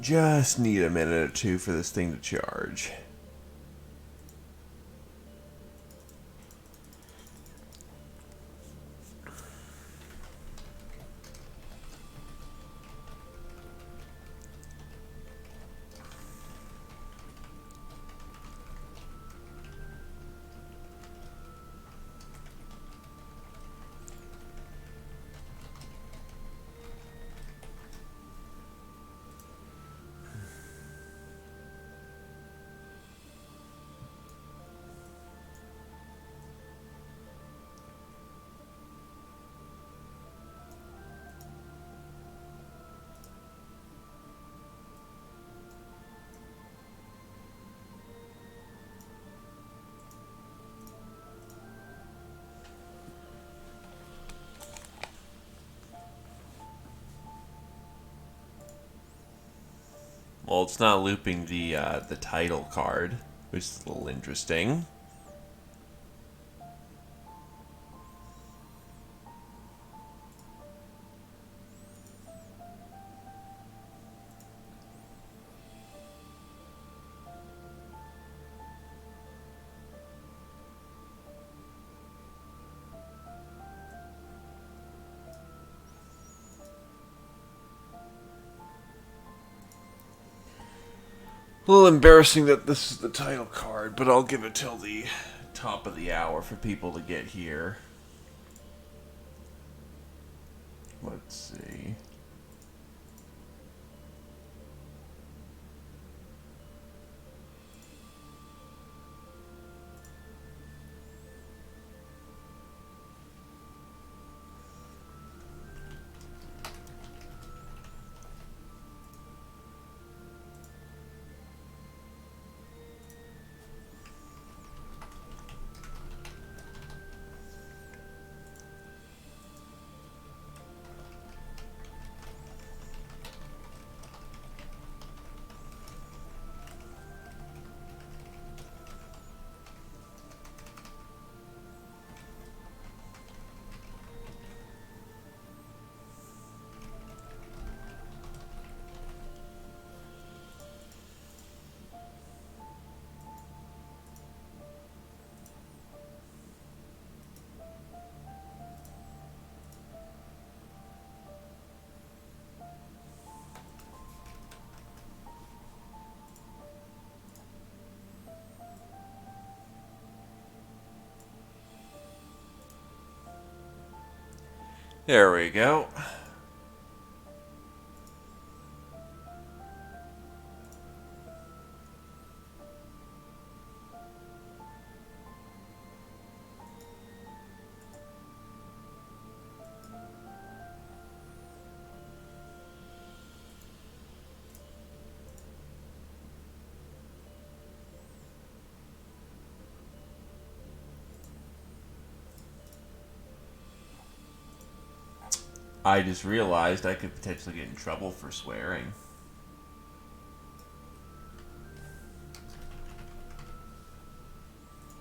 Just need a minute or two for this thing to charge. Well, it's not looping the title card, which is a little interesting. A little embarrassing that this is the title card, but I'll give it till the top of the hour for people to get here. Let's see. There we go. I just realized I could potentially get in trouble for swearing.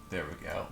There we go.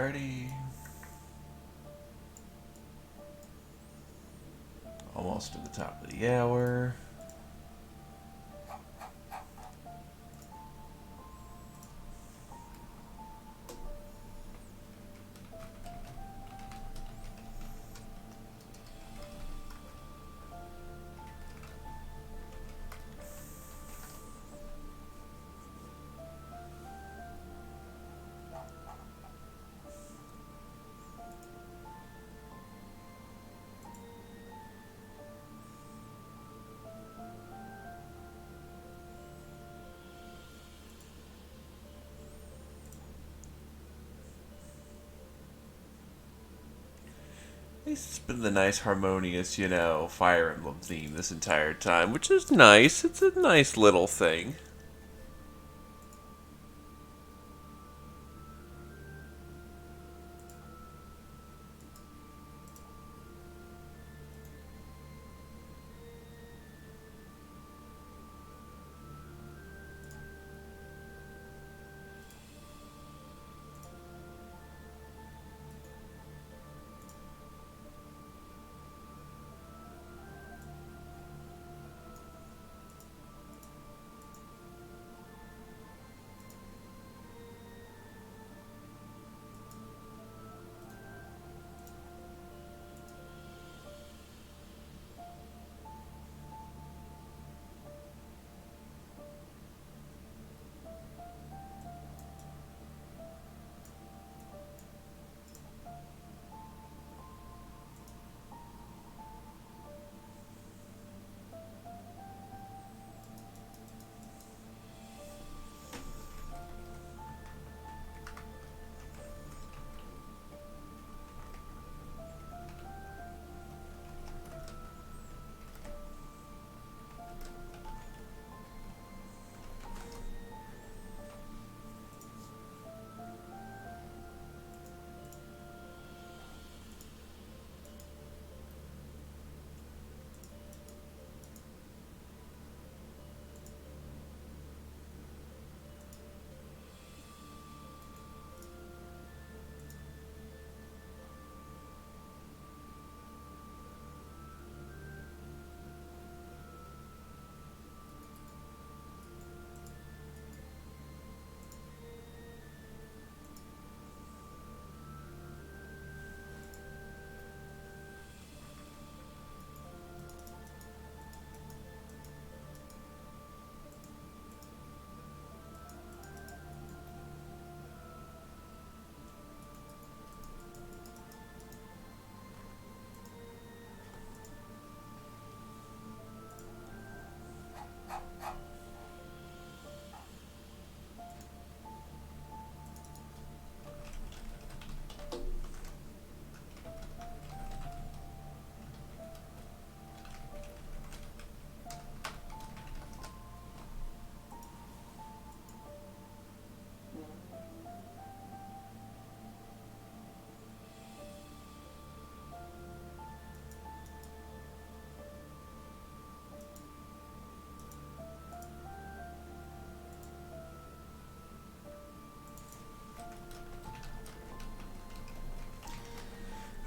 already. Almost to the top of the hour. At least it's been the nice, harmonious, Fire Emblem theme this entire time, which is nice. It's a nice little thing.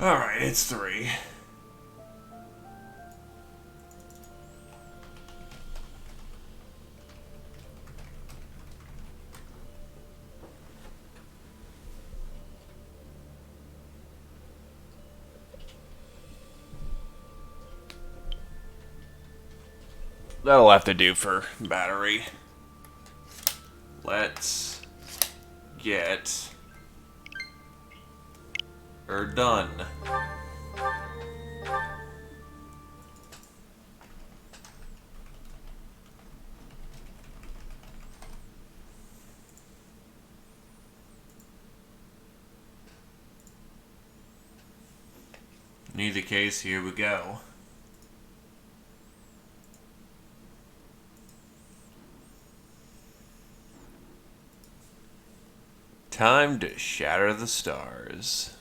Alright, it's 3. That'll have to do for battery. Let's get her done. In either case, here we go. Time to shatter the stars.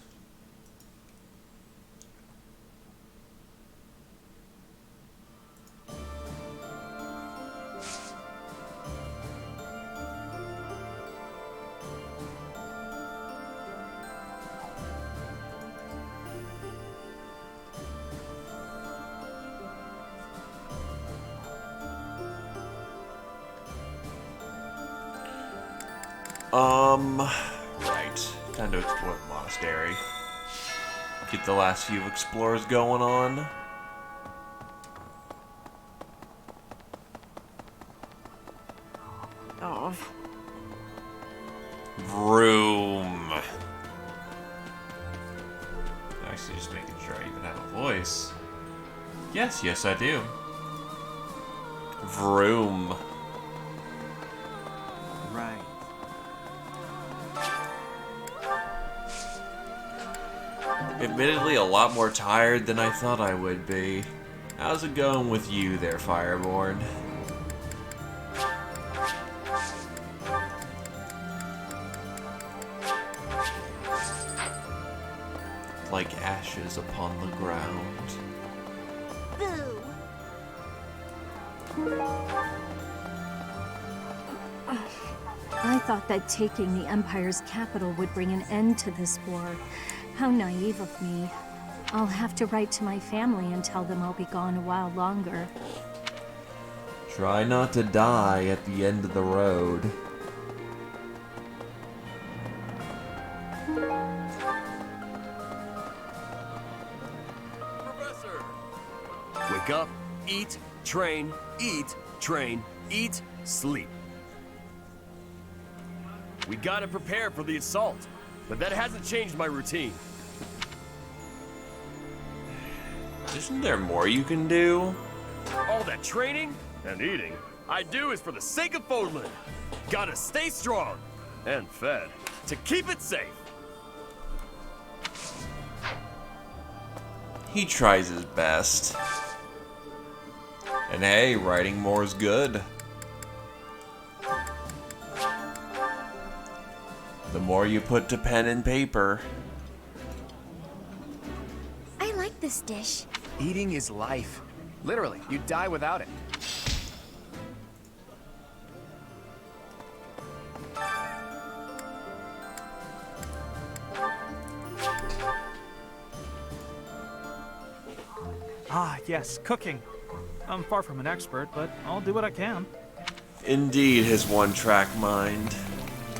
Right. Time to explore the monastery. Get the last few explorers going on. Oh. Vroom. Actually, just making sure I even have a voice. Yes, yes, I do. Vroom. Right. Admittedly, a lot more tired than I thought I would be. How's it going with you there, Fireborn? Like ashes upon the ground. Boo! I thought that taking the Empire's capital would bring an end to this war. How naive of me. I'll have to write to my family and tell them I'll be gone a while longer. Try not to die at the end of the road. Professor! Wake up, eat, train, eat, sleep. We gotta prepare for the assault, but that hasn't changed my routine. Isn't there more you can do? All that training and eating I do is for the sake of Fodlan. Gotta stay strong and fed to keep it safe. He tries his best. And hey, writing more is good. The more you put to pen and paper. I like this dish. Eating is life. Literally, you'd die without it. Ah, yes, cooking. I'm far from an expert, but I'll do what I can. Indeed, his one-track mind.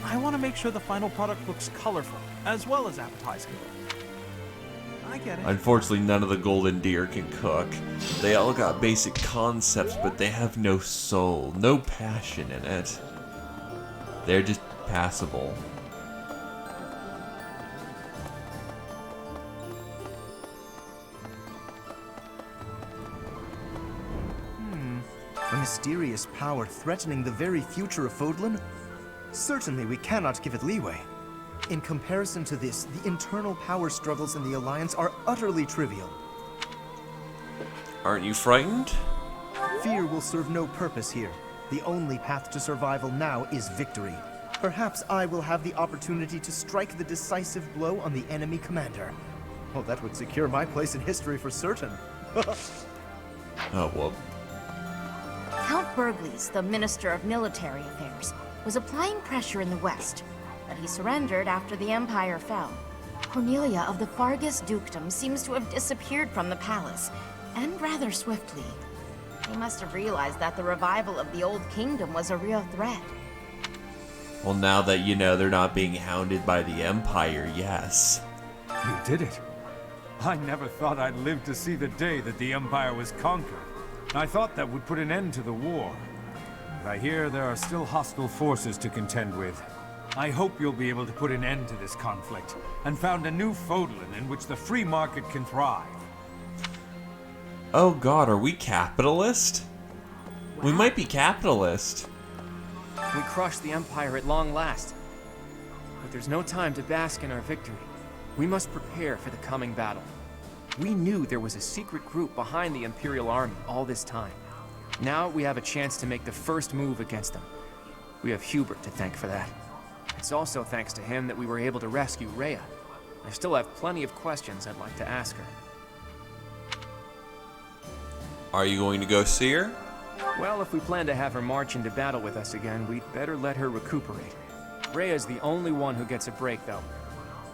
I want to make sure the final product looks colorful, as well as appetizing. I get it. Unfortunately, none of the golden deer can cook. They all got basic concepts, but they have no soul, no passion in it. They're just passable. A mysterious power threatening the very future of Fodlan? Certainly we cannot give it leeway. In comparison to this, the internal power struggles in the Alliance are utterly trivial. Aren't you frightened? Fear will serve no purpose here. The only path to survival now is victory. Perhaps I will have the opportunity to strike the decisive blow on the enemy commander. Oh, that would secure my place in history for certain. Oh, well. Count Burgles, the Minister of Military Affairs, was applying pressure in the west, but he surrendered after the Empire fell. Cornelia of the Fargus Dukedom seems to have disappeared from the palace, and rather swiftly. They must have realized that the revival of the Old Kingdom was a real threat. Well, now that you know they're not being hounded by the Empire, yes. You did it. I never thought I'd live to see the day that the Empire was conquered. I thought that would put an end to the war. But I hear there are still hostile forces to contend with. I hope you'll be able to put an end to this conflict and found a new Fodlan in which the free market can thrive. Oh god, are we capitalist? We might be capitalist. We crushed the Empire at long last. But there's no time to bask in our victory. We must prepare for the coming battle. We knew there was a secret group behind the Imperial Army all this time. Now we have a chance to make the first move against them. We have Hubert to thank for that. It's also thanks to him that we were able to rescue Rhea. I still have plenty of questions I'd like to ask her. Are you going to go see her? Well, if we plan to have her march into battle with us again, we'd better let her recuperate. Rhea's the only one who gets a break, though.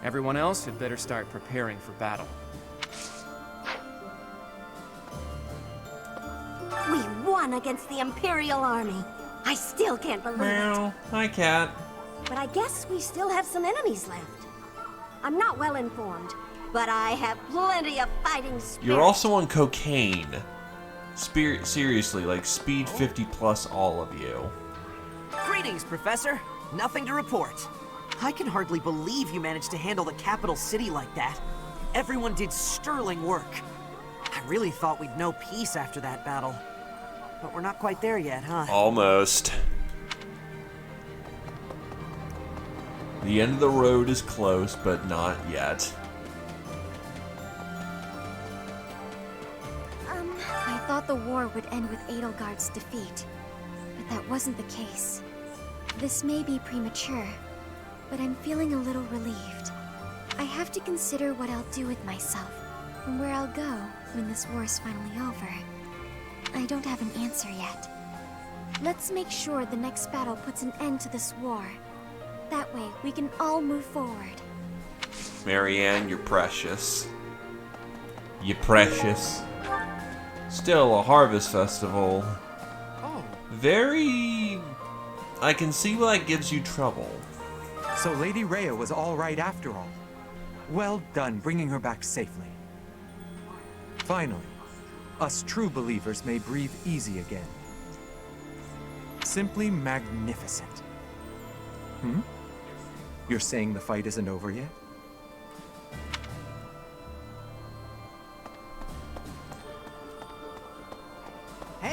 Everyone else had better start preparing for battle. We won against the Imperial Army. I still can't believe it. Meow. Hi, cat. but I guess we still have some enemies left. I'm not well informed, but I have plenty of fighting spirit. You're also on cocaine. Seriously, like speed 50 plus all of you. Greetings, Professor. Nothing to report. I can hardly believe you managed to handle the capital city like that. Everyone did sterling work. I really thought we'd know peace after that battle. But we're not quite there yet, huh? Almost. The end of the road is close, but not yet. I thought the war would end with Edelgard's defeat, but that wasn't the case. This may be premature, but I'm feeling a little relieved. I have to consider what I'll do with myself, and where I'll go when this war is finally over. I don't have an answer yet. Let's make sure the next battle puts an end to this war. That way, we can all move forward. Marianne, you're precious. You're precious. Still, a harvest festival. Oh, Very... I can see why it gives you trouble. so Lady Rhea was all right after all. Well done bringing her back safely. Finally, us true believers may breathe easy again. Simply magnificent. You're saying the fight isn't over yet?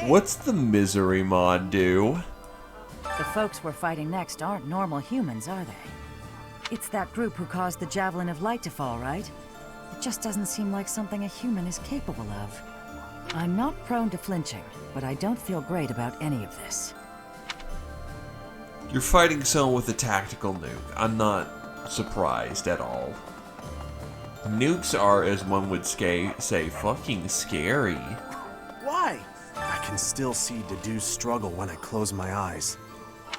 What's the misery mod do? The folks we're fighting next aren't normal humans, are they? It's that group who caused the Javelin of Light to fall, right? It just doesn't seem like something a human is capable of. I'm not prone to flinching, but I don't feel great about any of this. You're fighting someone with a tactical nuke. I'm not surprised at all. Nukes are, as one would say, fucking scary. Why? I can still see Dedue's struggle when I close my eyes.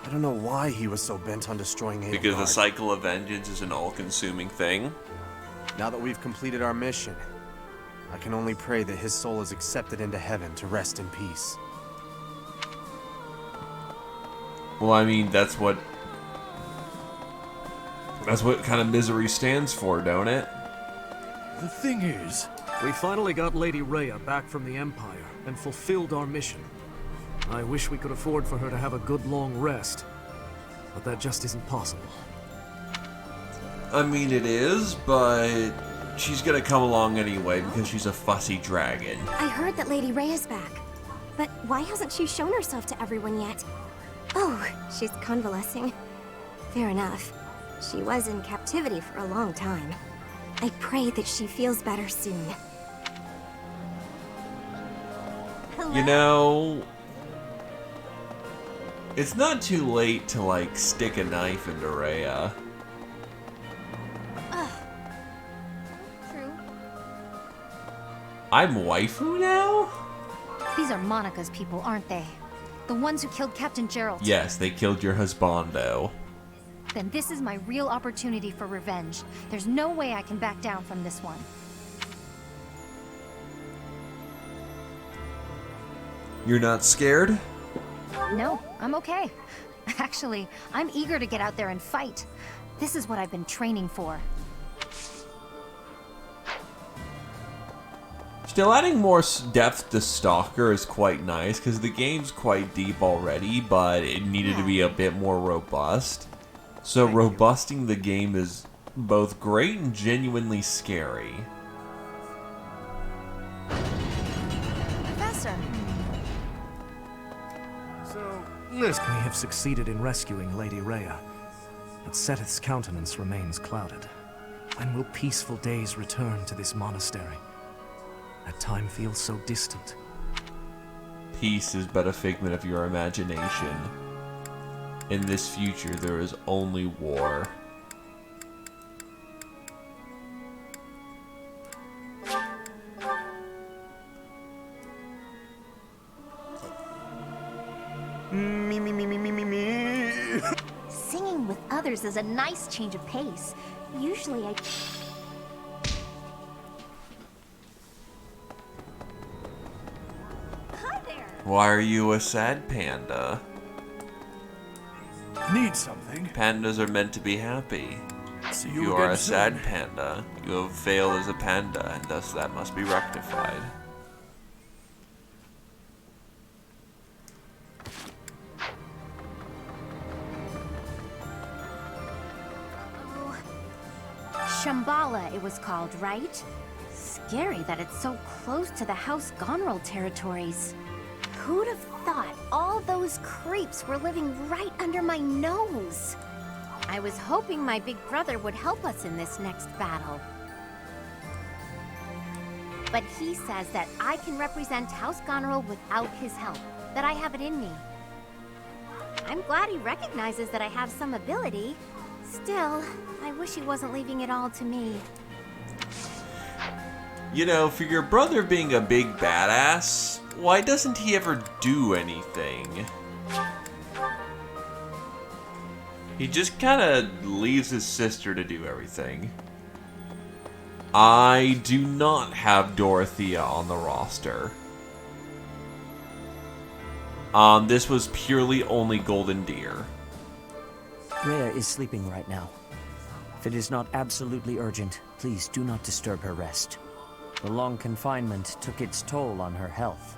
I don't know why he was so bent on destroying Edelgard. Because the cycle of vengeance is an all-consuming thing. Now that we've completed our mission, I can only pray that his soul is accepted into heaven to rest in peace. Well, I mean, that's what kind of misery stands for, don't it? The thing is, we finally got Lady Rhea back from the Empire and fulfilled our mission. I wish we could afford for her to have a good long rest, but that just isn't possible. I mean, it is, but she's gonna come along anyway because she's a fussy dragon. I heard that Lady Rhea's back, but why hasn't she shown herself to everyone yet? Oh, she's convalescing. Fair enough. She was in captivity for a long time. I pray that she feels better soon. You know, it's not too late to, like, stick a knife into Rhea. True. I'm waifu now? These are Monica's people, aren't they? The ones who killed Captain Gerald. Yes, they killed your husbando. Then this is my real opportunity for revenge. There's no way I can back down from this one. You're not scared? No, I'm okay. Actually, I'm eager to get out there and fight. This is what I've been training for. Still, adding more depth to Stalker is quite nice, because the game's quite deep already, but it needed to be a bit more robust. So robusting the game is both great and genuinely scary. Professor! So, Lisk may have succeeded in rescuing Lady Rhea, but Seteth's countenance remains clouded. When will peaceful days return to this monastery? That time feels so distant. Peace is but a figment of your imagination. In this future, there is only war. Singing with others is a nice change of pace. Usually I... Hi there! Why are you a sad panda? Need something? Pandas are meant to be happy. See If you you are again a soon. sad panda, you have failed as a panda, and thus that must be rectified. Shambhala, it was called, right? Scary that it's so close to the House Gonril territories. Who'd have thought all those creeps were living right under my nose? I was hoping my big brother would help us in this next battle. But he says that I can represent House Gonril without his help, that I have it in me. I'm glad he recognizes that I have some ability. Still, I wish he wasn't leaving it all to me. You know, for your brother being a big badass, why doesn't he ever do anything? He just kind of leaves his sister to do everything. I do not have Dorothea on the roster. This was purely only Golden Deer. Rhea is sleeping right now. If it is not absolutely urgent, please do not disturb her rest. The long confinement took its toll on her health.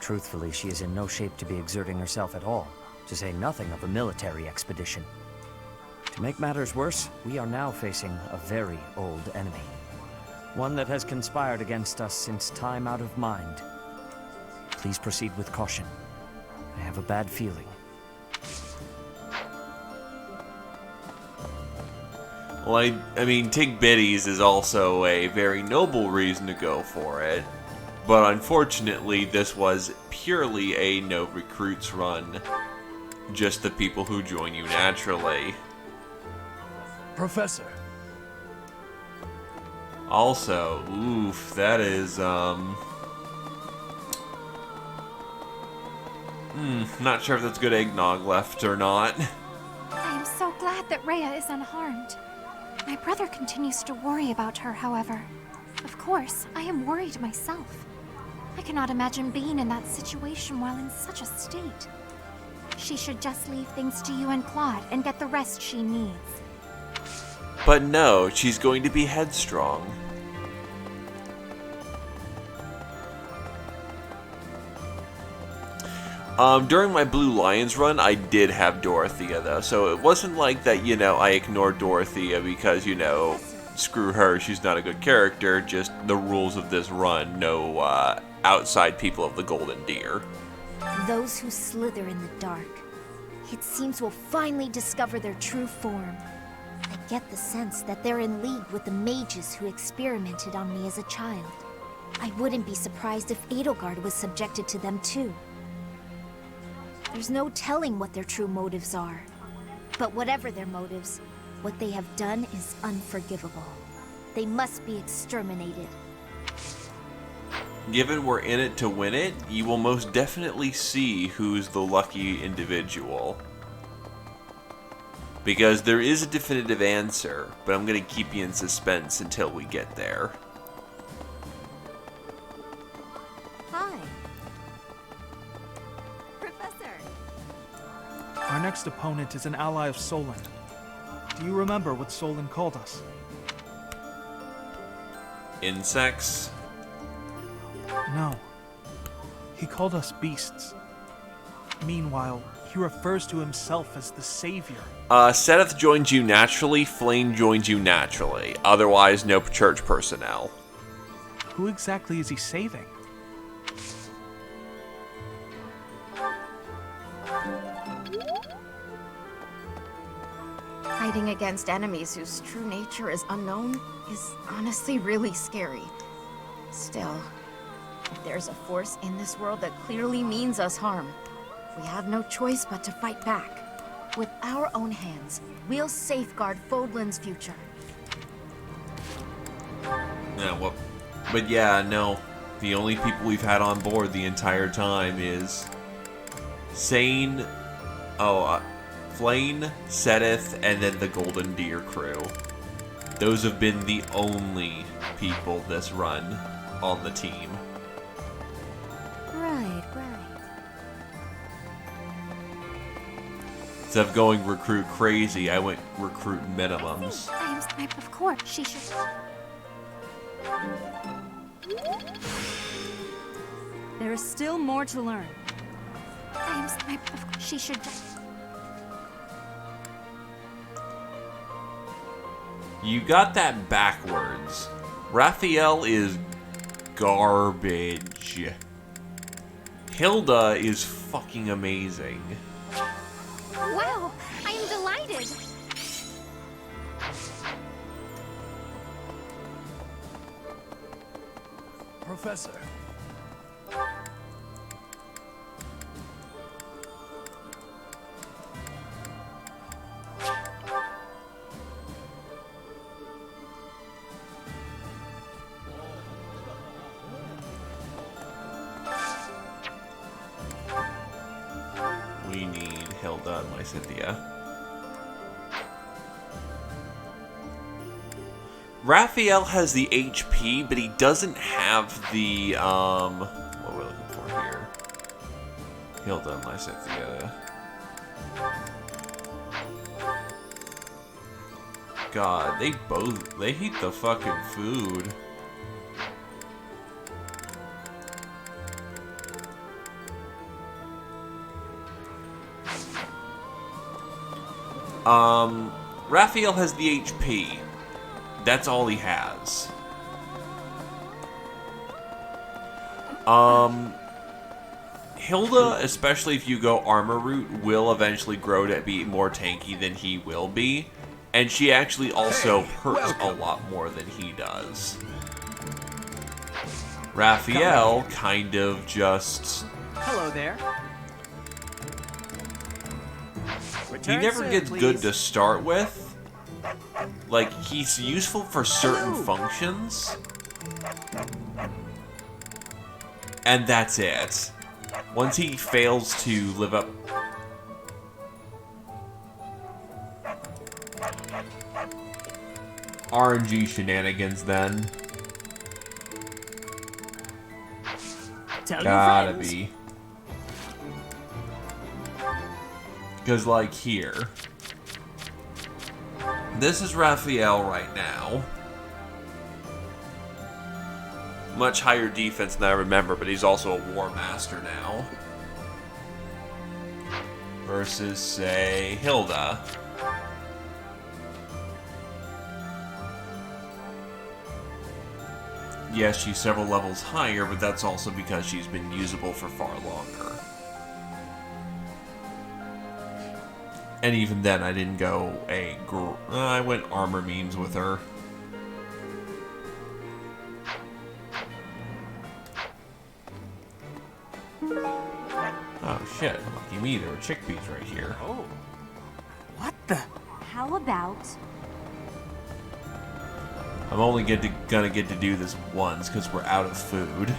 Truthfully, she is in no shape to be exerting herself at all, to say nothing of a military expedition. To make matters worse, we are now facing a very old enemy. One that has conspired against us since time out of mind. Please proceed with caution. I have a bad feeling. Well, I mean, Tig Biddies is also a very noble reason to go for it. But unfortunately, this was purely a no recruits run. Just the people who join you naturally. Professor. Also, oof, that is, not sure if that's good eggnog left or not. I am so glad that Rhea is unharmed. My brother continues to worry about her, however. Of course, I am worried myself. I cannot imagine being in that situation while in such a state. She should just leave things to you and Claude and get the rest she needs. But no, she's going to be headstrong. During my Blue Lions run, I did have Dorothea, though, so it wasn't like that, you know, I ignored Dorothea because, you know, screw her, she's not a good character, just the rules of this run, no, outside people of the Golden Deer. Those who slither in the dark, it seems will finally discover their true form. I get the sense that they're in league with the mages who experimented on me as a child. I wouldn't be surprised if Edelgard was subjected to them too. There's no telling what their true motives are. But whatever their motives, what they have done is unforgivable. They must be exterminated. Given we're in it to win it, you will most definitely see who's the lucky individual. Because there is a definitive answer, but I'm going to keep you in suspense until we get there. Hi. Professor. Our next opponent is an ally of Solon. Do you remember what Solon called us? Insects? No. He called us beasts. Meanwhile, he refers to himself as the Savior. Seth joins you naturally, Flame joins you naturally. Otherwise, no church personnel. Who exactly is he saving? Fighting against enemies whose true nature is unknown is honestly really scary. Still, if there's a force in this world that clearly means us harm, we have no choice but to fight back. With our own hands, we'll safeguard Fodlan's future. Yeah, well, but yeah, no. The only people we've had on board the entire time is Sane, Flane, Sedith, and then the Golden Deer crew. Those have been the only people this run on the team. Right. Instead of going recruit crazy, I went recruit minimums. Of course, she should. There is still more to learn. She should. You got that backwards. Raphael is garbage. Hilda is fucking amazing. Wow, I am delighted. Professor. We need Hilda and Lysithea. Raphael has the HP, but he doesn't have the, what we're looking for here. Hilda and Lysithea. God, they hate the fucking food. Raphael has the HP. That's all he has. Hilda, especially if you go armor route, will eventually grow to be more tanky than he will be. And she actually also hurts a lot more than he does. Raphael kind of just... Hello there. He never gets good to start with. Like, he's useful for certain functions. And that's it. Once he fails to live up... RNG shenanigans, then. Gotta be. Because, like, here. This is Raphael right now. Much higher defense than I remember, but he's also a War Master now. Versus, say, Hilda. Yes, she's several levels higher, but that's also because she's been usable for far longer. And even then, I didn't go I went armor memes with her. Oh shit, lucky me, there were chickpeas right here. Oh. What the? How about... I'm only gonna get to do this once because we're out of food.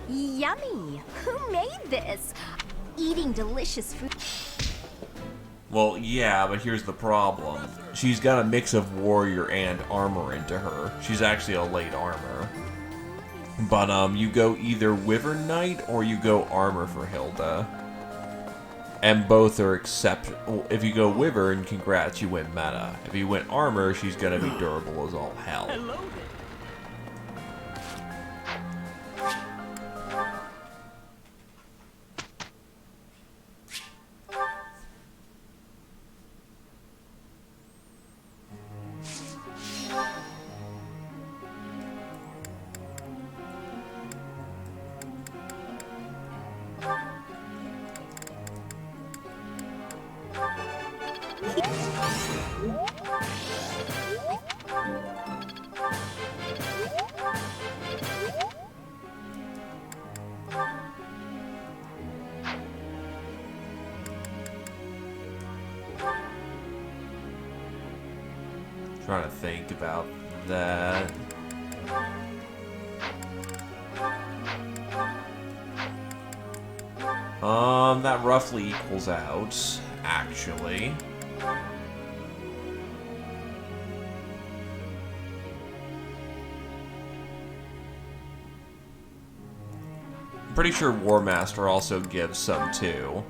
Yummy! Who made this? Eating delicious food. Well, yeah, but here's the problem. She's got a mix of warrior and armor into her. She's actually a late armor. But, you go either Wyvern Knight or you go armor for Hilda. And both are exceptional. If you go Wyvern, congrats, you win meta. If you went armor, she's gonna be durable as all hell. Hello there. Trying to think about that. That roughly equals out, actually. pretty sure War Master also gives some too.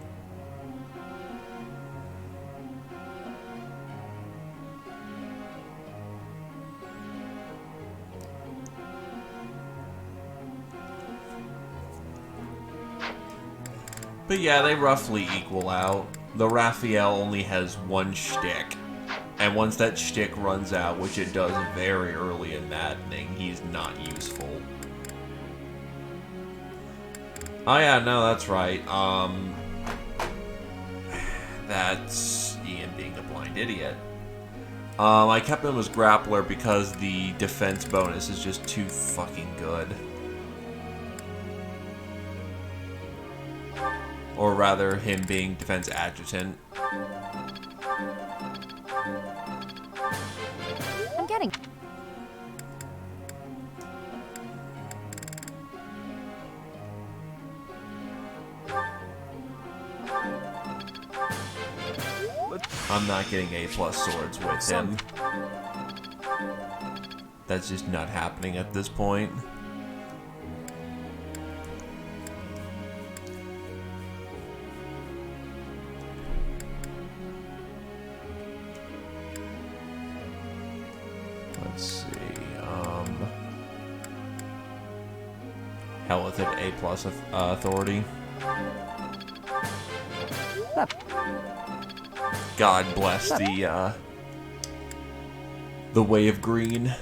But yeah, they roughly equal out. The Raphael only has one shtick. And once that shtick runs out, which it does very early in Maddening, he's not useful. Oh yeah, no, that's right. That's Ian being a blind idiot. I kept him as Grappler because the defense bonus is just too fucking good. Or rather, him being Defense Adjutant. I'm getting... I'm not getting A+ swords with him. That's just not happening at this point. Let's see, hell with it, A+ authority. God bless the way of green.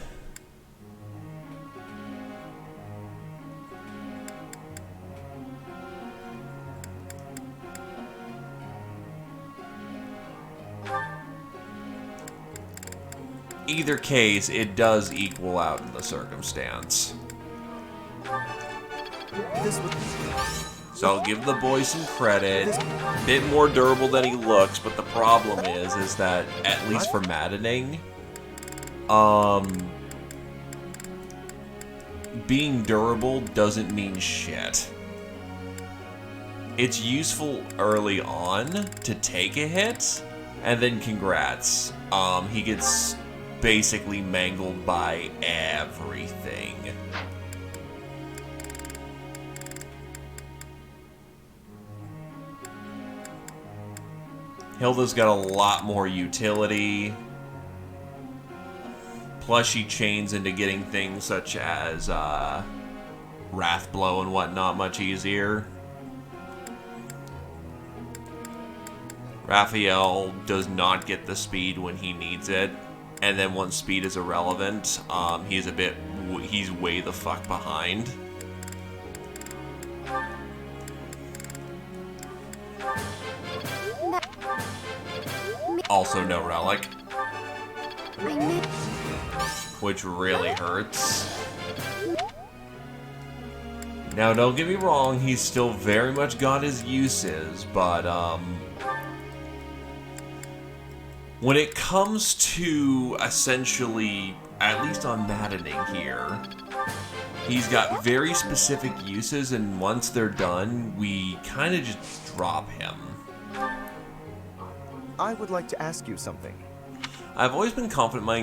Either case, it does equal out in the circumstance. So I'll give the boy some credit. A bit more durable than he looks, but the problem is that, at least for Maddening, being durable doesn't mean shit. It's useful early on to take a hit, and then congrats. He gets basically mangled by everything. Hilda's got a lot more utility. Plus she chains into getting things such as Wrath Blow and whatnot much easier. Raphael does not get the speed when he needs it. And then once speed is irrelevant, he's way the fuck behind. Also no relic. Which really hurts. Now don't get me wrong, he's still very much got his uses, but when it comes to essentially, at least on Maddening here, he's got very specific uses, and once they're done, we kind of just drop him. I would like to ask you something. I've always been confident in my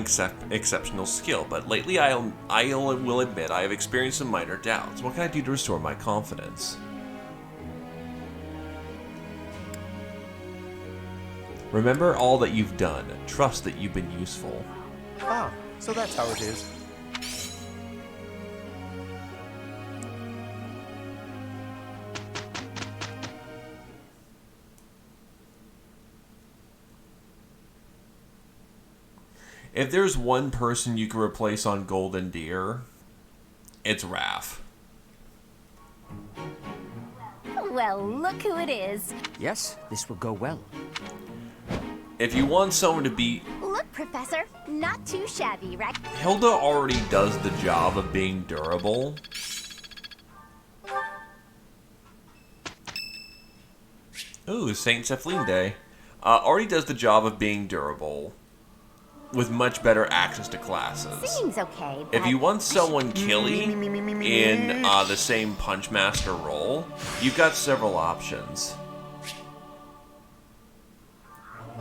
exceptional skill, but lately I will admit I have experienced some minor doubts. What can I do to restore my confidence? Remember all that you've done. Trust that you've been useful. Ah, so that's how it is. If there's one person you can replace on Golden Deer, it's Raph. Well, look who it is. Yes, this will go well. If you want someone to be... Look, Professor, not too shabby, right? Hilda already does the job of being durable. Ooh, Saint Cephaline Day. Already does the job of being durable, with much better access to classes. Seems okay, If you want someone killy in the same Punch Master role, you've got several options.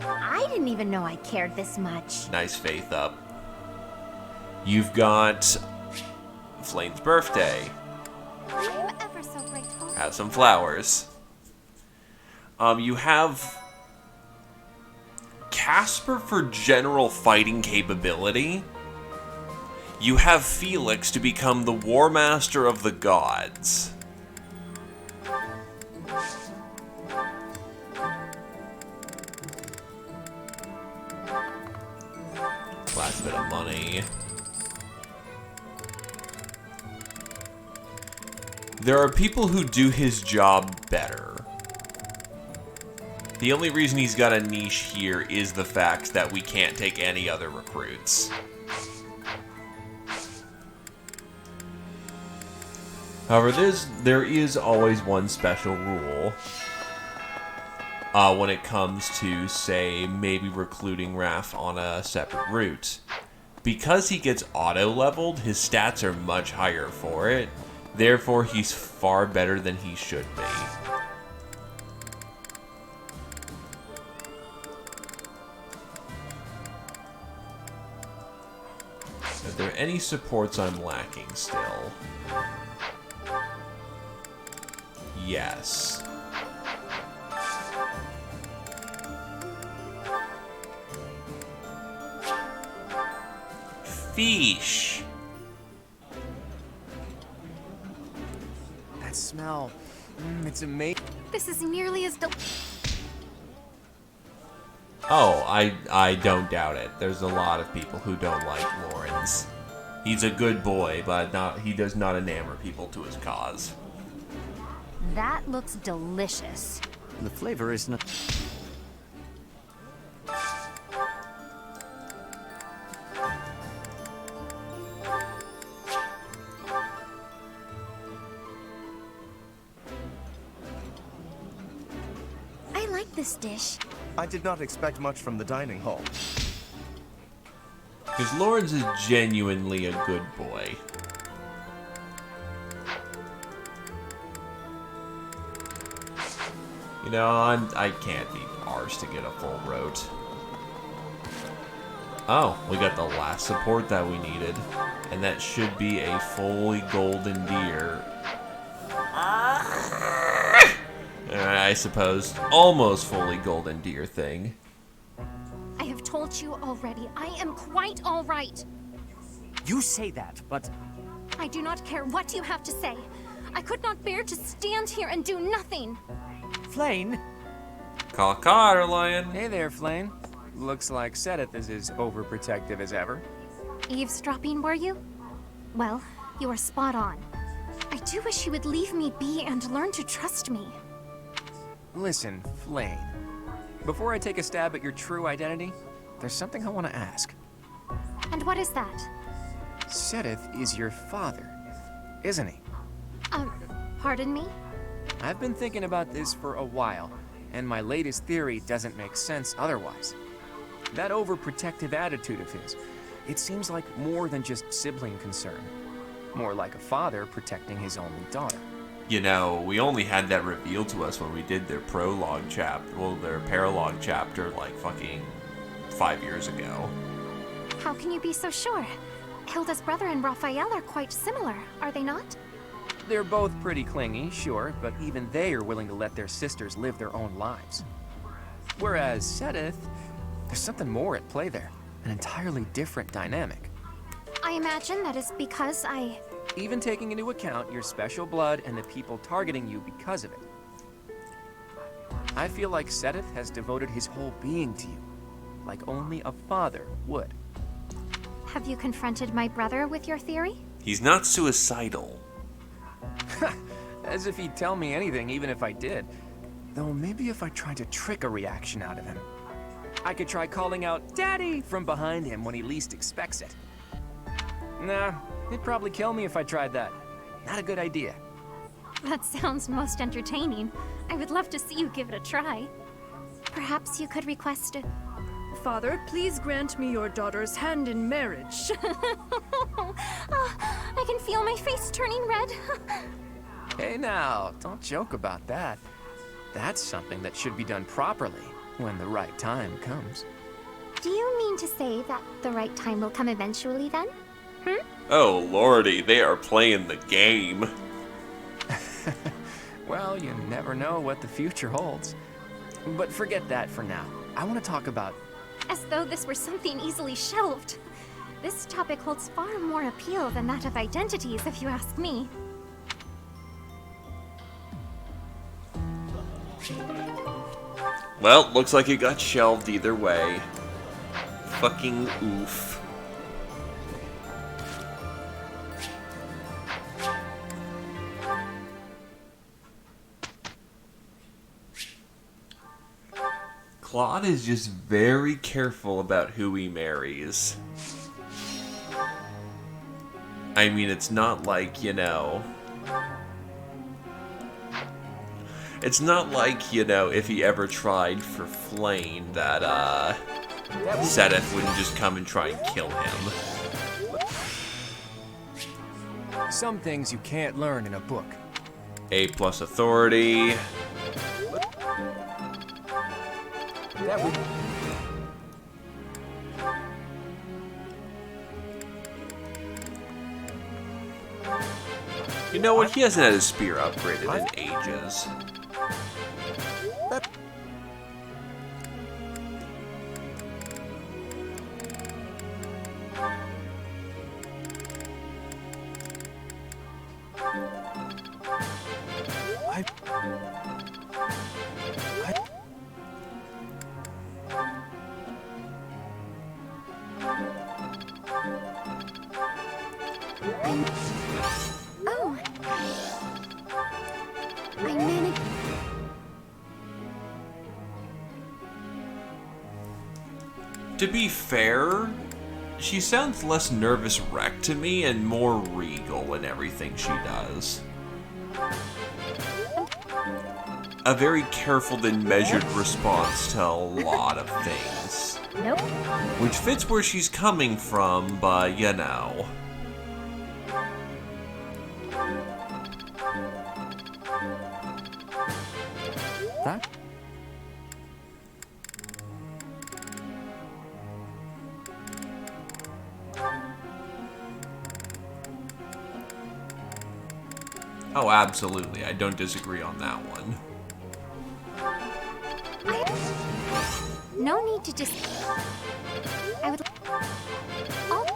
I didn't even know I cared this much. Nice faith up. You've got Flame's Birthday. I'm ever so grateful. Have some flowers. You have Casper for general fighting capability. You have Felix to become the War Master of the Gods. Last bit of money. There are people who do his job better. The only reason he's got a niche here is the fact that we can't take any other recruits. However, there is always one special rule when it comes to, say, maybe recruiting Raph on a separate route. Because he gets auto-leveled, his stats are much higher for it. Therefore, he's far better than he should be. Are there any supports I'm lacking still? Yes. Fish. That smell. It's amazing. This is nearly as Oh, I don't doubt it. There's a lot of people who don't like Lawrence. He's a good boy, but he does not enamor people to his cause. That looks delicious. The flavor is not... I like this dish. I did not expect much from the dining hall. Because Lawrence is genuinely a good boy. You know, I can't be arsed to get a full rote. Oh, we got the last support that we needed. And that should be a fully golden deer. I suppose, almost fully golden deer thing. I have told you already, I am quite all right. You say that, but... I do not care what you have to say. I could not bear to stand here and do nothing. Flane? Caw, Lion. Hey there, Flane. Looks like Sedith is as overprotective as ever. Eavesdropping, were you? Well, you are spot on. I do wish you would leave me be and learn to trust me. Listen, Flane. Before I take a stab at your true identity, there's something I want to ask. And what is that? Sedith is your father, isn't he? Pardon me? I've been thinking about this for a while, and my latest theory doesn't make sense otherwise. That overprotective attitude of his, it seems like more than just sibling concern. More like a father protecting his only daughter. You know, we only had that revealed to us when we did their prologue chapter, well, their paralogue chapter, like fucking 5 years ago. How can you be so sure? Hilda's brother and Raphael are quite similar, are they not? They're both pretty clingy, sure, but even they are willing to let their sisters live their own lives. Whereas Sedith, there's something more at play there. An entirely different dynamic. I imagine that is because Even taking into account your special blood and the people targeting you because of it. I feel like Sedith has devoted his whole being to you, like only a father would. Have you confronted my brother with your theory? He's not suicidal. As if he'd tell me anything, even if I did. Though maybe if I tried to trick a reaction out of him. I could try calling out, "Daddy!" from behind him when he least expects it. Nah, he'd probably kill me if I tried that. Not a good idea. That sounds most entertaining. I would love to see you give it a try. Perhaps you could request a... Father, please grant me your daughter's hand in marriage. I can feel my face turning red. Hey now, don't joke about that. That's something that should be done properly when the right time comes. Do you mean to say that the right time will come eventually then? Oh lordy, they are playing the game. Well, you never know what the future holds. But forget that for now. I want to talk about... As though this were something easily shelved. This topic holds far more appeal than that of identities, if you ask me. Well, looks like it got shelved either way. Fucking oof. Claude is just very careful about who he marries. I mean, it's not like, you know... It's not like, you know, if he ever tried for Flame that, Sedith wouldn't just come and try and kill him. Some things you can't learn in a book. A+ authority. You know what? He hasn't had his spear upgraded in ages. Oh. I managed. To be fair, she sounds less nervous wreck to me and more regal in everything she does. A very careful and measured response to a lot of things. Nope. Which fits where she's coming from, but you know. That? Oh, absolutely. I don't disagree on that one. No need to just... I would... Oh.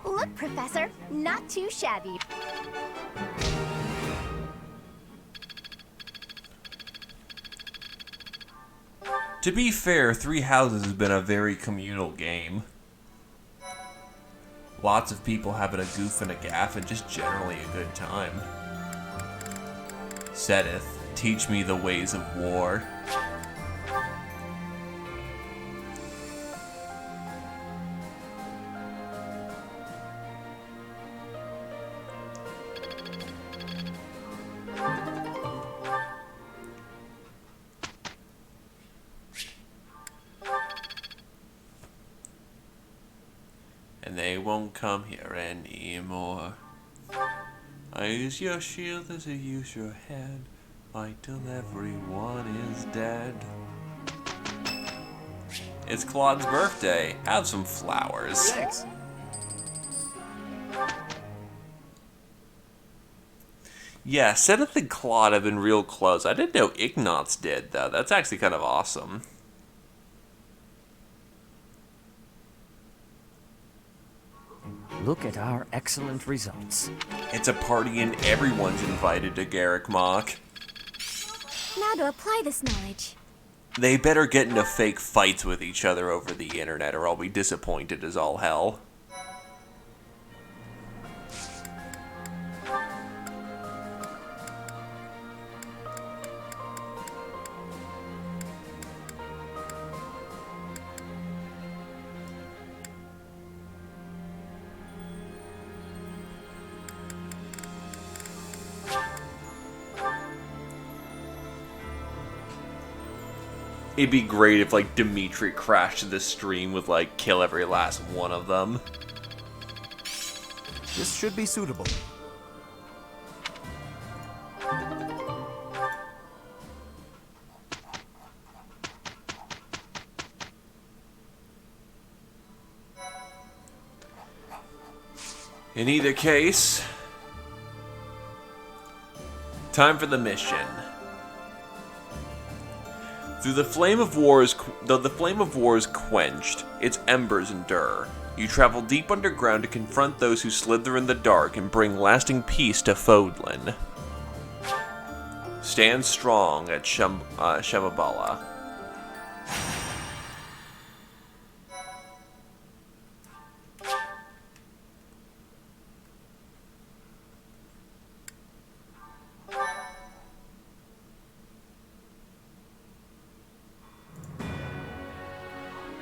Look, Professor, not too shabby. To be fair, Three Houses has been a very communal game. Lots of people having a goof and a gaff and just generally a good time. Sedith, teach me the ways of war. And they won't come here anymore. I use your shield as I use your head. Fight till everyone is dead. It's Claude's birthday. Have some flowers. Thanks. Yeah, Sedith and Claude have been real close. I didn't know Ignatz did, though. That's actually kind of awesome. Look at our excellent results. It's a party and everyone's invited to Garrick Mock. Now to apply this knowledge. They better get into fake fights with each other over the internet or I'll be disappointed as all hell. It'd be great if, like, Dimitri crashed to the stream with, like, kill every last one of them. This should be suitable. In either case, time for the mission. Though the flame of war is quenched, its embers endure. You travel deep underground to confront those who slither in the dark and bring lasting peace to Fodlan. Stand strong at Shambhala.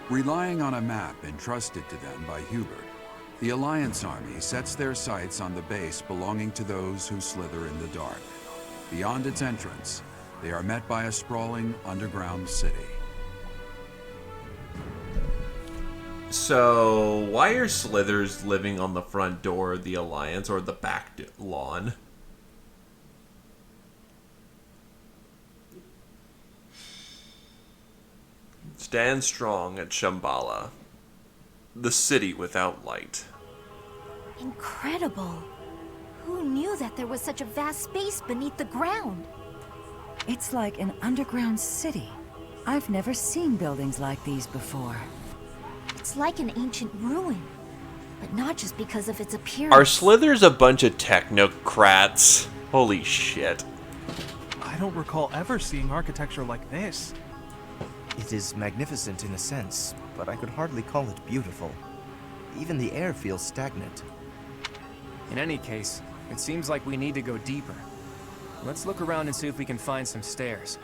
Relying on a map entrusted to them by Hubert, the Alliance army sets their sights on the base belonging to those who slither in the dark. Beyond its entrance, they are met by a sprawling underground city. So, why are Slithers living on the front door of the Alliance or the back lawn? Stand strong at Shambhala, the city without light. Incredible. Who knew that there was such a vast space beneath the ground? It's like an underground city. I've never seen buildings like these before. It's like an ancient ruin, but not just because of its appearance. Are Slithers a bunch of technocrats? Holy shit. I don't recall ever seeing architecture like this. It is magnificent in a sense, but I could hardly call it beautiful. Even the air feels stagnant. In any case, it seems like we need to go deeper. Let's look around and see if we can find some stairs.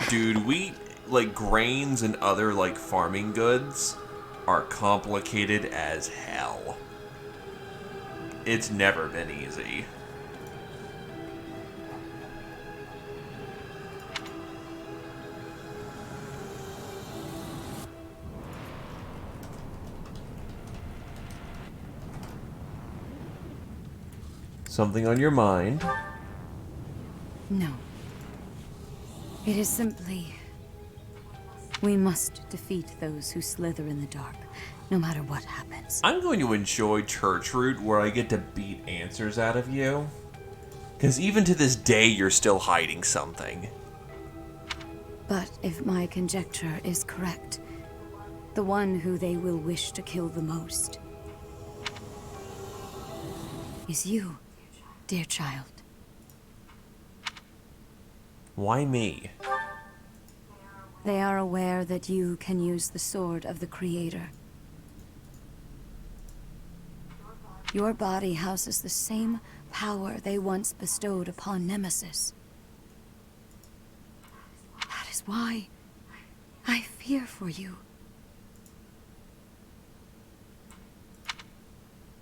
Dude, like, grains and other, like, farming goods are complicated as hell. It's never been easy. Something on your mind? No. It is simply... we must defeat those who slither in the dark, no matter what happens. I'm going to enjoy Church Route, where I get to beat answers out of you. Because even to this day, you're still hiding something. But if my conjecture is correct, the one who they will wish to kill the most is you, dear child. Why me? They are aware that you can use the sword of the Creator. Your body houses the same power they once bestowed upon Nemesis. That is why I fear for you.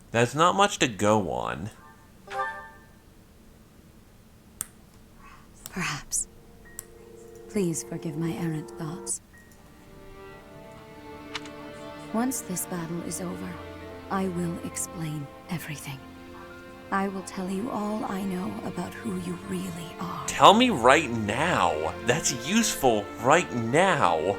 That's not much to go on. Perhaps. Please forgive my errant thoughts. Once this battle is over, I will explain everything. I will tell you all I know about who you really are. Tell me right now. That's useful right now.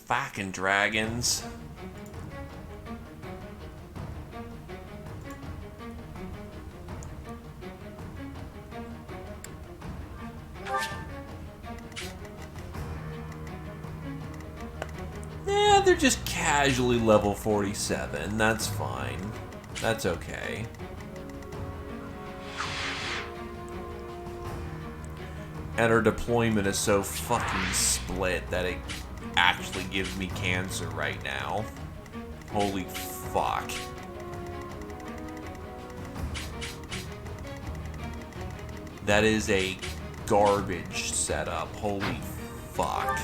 Fucking dragons. Yeah, they're just casually level 47. That's fine. That's okay. And our deployment is so fucking split that it actually gives me cancer right now. Holy fuck. That is a garbage setup. Holy fuck.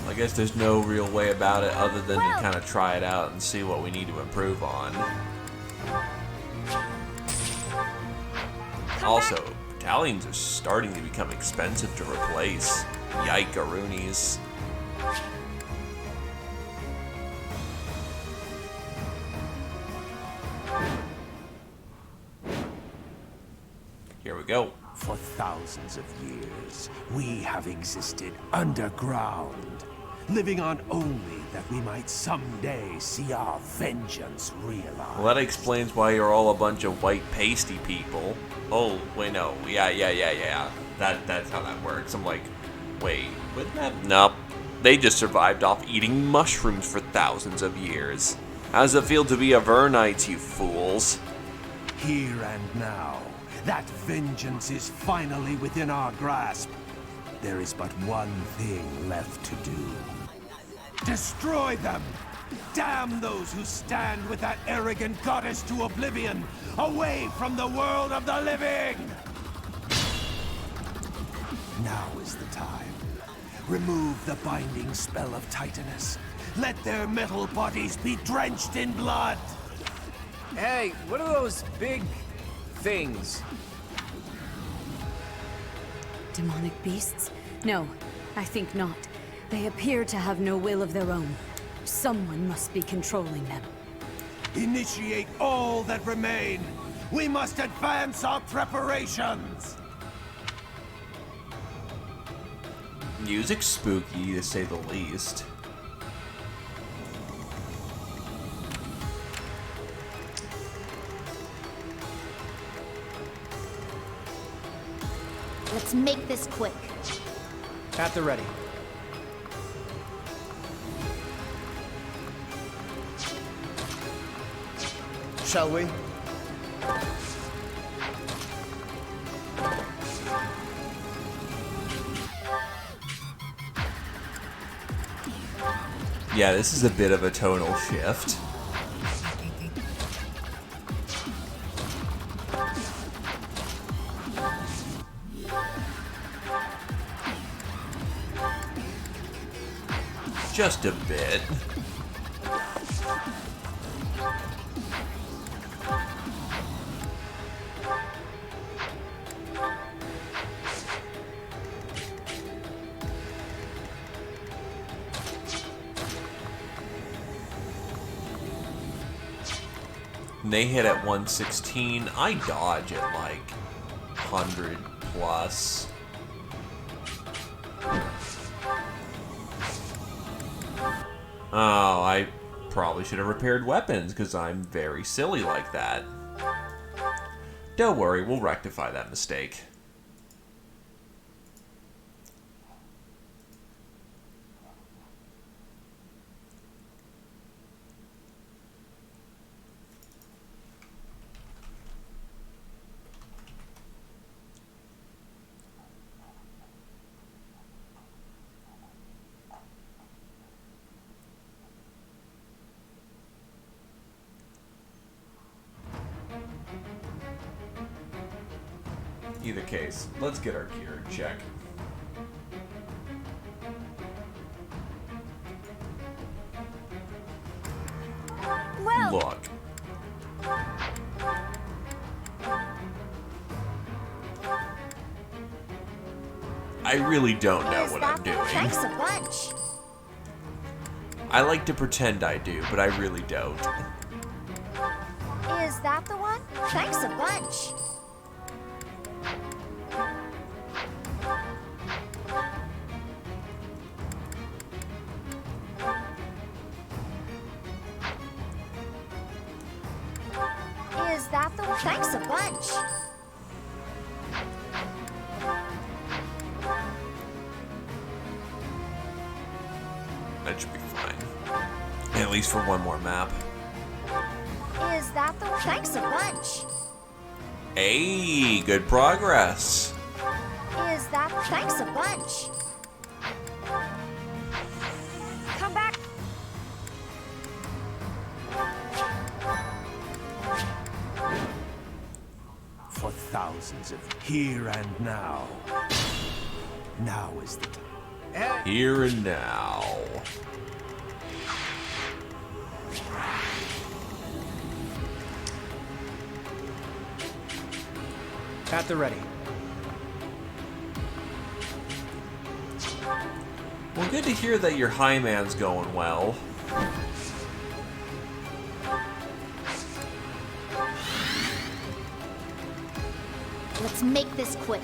I guess there's no real way about it other than to kind of try it out and see what we need to improve on. Also, battalions are starting to become expensive to replace. Yike-a-roonies. Here we go. For thousands of years, we have existed underground, living on only that we might someday see our vengeance realized. Well, that explains why you're all a bunch of white pasty people. Oh, wait, no. Yeah. That's how that works. I'm like, wait, wouldn't that? Nope. They just survived off eating mushrooms for thousands of years. How does it feel to be a Vernite, you fools? Here and now, that vengeance is finally within our grasp. There is but one thing left to do. Destroy them! Damn those who stand with that arrogant goddess to oblivion, away from the world of the living! Now is the time. Remove the binding spell of Titanus. Let their metal bodies be drenched in blood! Hey, what are those big things? Demonic beasts? No, I think not. They appear to have no will of their own. Someone must be controlling them. Initiate all that remain! We must advance our preparations! Music's spooky, to say the least. Let's make this quick. At the ready. Shall we? Yeah, this is a bit of a tonal shift. Just a bit. They hit at 116. I dodge at like 100 plus. Oh, I probably should have repaired weapons because I'm very silly like that. Don't worry, we'll rectify that mistake. Either case, let's get our gear in check. look. I really don't know what I'm doing. Thanks a bunch. I like to pretend I do, but I really don't. Is that the one? Thanks a bunch. Is that the one? Thanks a bunch. That should be fine. At least for one more map. Is that the one? Thanks a bunch. Hey, good progress. Is that? Thanks a bunch. Come back. For thousands of here and now. Now is the time. Here and now. At the ready. Well, good to hear that your high man's going well. Let's make this quick.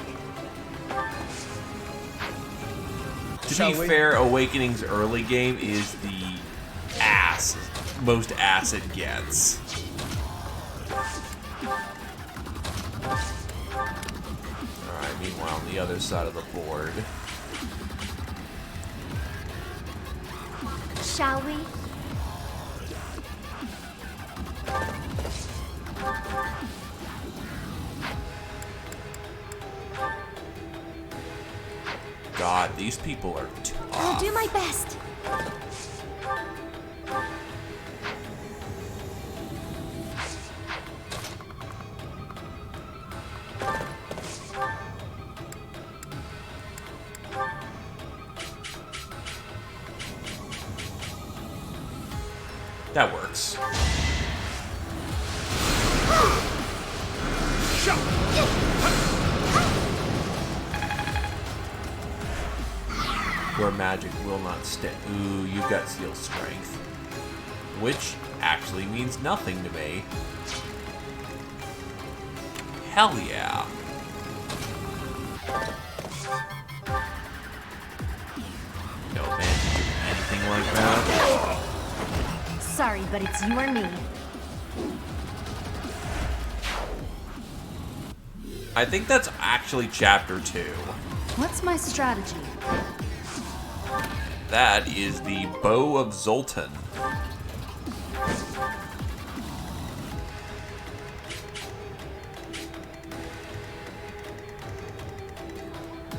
To be fair, Awakening's early game is the most ass it gets. Alright, meanwhile, on the other side of the board. Shall we? God, these people are tough. I'll do my best. That works. Your magic will not stay. Ooh, you've got seal strength. Which actually means nothing to me. Hell yeah. No man can do anything like that. Sorry, but it's you or me. I think that's actually chapter 2. What's my strategy? That is the Bow of Zoltan.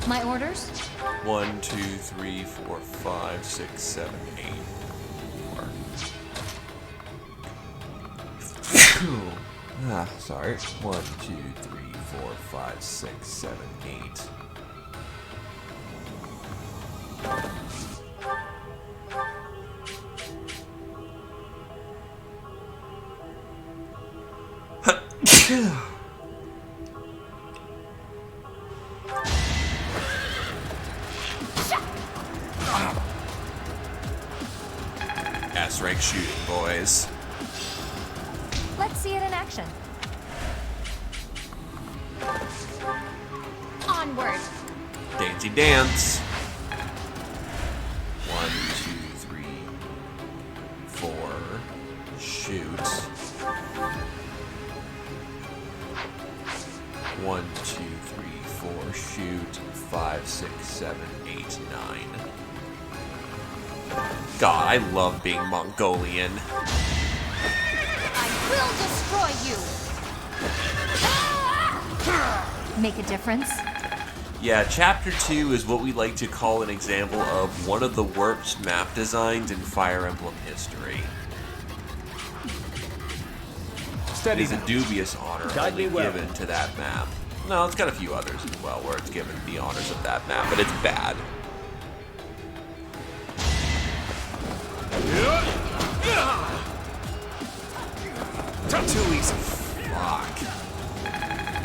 My orders? 1, 2, 3, 4, 5, 6, 7, 8. 4. Sorry. 1, 2, 3, 4, 5, 6, 7, 8. S-rank shooting, boys. Let's see it in action. Onward. Dancey dance. 1, 2, 3, 4. Shoot. 1, 2, 3, 4. Shoot. 5, 6, 7, 8, 9. God, I love being Mongolian. I will destroy you! Make a difference? Yeah, Chapter 2 is what we like to call an example of one of the worst map designs in Fire Emblem history. It is a dubious honor only given to that map. No, it's got a few others as well where it's given the honors of that map, but it's bad. Too easy. Fuck.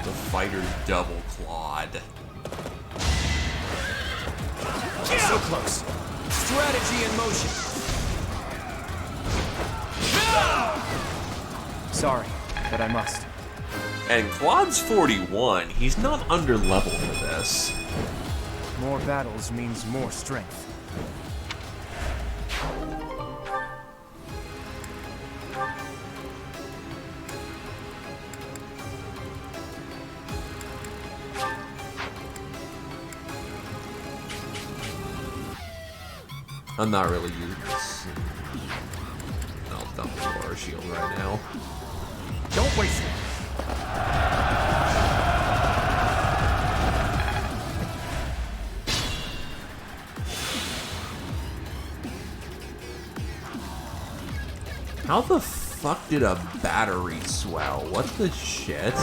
The fighter's double clawed. So close. Strategy in motion. Sorry, but I must. And Claude's 41. He's not under level for this. More battles means more strength. I'm not really using this. I'll dump the Aura Shield right now. Don't waste it. How the fuck did a battery swell? What the shit?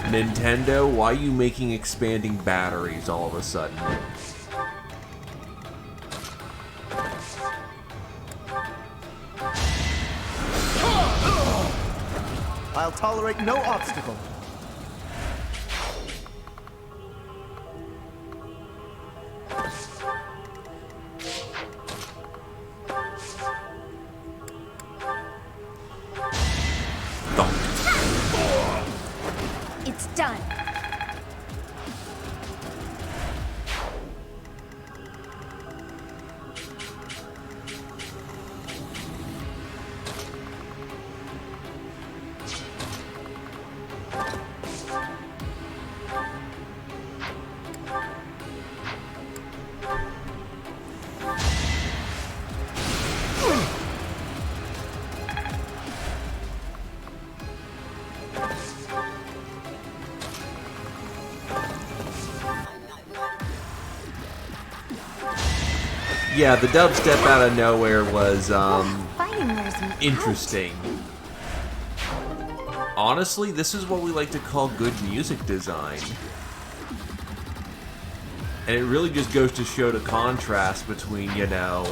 Nintendo, why are you making expanding batteries all of a sudden? I'll tolerate no obstacle. It's done. Yeah, the dubstep out of nowhere was Fighting wears me interesting. Honestly, this is what we like to call good music design. And it really just goes to show the contrast between, you know,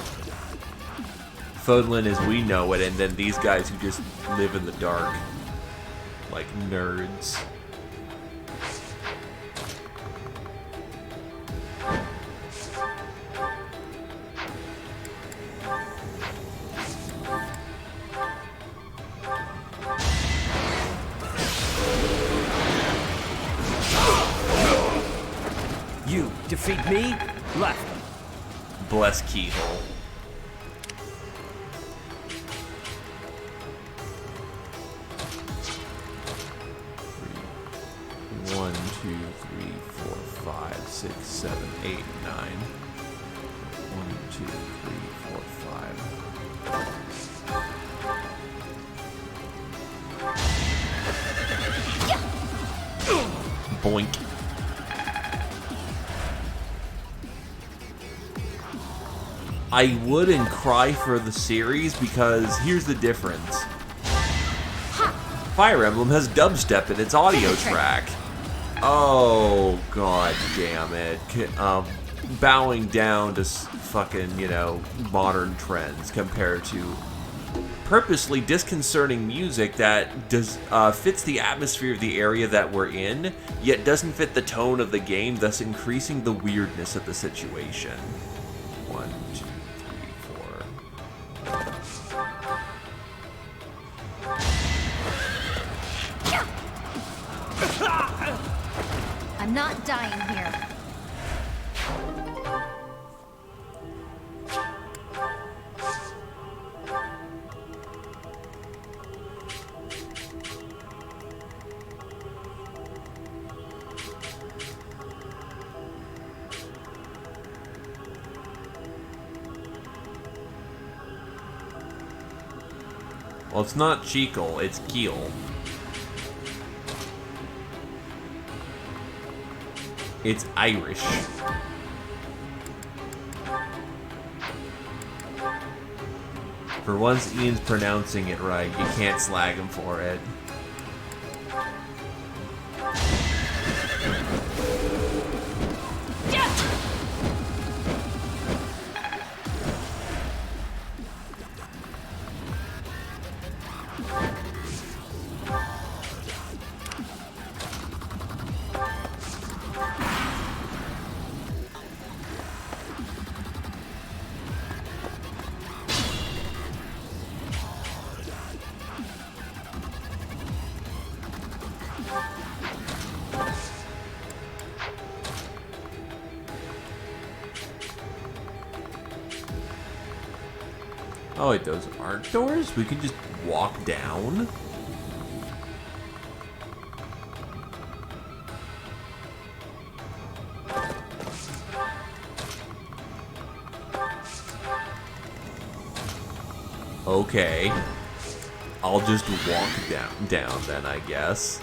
Fodlan as we know it, and then these guys who just live in the dark. Like nerds. You defeat me? Left. Bless Keyhole. One, two, three, four, five, six, seven, 8, 9. 1, 2, 3, 4, 5. Boink. I wouldn't cry for the series because here's the difference. Fire Emblem has dubstep in its audio track. Oh, god damn it. Bowing down to fucking, you know, modern trends compared to purposely disconcerting music that does fits the atmosphere of the area that we're in, yet doesn't fit the tone of the game, thus increasing the weirdness of the situation. 1, 2, 3, 4. I'm not dying here. Well, it's not Cheekle, it's Keel. It's Irish. For once Ian's pronouncing it right, you can't slag him for it. Oh wait, those aren't doors? We can just walk down? Okay. I'll just walk down then, I guess.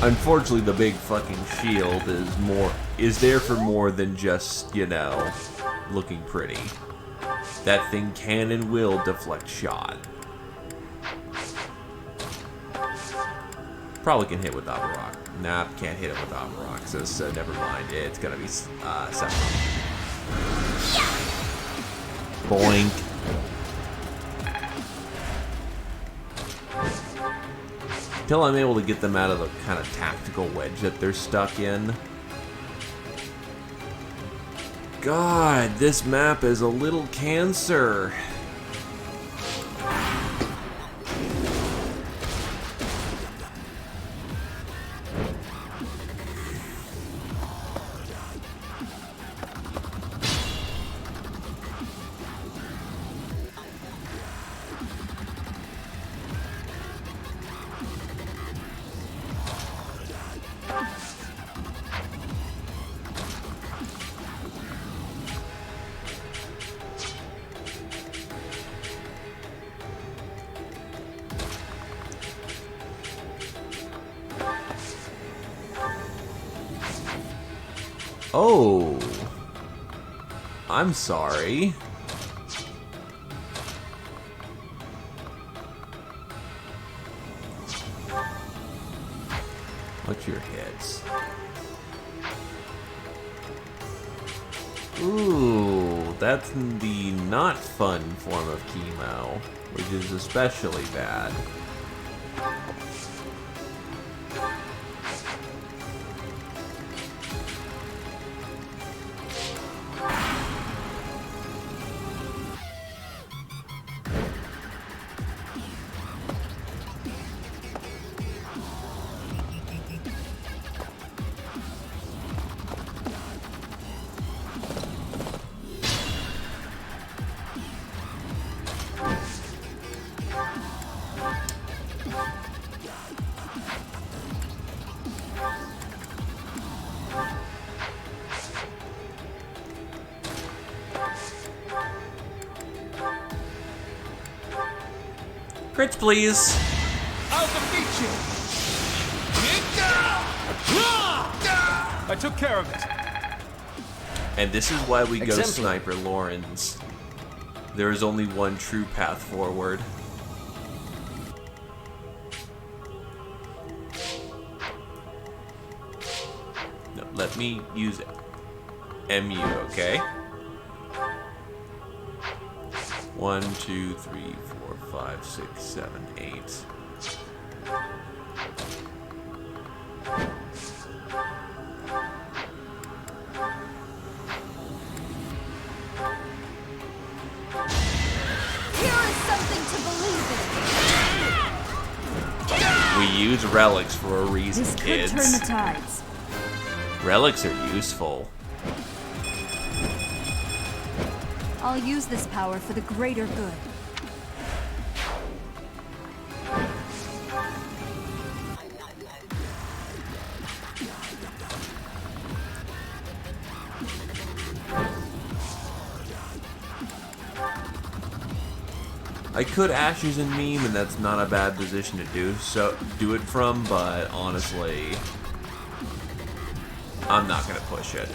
Unfortunately, the big fucking shield is there for more than just, you know, looking pretty. That thing can and will deflect shot. Probably can hit without a rock. Nah, can't hit it without a rock, so never mind. It's gonna be Sephiroth. Boink. Until I'm able to get them out of the kind of tactical wedge that they're stuck in. God, this map is a little cancer. Oh, I'm sorry. What's your hits? Ooh, that's the not fun form of chemo, which is especially bad. Crits, please. I'll defeat you. I took care of it. And this is why we go Sniper Lawrence. There is only one true path forward. No, let me use MU, okay? 1, 2, 3, 4, 5, 6, 7, 8. We use relics for a reason, This could kids. turn the tides. Relics are useful. I'll use this power for the greater good. I could Ashes and Meme, and that's not a bad position to do it from, but honestly, I'm not gonna push it.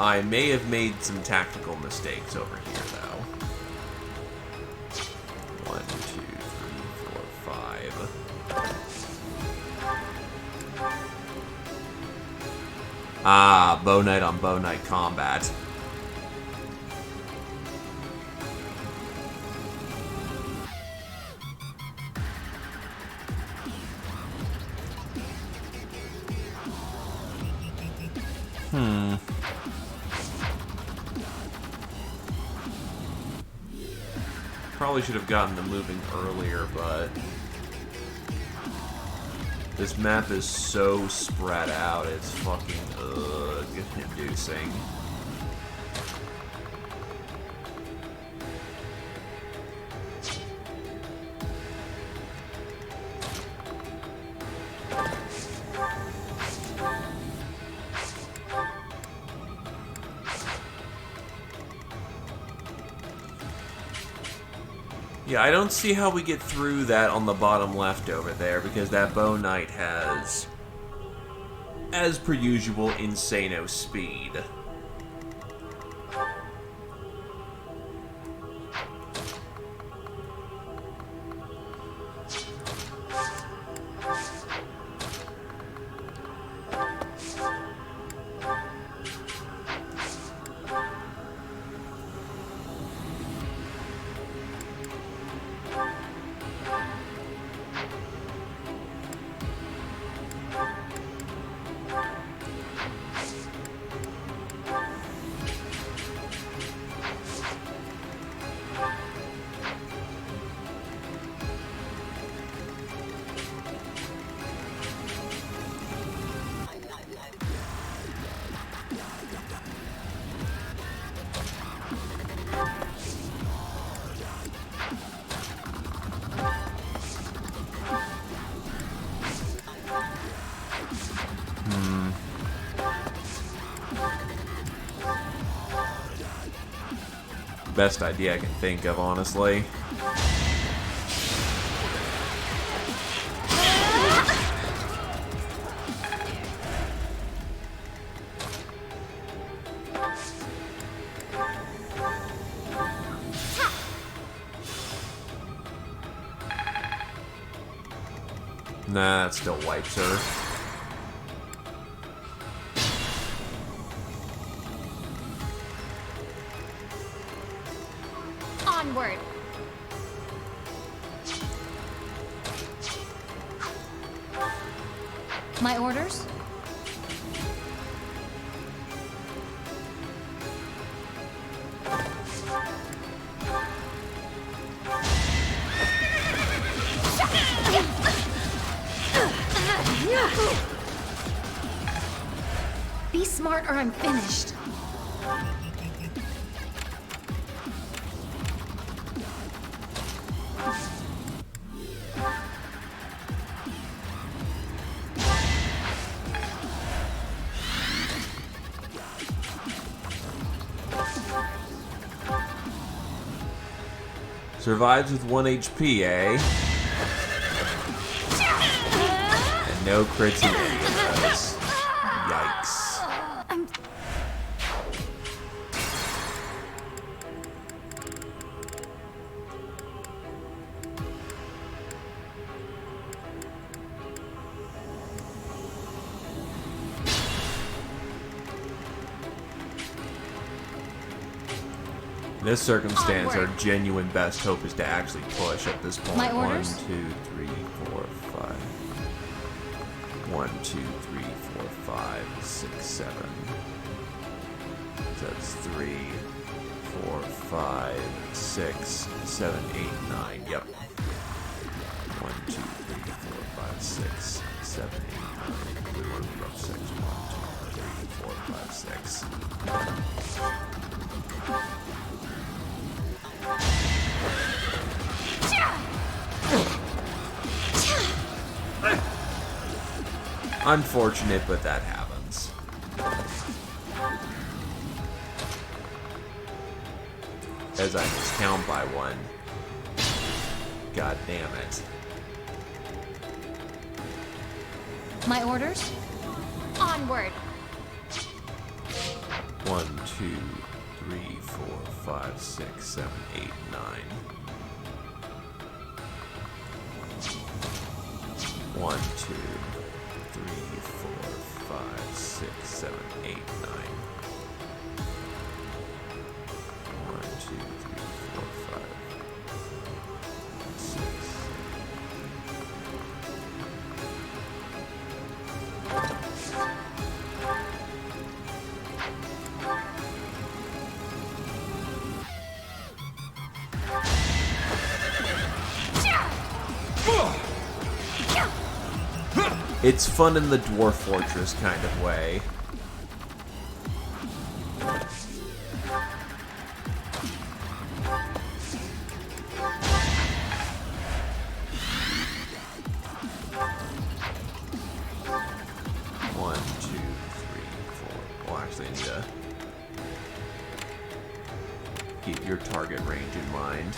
I may have made some tactical mistakes over here, though. 1, 2, 3, 4, 5. Ah, Bow Knight on Bow Knight combat. Probably should have gotten them moving earlier, but this map is so spread out, it's fucking ugh-inducing. Yeah, I don't see how we get through that on the bottom left over there, because that Bow Knight has, as per usual, insano speed. Best idea I can think of, honestly. Nah, that still wipes her. Onward. My orders? Be smart or I'm finished. Survives with 1 HP, eh? And no crits in any of those. Yikes. In this circumstance, our genuine best hope is to actually push at this point. My orders? 1, 2, 3, 4, 5. 1, 2, 3, 4, 5, 6, 7. So that's 3, 4, 5, 6, 7, 8, 9. Yep. 1, 2, 3, 4, 5, 6, 7, 8, 9. We want to move up 6. 1, 2, 3, 4, 5, 6. Unfortunate, but that happens. As I miscount by 1. God damn it. My orders? Onward! 1, 2, 3, 4, 5, 6, 7, 8, 9. 1, 2, 3, 4, 5, 6, 7, 8, 9. 1, 2, 3, 4, 5, 6. It's fun in the Dwarf Fortress kind of way. One, two, three, four. Well, actually, I need to keep your target range in mind.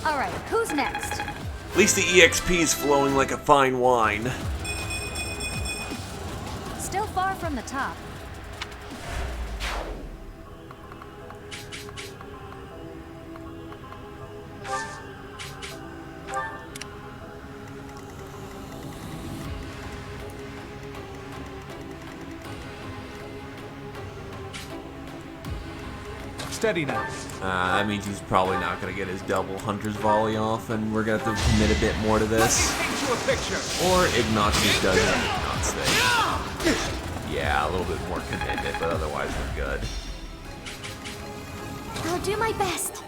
Alright, who's next? At least the EXP is flowing like a fine wine. Still far from the top. Steady now. That means he's probably not going to get his double Hunter's Volley off, and we're going to have to commit a bit more to this. Or Ignatius does not stay. Yeah, a little bit more commitment, but otherwise we're good. I'll do my best.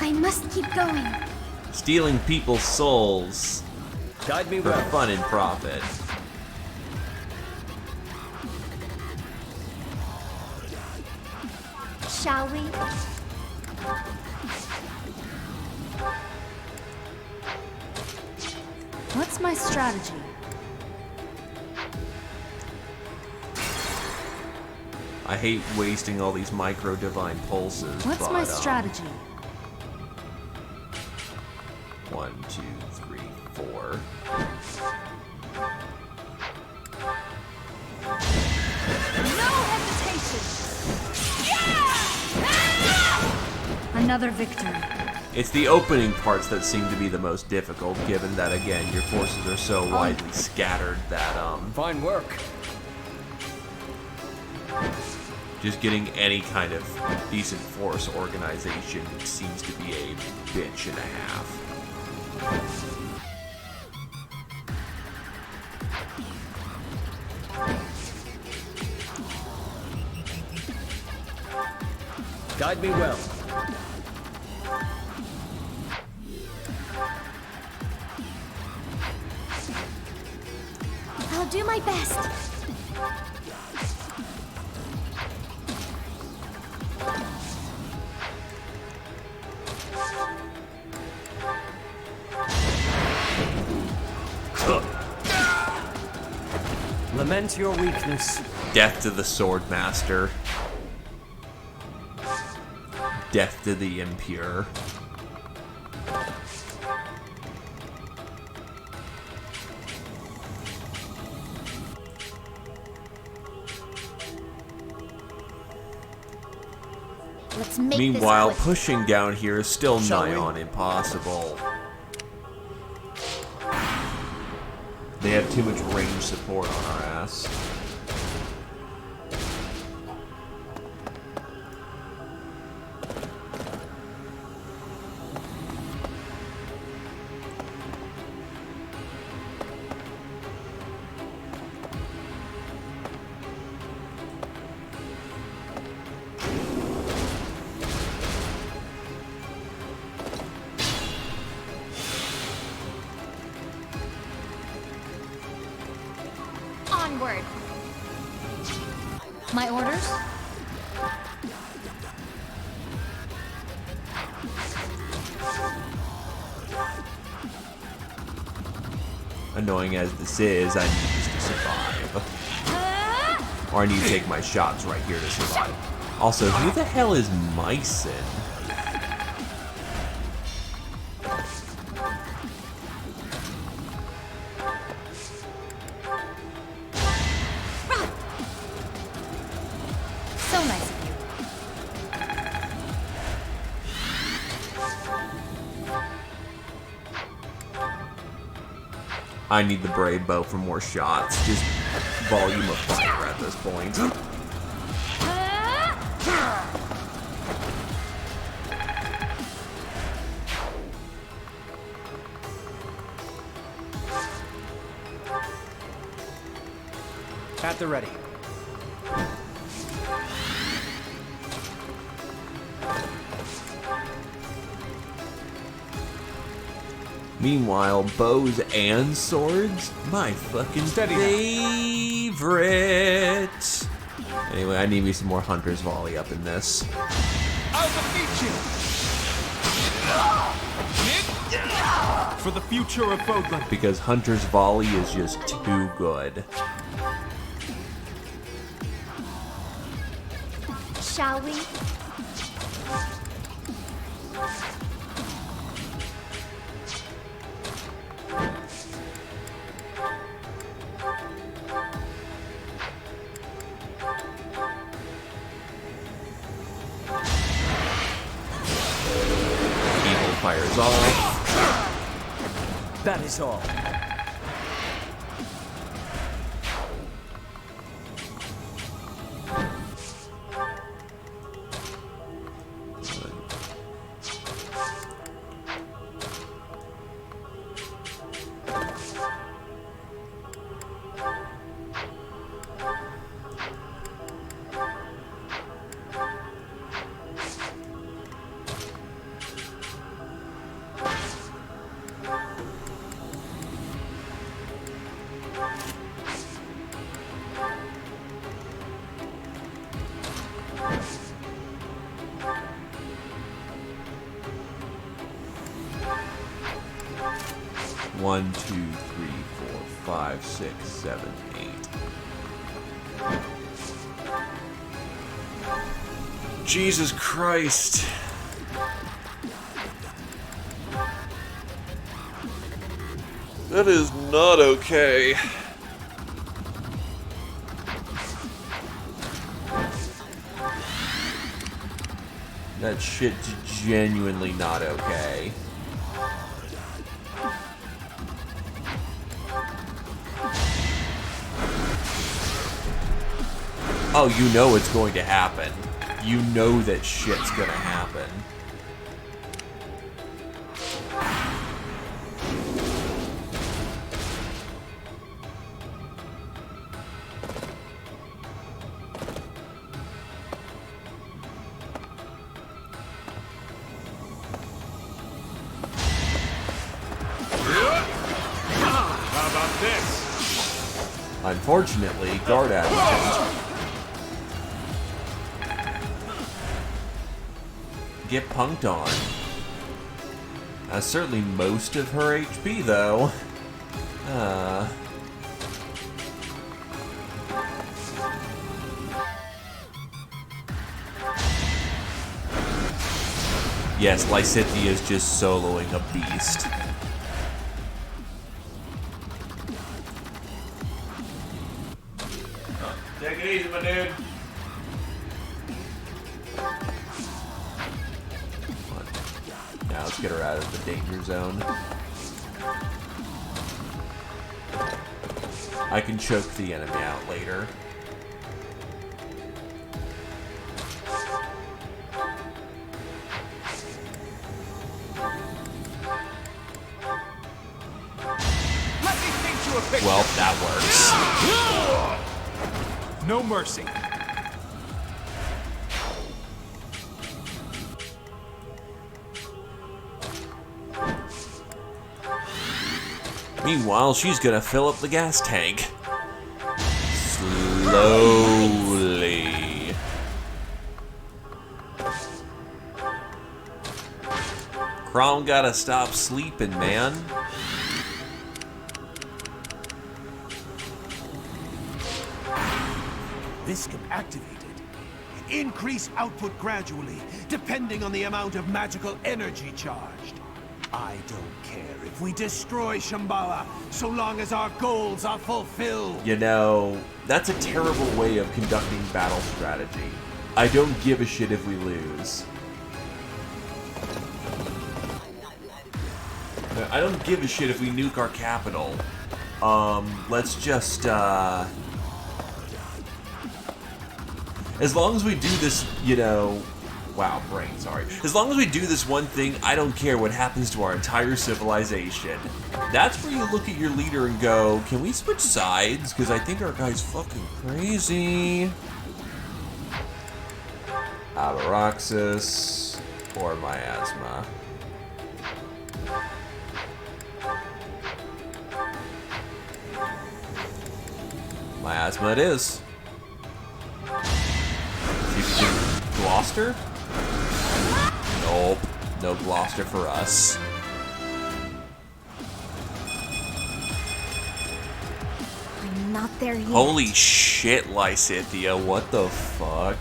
I must keep going. Stealing people's souls. Guide me for well. Fun and profit. Shall we? What's my strategy? I hate wasting all these micro divine pulses. What's but, my strategy? 1, 2, 3, 4. No hesitation! Another victor. It's the opening parts that seem to be the most difficult, given that, again, your forces are so widely scattered that, Fine work. just getting any kind of decent force organization seems to be a bitch and a half. Guide me well. I'll do my best. Lament your weakness. Death to the Swordmaster. Death to the impure. Let's make Meanwhile, this quick. pushing down here is still Shall nigh we? on impossible. They have too much range support on our ass. Onward. My orders? Annoying as this is, I need this to survive. Or I need to take my shots right here to survive. Also, who the hell is Mycin? So nice of you. I need the Brave Bow for more shots. Just volume of fire at this point. At the ready. Meanwhile, bows and swords? My fucking favorite! Anyway, I need me some more Hunter's Volley up in this. I'll defeat you! For the future of Bodland. Because Hunter's Volley is just too good. Shall we? Evil fires off. That is all. One, two, three, four, five, six, seven, 8. Jesus Christ. That is not okay. That shit's genuinely not okay. Oh, you know it's going to happen. You know that shit's gonna happen. How about this? Unfortunately, guard adjutant. Get punked on. That's certainly most of her HP, though. Yes, Lysithea is just soloing a beast. Take it easy, my dude. Now let's get her out of the danger zone. I can choke the enemy out later. Well, that works. No mercy. Meanwhile, she's gonna fill up the gas tank. Slowly. Crom gotta stop sleeping, man. Viscum activated. Increase output gradually, depending on the amount of magical energy charged. I don't care if we destroy Shambhala, so long as our goals are fulfilled. You know, that's a terrible way of conducting battle strategy. I don't give a shit if we lose. I don't give a shit if we nuke our capital. Let's just, as long as we do this, you know... Wow, brain, sorry. As long as we do this one thing, I don't care what happens to our entire civilization. That's where you look at your leader and go, can we switch sides? Because I think our guy's fucking crazy. Abaroxus or Miasma. Miasma it is. Gloucester? Nope. No Gloucester for us. I'm not there yet. Holy shit, Lysithia. What the fuck?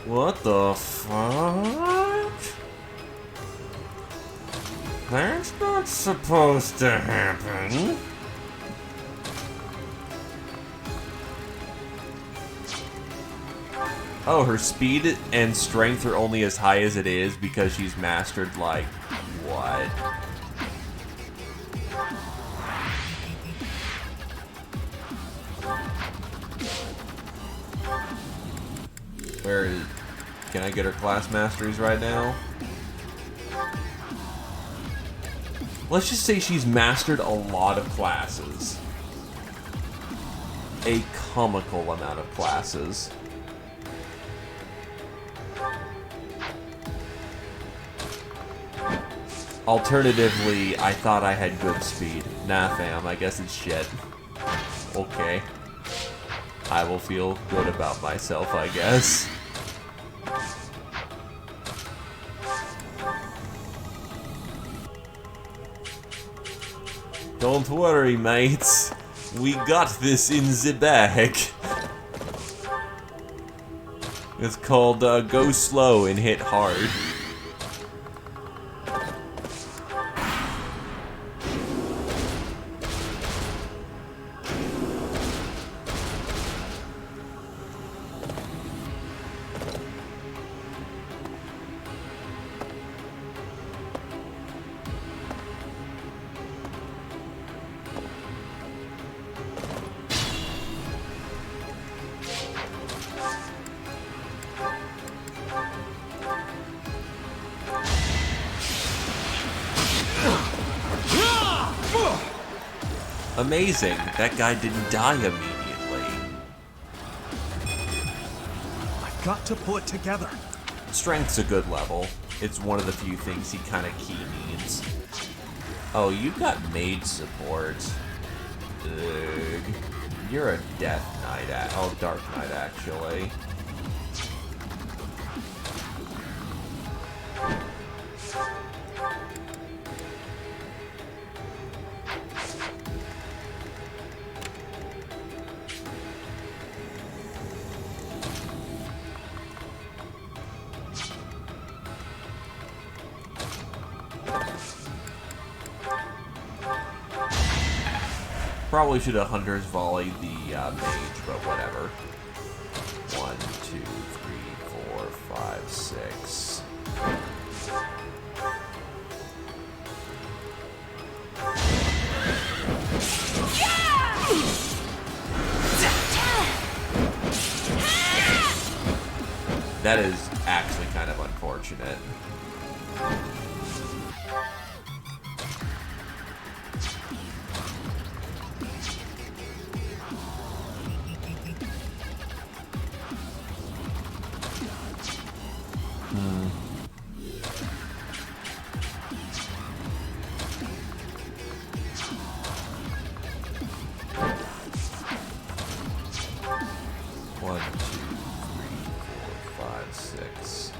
What the fuck? That's not supposed to happen. Oh, her speed and strength are only as high as it is because she's mastered, like, what? Where is... Can I get her class masteries right now? Let's just say she's mastered a lot of classes. A comical amount of classes. Alternatively, I thought I had good speed. Nah, fam, I guess it's shit. Okay. I will feel good about myself, I guess. Don't worry, mates. We got this in the bag. It's called go slow and hit hard. Amazing, that guy didn't die immediately. I've got to pull it together. Strength's a good level. It's one of the few things he kind of key needs. Oh, you got mage support. Ugh. You're a Death Knight, oh, Dark Knight, actually. Probably should have Hunter's volleyed the mage, but whatever. 1, 2, 3, 4, 5, 6. That is actually kind of unfortunate. One, two, three, four, five, six.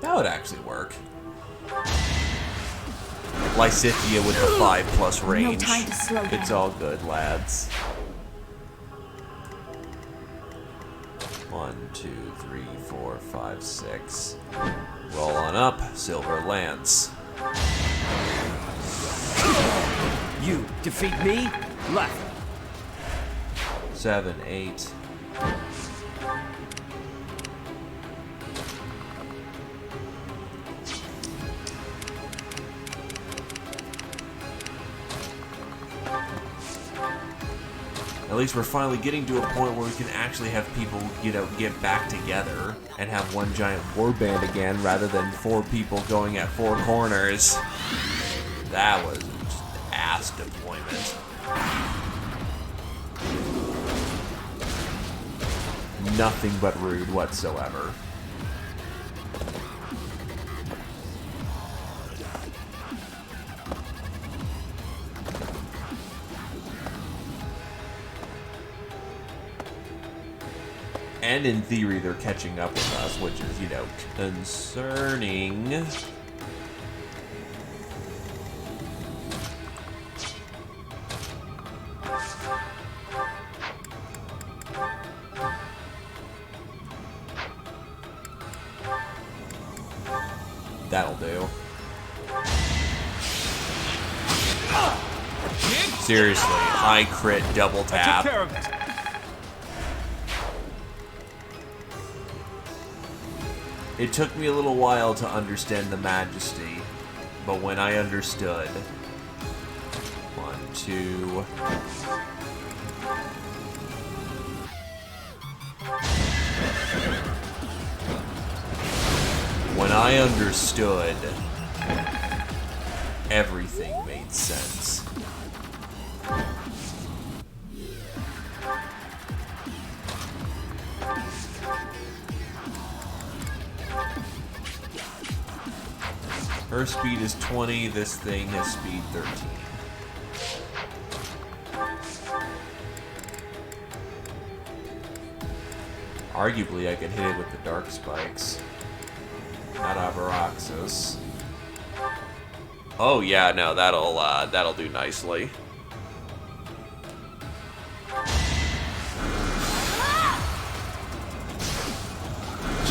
That would actually work. Lysithia with the 5+ range. No time to slow down. It's all good, lads. 1, 2, 3, 4, 5, 6. Roll on up, Silver Lance. You defeat me? Left. 7, 8. At least we're finally getting to a point where we can actually have people, you know, get back together and have one giant warband again rather than 4 people going at 4 corners. That was just ass deployment. Nothing but rude whatsoever. And in theory, they're catching up with us, which is, you know, concerning. That'll do. Seriously, high crit, double tap. I took care of it. It took me a little while to understand the majesty, but when I understood... 1, 2... When I understood, everything made sense. Her speed is 20, this thing has speed 13. Arguably, I could hit it with the dark spikes. Not Abraxas. Oh yeah, no, that'll do nicely.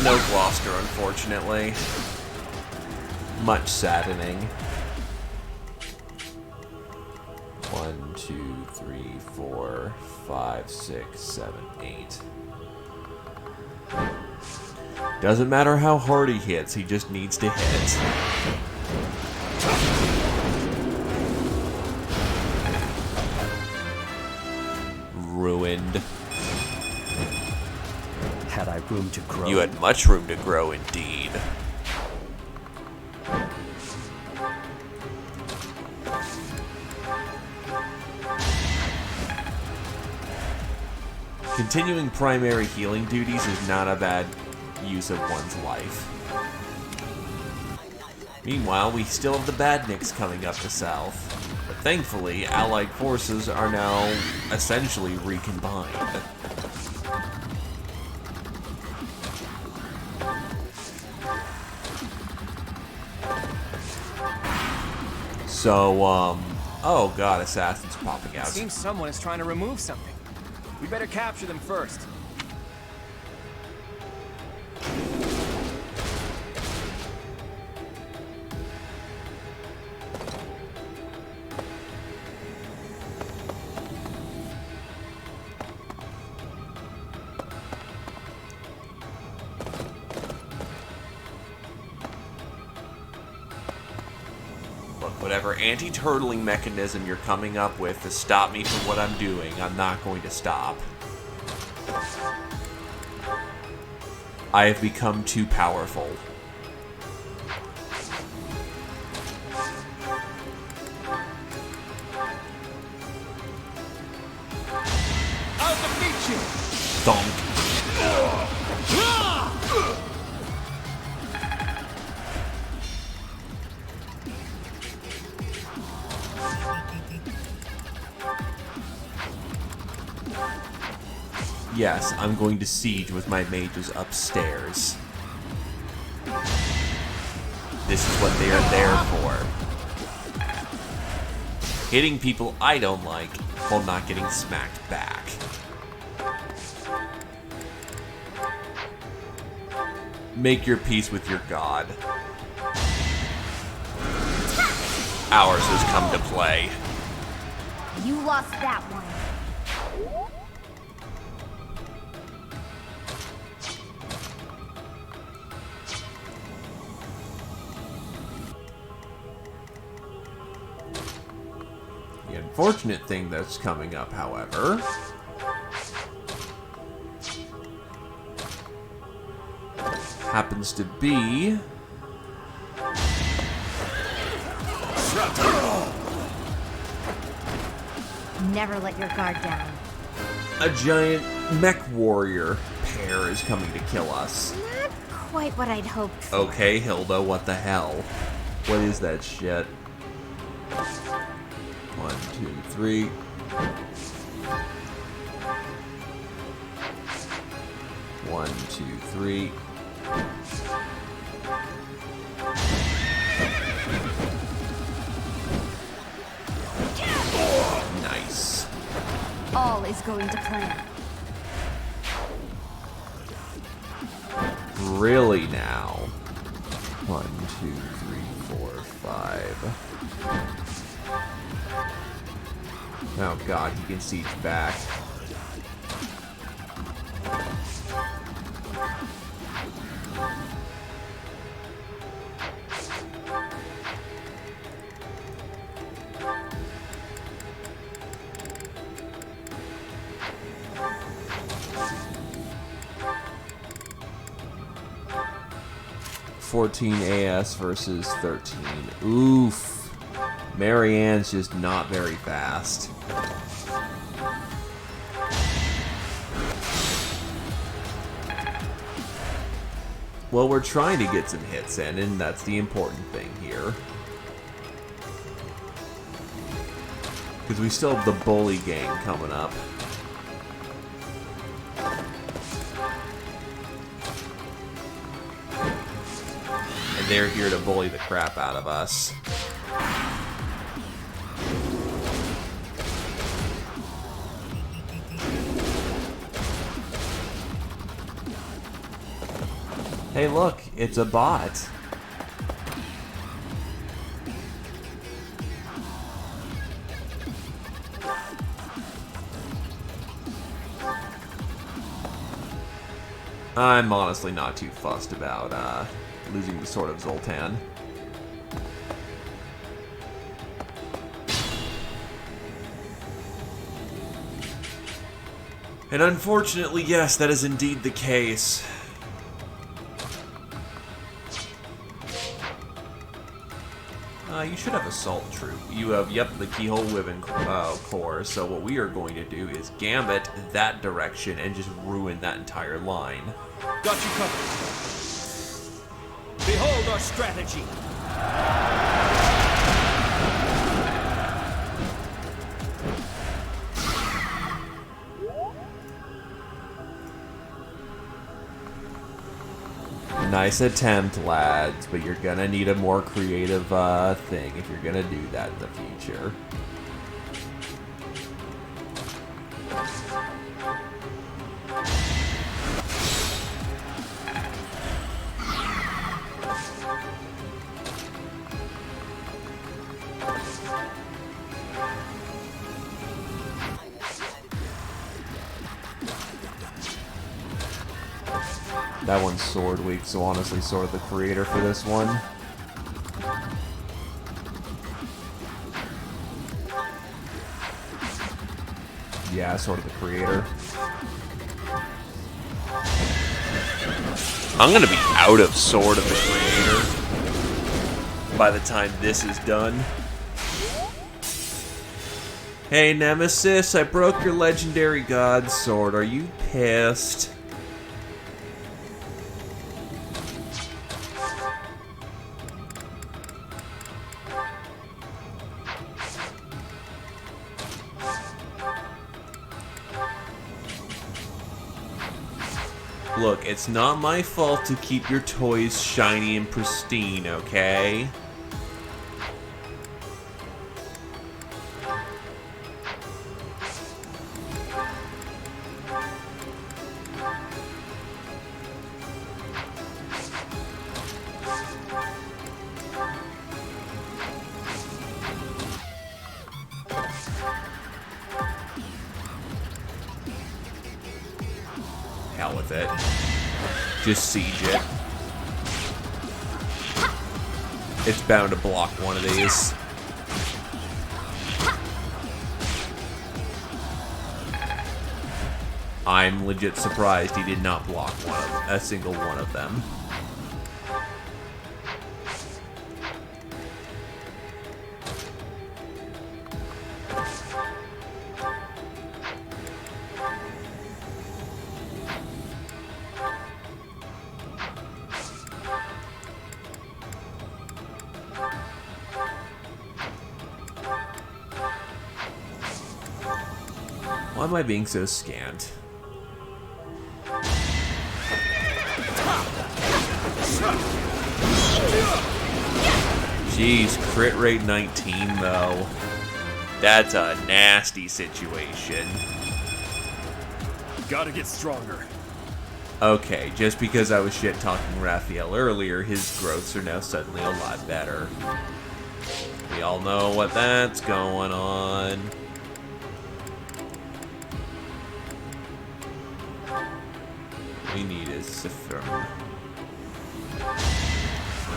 No Gloucester, unfortunately. Much saddening. 1, 2, 3, 4, 5, 6, 7, 8. Doesn't matter how hard he hits, he just needs to hit. Ruined. Had I room to grow? You had much room to grow, indeed. Continuing primary healing duties is not a bad use of one's life. Meanwhile, we still have the Badniks coming up the south, but thankfully, Allied forces are now essentially recombined. So, oh god, assassins popping out. It seems someone is trying to remove something. We better capture them first. Look, whatever anti-turtling mechanism you're coming up with to stop me from what I'm doing, I'm not going to stop. I have become too powerful. I'll defeat you! Thunk. Yes, I'm going to siege with my mages upstairs. This is what they are there for. Hitting people I don't like while not getting smacked back. Make your peace with your god. Ours has come to play. You lost that one. The unfortunate thing that's coming up, however, happens to be Never let your guard down. a giant mech warrior pair is coming to kill us. Not quite what I'd hoped for. Okay, Hilda, what the hell? What is that shit? 1, 2, 3. One, two, three. Nice. All is going to plan. Really now? 1, 2, 3, 4, 5. Oh god, he can siege back. $14 AS versus 13. Oof. Marianne's just not very fast. Well, we're trying to get some hits in, and that's the important thing here. Because we still have the bully gang coming up. And they're here to bully the crap out of us. Hey look, it's a bot. I'm honestly not too fussed about losing the Sword of Zoltan. And unfortunately, yes, that is indeed the case. You should have Assault Troop. You have, yep, the Keyhole Wyvern Corps. So what we are going to do is gambit that direction and just ruin that entire line. Got you covered. Behold our strategy. Nice attempt, lads, but you're gonna need a more creative thing if you're gonna do that in the future. That one's sword weak, so honestly, Sword of the Creator for this one. Yeah, sort of the creator. I'm gonna be out of Sword of the Creator by the time this is done. Hey Nemesis, I broke your legendary god sword. Are you pissed? Look, it's not my fault to keep your toys shiny and pristine, okay? Hell with it. Just siege it. It's bound to block one of these. I'm legit surprised he did not block a single one of them. Why am I being so scant? Jeez, crit rate 19 though. That's a nasty situation. Gotta get stronger. Okay, just because I was shit-talking Raphael earlier, his growths are now suddenly a lot better. We all know what that's going on. We need is Sifrim.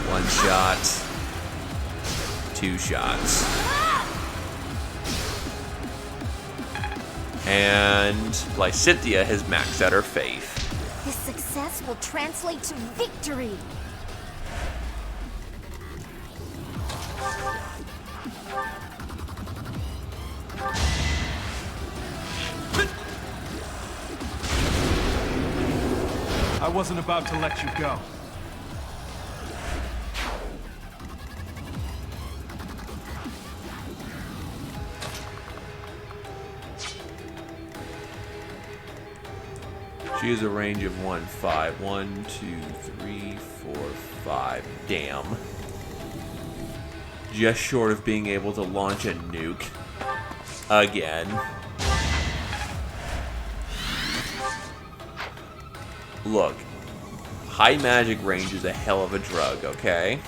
One shot. Two shots. And Lysithea has maxed out her faith. This success will translate to victory. I wasn't about to let you go. She has a range of 1-5. 1, 2, 3, 4, 5. Damn. Just short of being able to launch a nuke. Again. Look. High magic range is a hell of a drug, okay?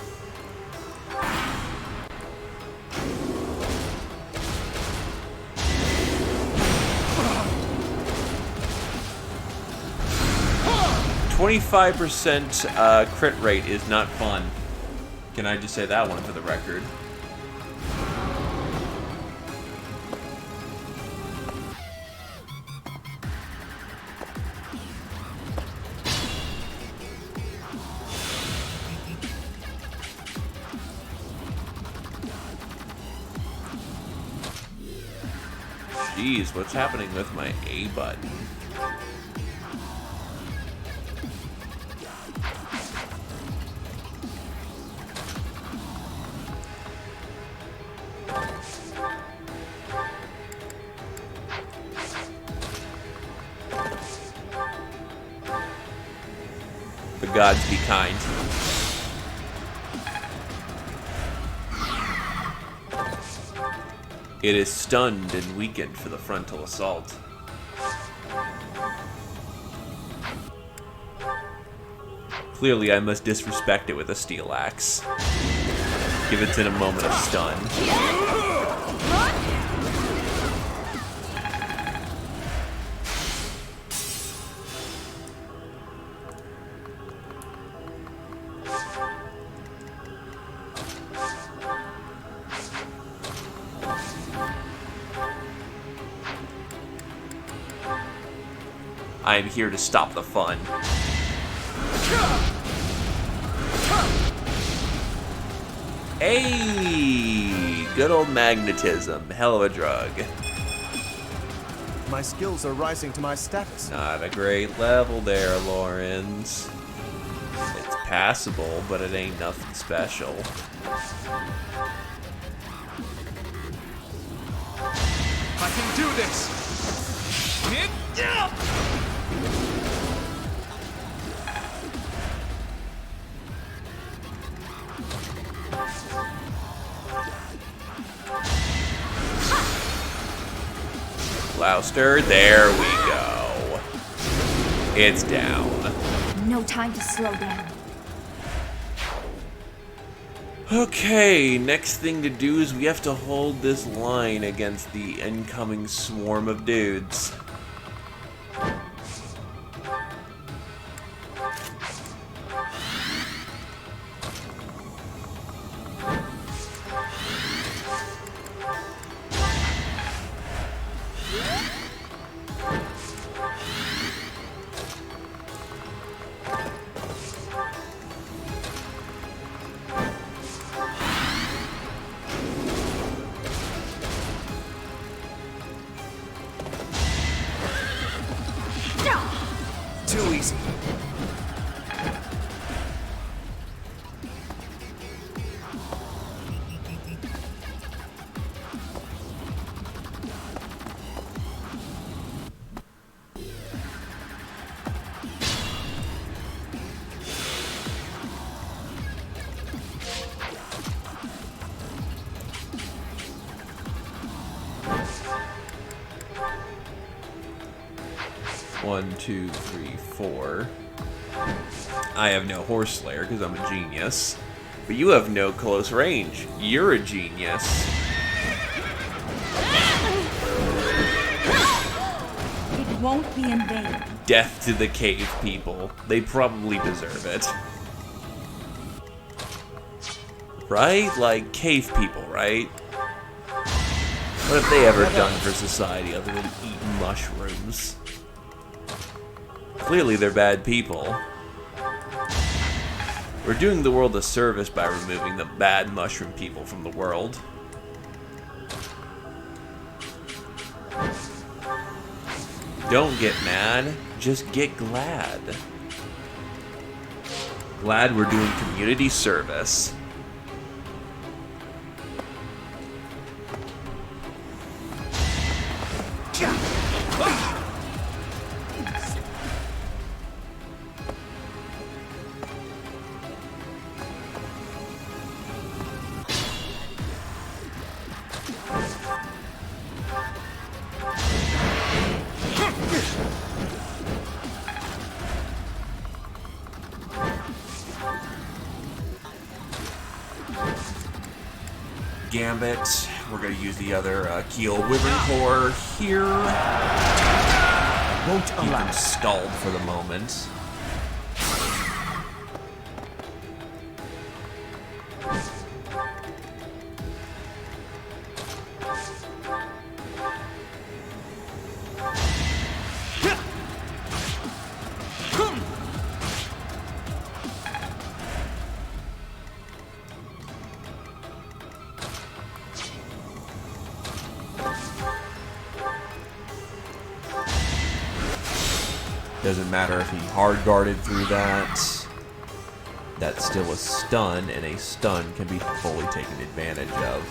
%, crit rate is not fun. Can I just say that one for the record? Jeez, what's happening with my A button? The gods be kind. It is stunned and weakened for the frontal assault. Clearly, I must disrespect it with a steel axe. Give it in a moment of stun. I am here to stop the fun. Hey! Good old magnetism. Hell of a drug. My skills are rising to my status. Not a great level there, Lawrence. It's passable, but it ain't nothing special. I can do this! Gloucester, there we go. It's down. No time to slow down. Okay, next thing to do is we have to hold this line against the incoming swarm of dudes. Too easy. One, two, three, four. I have no Horse Slayer because I'm a genius. But you have no close range. You're a genius. It won't be in vain. Death to the cave people. They probably deserve it. Right? Like, cave people, right? What have they ever done for society other than eat mushrooms? Clearly they're bad people. We're doing the world a service by removing the bad mushroom people from the world. Don't get mad, just get glad. Glad we're doing community service. Gambit. We're going to use the other Keel Wyvern Core here. Won't allow. Keep them stalled for the moment. Doesn't matter if he hard guarded through that. That's still a stun, and a stun can be fully taken advantage of.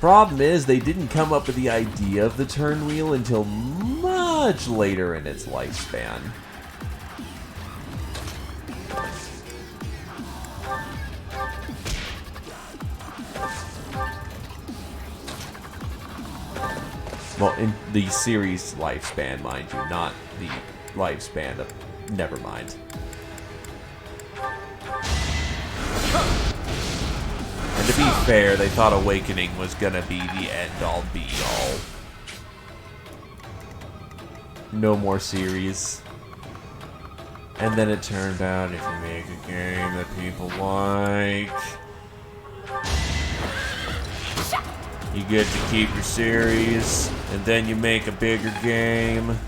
Problem is, they didn't come up with the idea of the turn wheel until much later in its lifespan. Well, in the series lifespan, mind you, not the lifespan of... Never mind. And to be fair, they thought Awakening was gonna be the end-all, be-all. No more series. And then it turned out if you make a game that people like, you get to keep your series, and then you make a bigger game.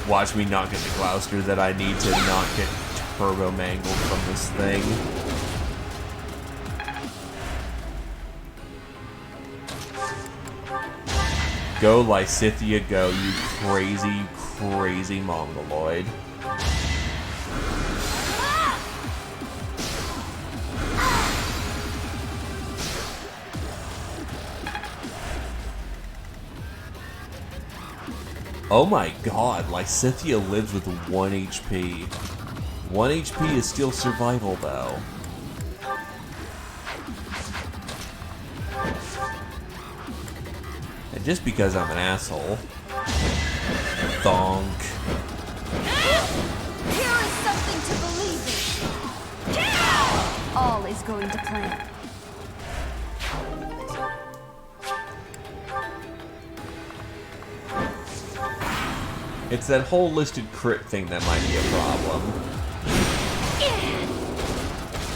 Watch me not get the Gloucester that I need to not get turbo mangled from this thing. Go Lysithea, go, you crazy, crazy Mongoloid. Oh my god, Lysithea lives with 1 HP. 1 HP is still survival, though. And just because I'm an asshole. Thonk. Here is something to believe in. All is going to plan. It's that whole listed crit thing that might be a problem.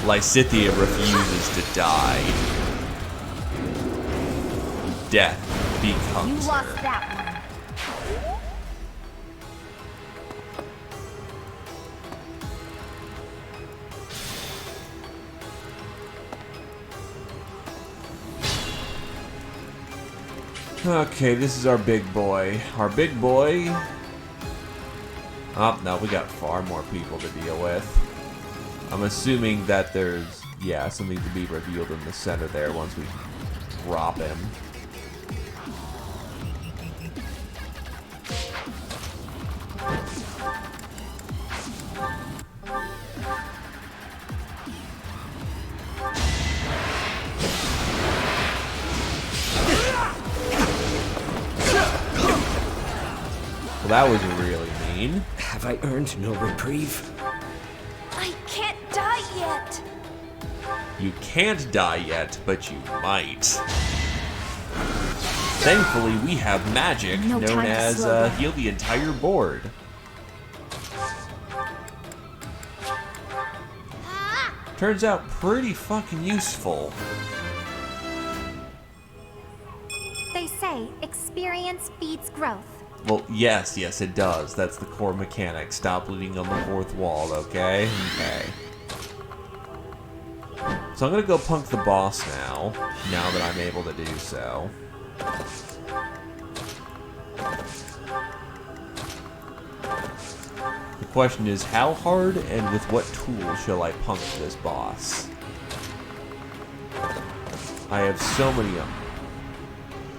Lysithea refuses to die. Death becomes You lost her. that one. Okay, this is our big boy. Our big boy... Oh, no, we got far more people to deal with. I'm assuming that there's, yeah, something to be revealed in the center there once we drop him. Well, that was really mean. Have I earned no reprieve? I can't die yet. You can't die yet, but you might. Thankfully, we have magic No known time to as slow down. heal the entire board. Turns out pretty fucking useful. They say experience feeds growth. Well, yes, it does. That's the core mechanic. Stop bleeding on the fourth wall, okay? Okay. So I'm gonna go punk the boss now that I'm able to do so. The question is, how hard and with what tool shall I punk this boss? I have so many...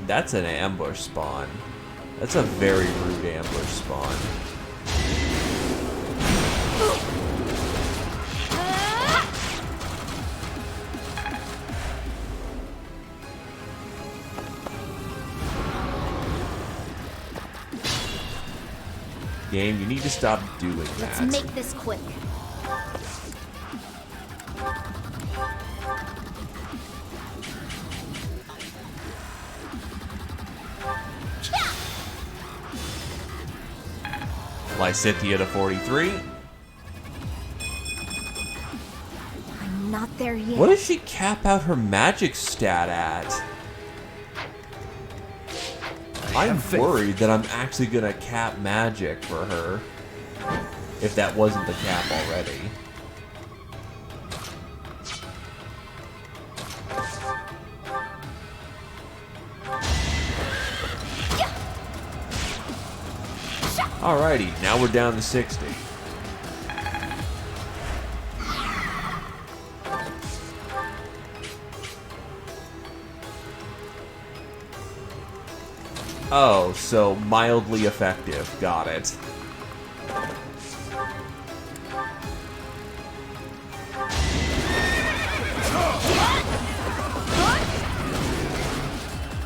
That's an ambush spawn. That's a very rude ambush spawn. Game, you need to stop doing Let's that. make this quick. Lysithea to 43. I'm not there yet. What does she cap out her magic stat at? I'm worried that I'm actually gonna cap magic for her. If that wasn't the cap already. Alrighty, now we're down to 60. Oh, so mildly effective. Got it.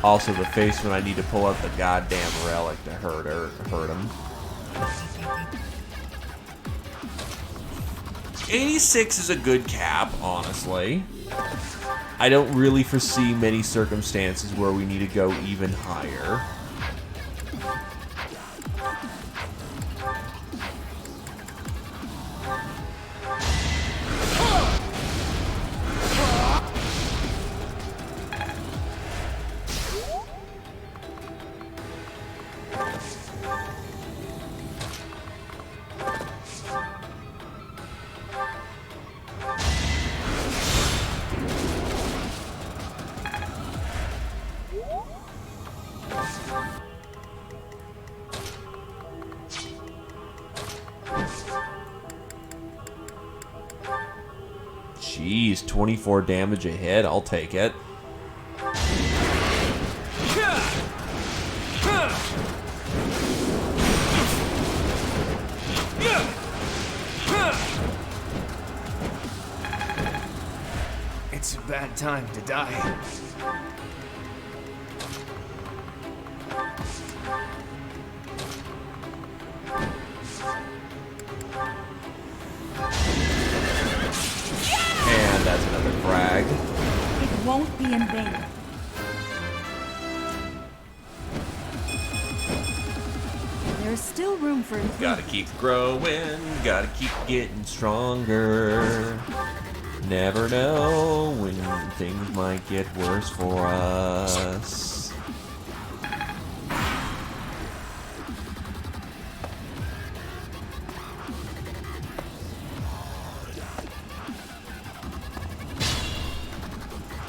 Also, the face when I need to pull out the goddamn relic to hurt him. 86 is a good cap, honestly. I don't really foresee many circumstances where we need to go even higher. Jeez, 24 damage a hit. I'll take it. It's a bad time to die. And that's another frag. It won't be in vain. There's still room for improvement. Gotta keep growing, gotta keep getting stronger. Never know when things might get worse for us.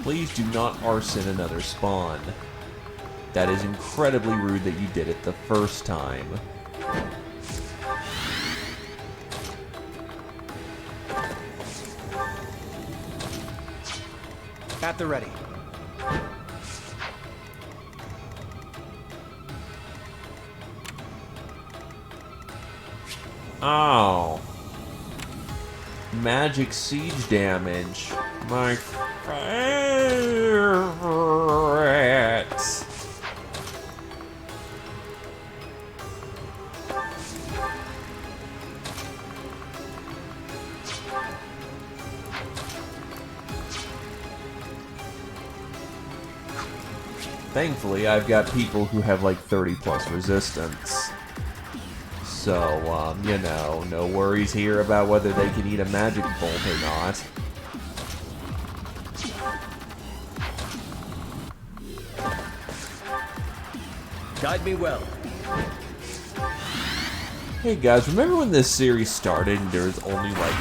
Please do not arson another spawn. That is incredibly rude that you did it the first time. At the ready. Oh. Magic siege damage. My favorite. Thankfully, I've got people who have like 30 plus resistance. So, you know, no worries here about whether they can eat a magic bolt or not. Guide me well. Hey guys, remember when this series started and there was only like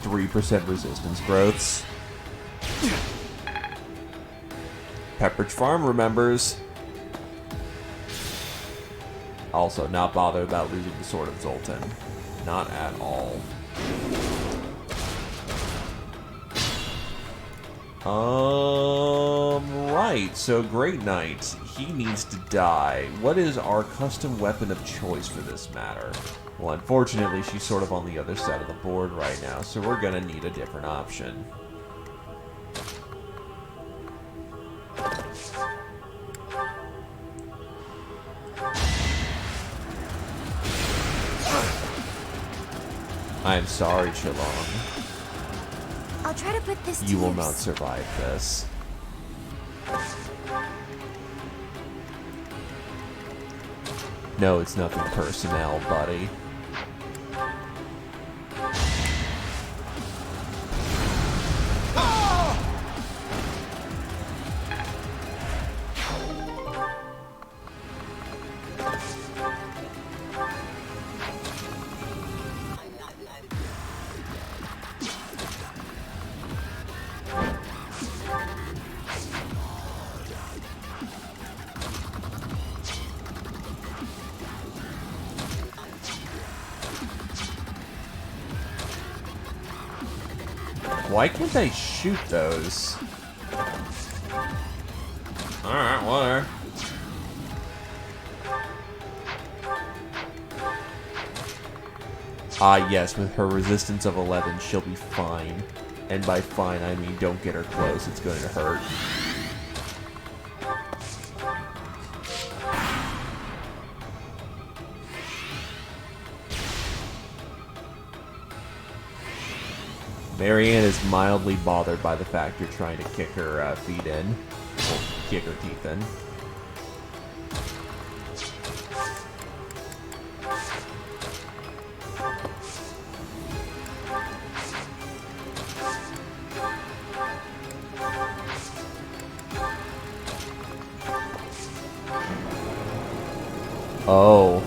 3% resistance growths? Pepperidge Farm remembers. Also, not bothered about losing the Sword of Zoltan. Not at all. Right, so Great Knight, he needs to die. What is our custom weapon of choice for this matter? Well, unfortunately, she's sort of on the other side of the board right now, so we're gonna need a different option. I'm sorry, Chilong. I'll try to put this to You will use. not survive this. No, it's nothing personnel, buddy. Why can't I shoot those? Alright, whatever. Ah, yes, with her resistance of 11, she'll be fine. And by fine, I mean don't get her close, it's going to hurt. Marianne is mildly bothered by the fact you're trying to kick her feet in. Or kick her teeth in. Oh.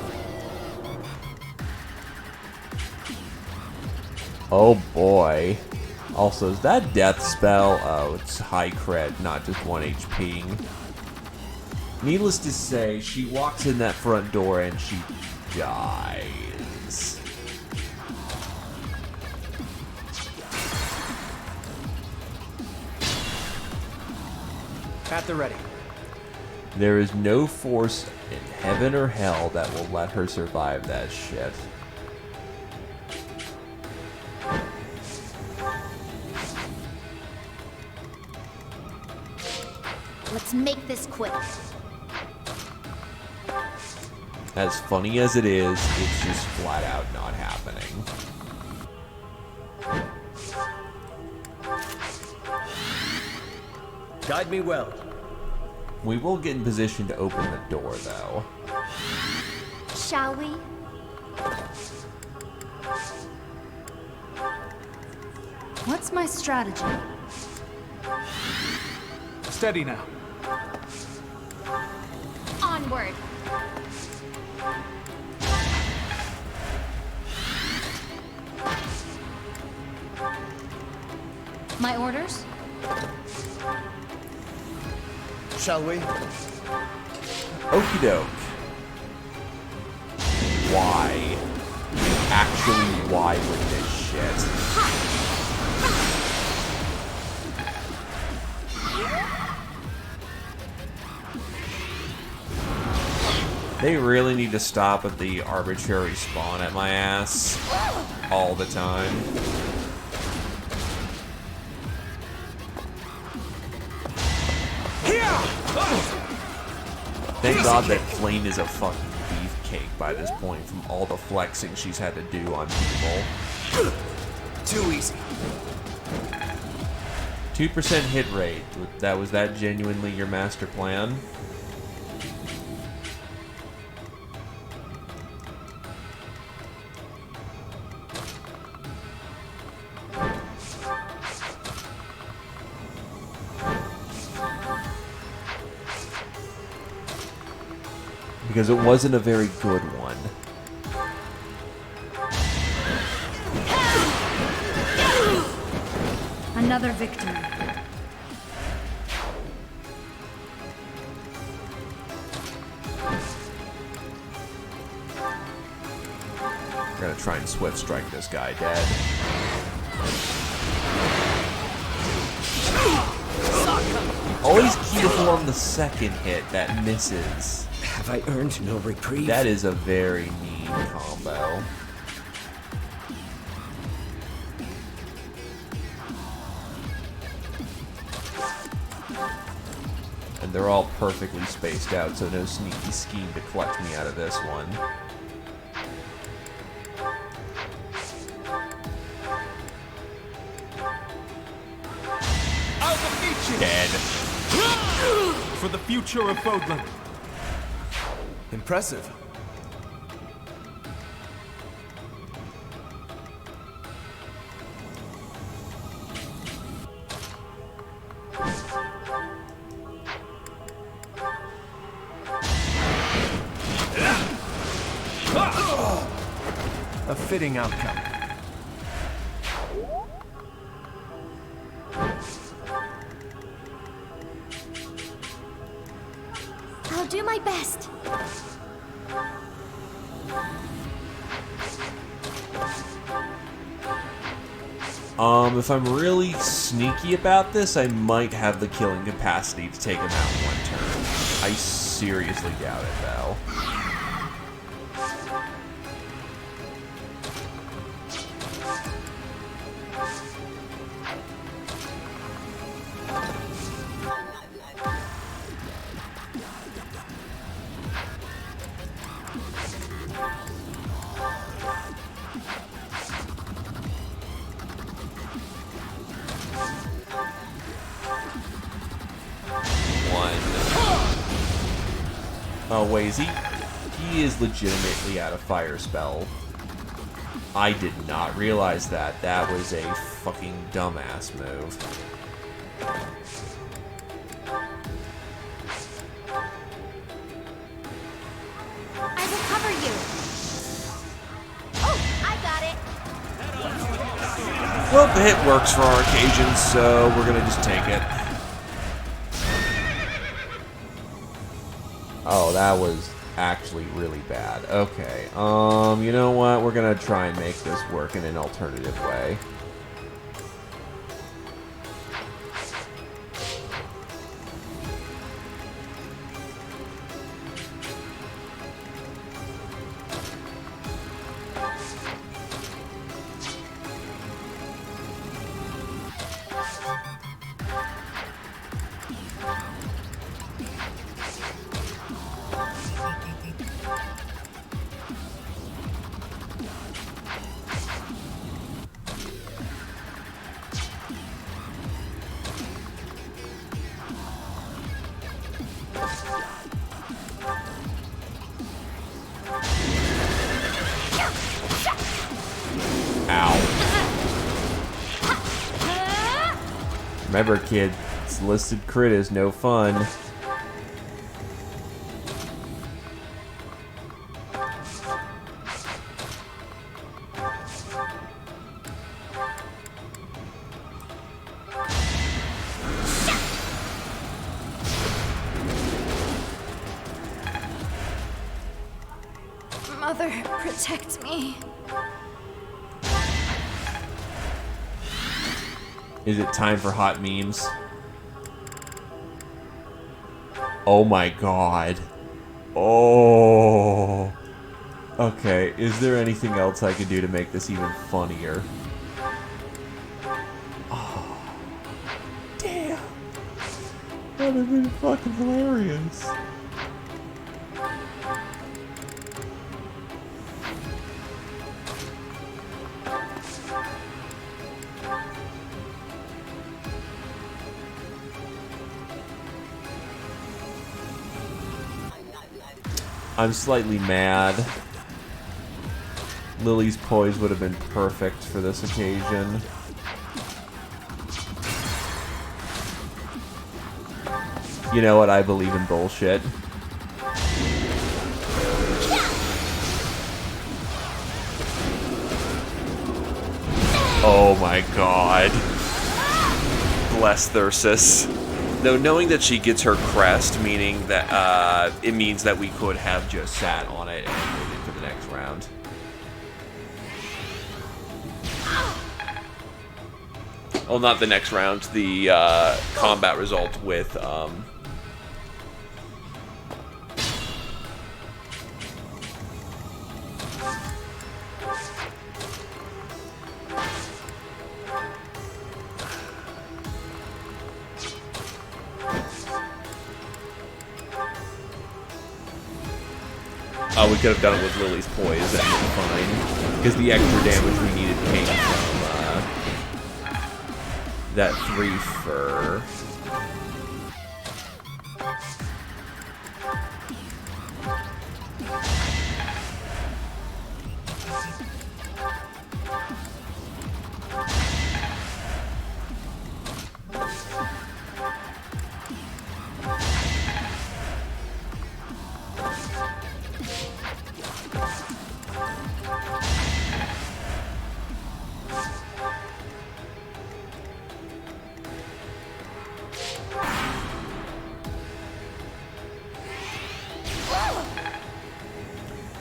Oh boy. Also, is that death spell? Oh, it's high cred, not just 1 HP. Needless to say, she walks in that front door and she dies. At the ready. There is no force in heaven or hell that will let her survive that shit. Let's make this quick. As funny as it is, it's just flat out not happening. Guide me well. We will get in position to open the door, though. Shall we? What's my strategy? Steady now. Onward. My orders? Shall we? Okie doke. Why? Actually, why with this shit? They really need to stop at the arbitrary spawn at my ass all the time. Thank God that Flame is a fucking beefcake by this point from all the flexing she's had to do on people. Too easy. 2% hit rate. Was that genuinely your master plan? Because it wasn't a very good one. Another victory. We're gonna try and swift strike this guy dead. Always careful on the second hit that misses. Have I earned no reprieve? That is a very mean combo. And they're all perfectly spaced out, so no sneaky scheme to clutch me out of this one. I'll defeat you! Dead. For the future of Fodlan. Impressive. A fitting outcome. I'll do my best. If I'm really sneaky about this, I might have the killing capacity to take him out in one turn. I seriously doubt it, though. Oh, wait, is he is legitimately out of fire spell. I did not realize that. That was a fucking dumbass move. I will cover you. Oh, I got it. Well, the hit works for our occasion, so we're gonna just take it. Oh, that was actually really bad. Okay, you know what? We're gonna try and make this work in an alternative way. Remember, kids, listed crit is no fun. Mother, protect me. Is it time for hot memes? Oh my god. Oh. Okay, is there anything else I can do to make this even funnier? Oh. Damn. That would have been fucking hilarious. I'm slightly mad. Lily's poise would have been perfect for this occasion. You know what? I believe in bullshit. Oh my god. Bless Thyrsis. Though knowing that she gets her crest, meaning that it means that we could have just sat on it and moved into the next round. Well, not the next round, the combat result with we could have done it with Lily's poise, that would be fine. Because the extra damage we needed came from that 3 fur.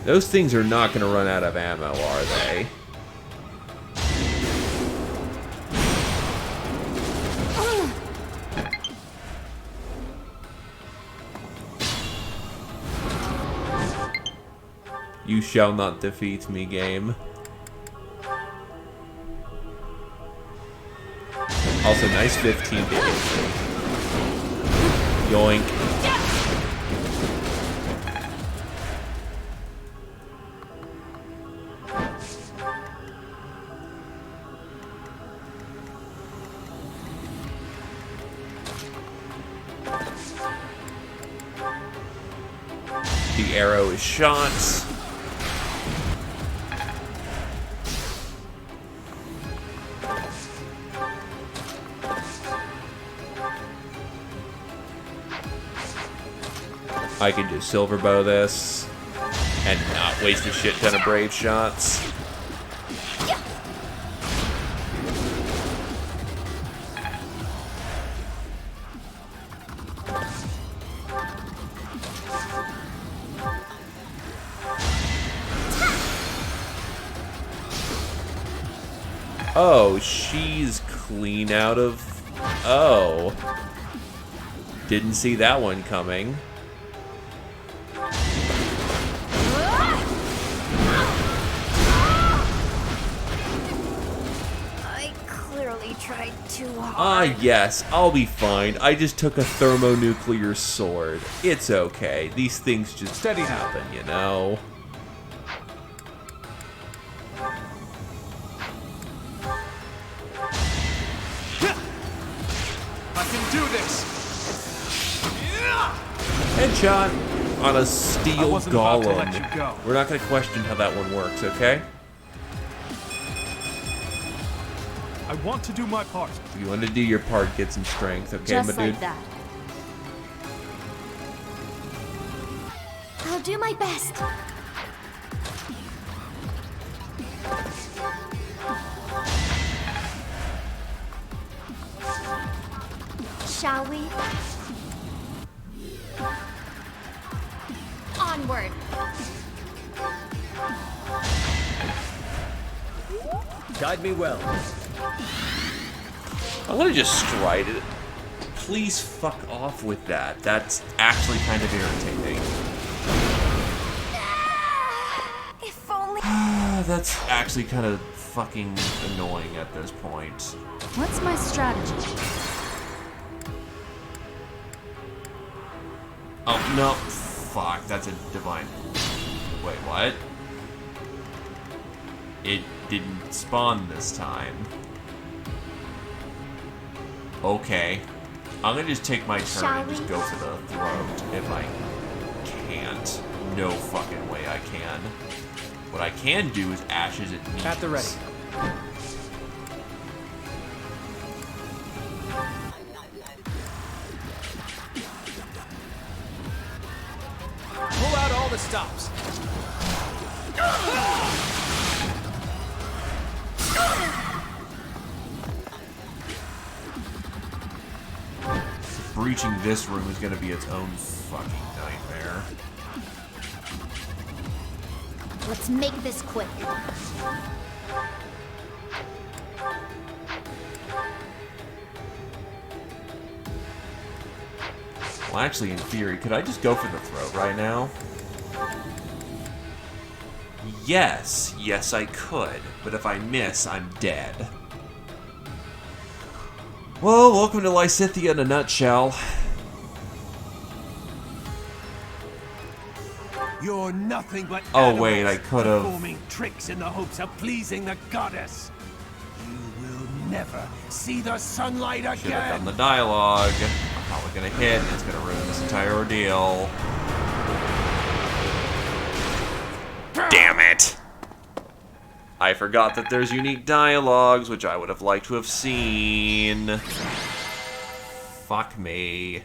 Those things are not going to run out of ammo, are they? You shall not defeat me, game. Also, nice 15 damage. Yoink. The arrow is shot. I can just silver bow this and not waste a shit ton of brave shots. Oh, she's clean out of... Oh. Didn't see that one coming. I clearly tried too hard. Ah, yes, I'll be fine. I just took a thermonuclear sword. It's okay. These things just happen, you know? I can do this. Headshot on a steel wasn't about to golem. let you go. We're not going to question how that one works, okay? I want to do my part. If you want to do your part, get some strength, okay, Just my like dude? that. I'll do my best. Shall we? Onward. Guide me well. I'm gonna just stride it. Please fuck off with that. That's actually kind of irritating. If only. That's actually kind of fucking annoying at this point. What's my strategy? Oh, no. Fuck, that's a divine. Wait, what? It didn't spawn this time. Okay. I'm gonna just take my turn and just go for the throat if I can't. No fucking way I can. What I can do is ashes at knees. At the ready. Pull out all the stops. Breaching this room is gonna be its own fucking nightmare. Let's make this quick. Well, actually, in theory, could I just go for the throat right now? Yes. Yes, I could. But if I miss, I'm dead. Well, welcome to Lysithea in a nutshell. You're nothing but Oh, wait, animals I could've- performing tricks in the hopes of pleasing the goddess. You will never see the sunlight again. Should have done the dialogue. I'm probably gonna hit, and it's gonna ruin this entire ordeal. Damn it! I forgot that there's unique dialogues, which I would have liked to have seen. Fuck me.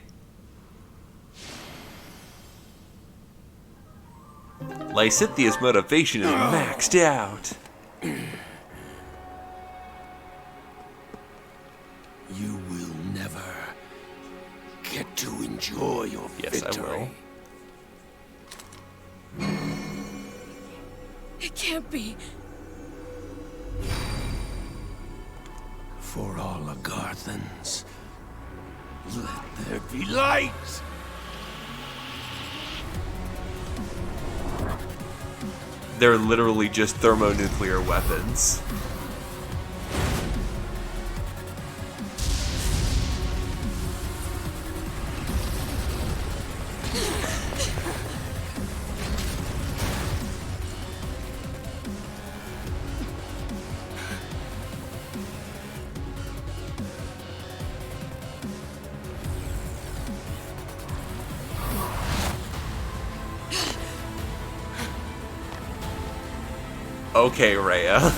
Lysithea's motivation is maxed out. You will never get to enjoy your Yes, victory. I will. It can't be. For all Agarthans, let there be light! They're literally just thermonuclear weapons. Okay, Rhea.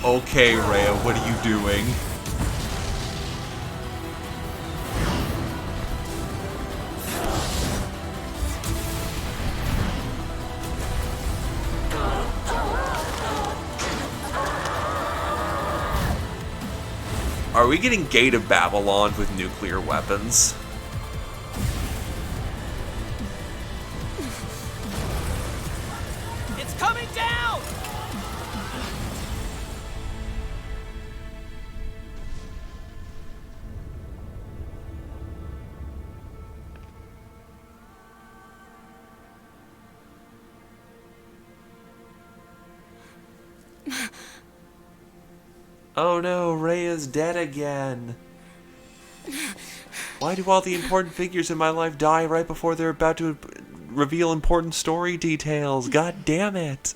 Okay, Rhea, what are you doing? Are we getting Gate of Babylon with nuclear weapons? It's coming down! Oh no, Rhea's dead again. Why do all the important figures in my life die right before they're about to reveal important story details? God damn it.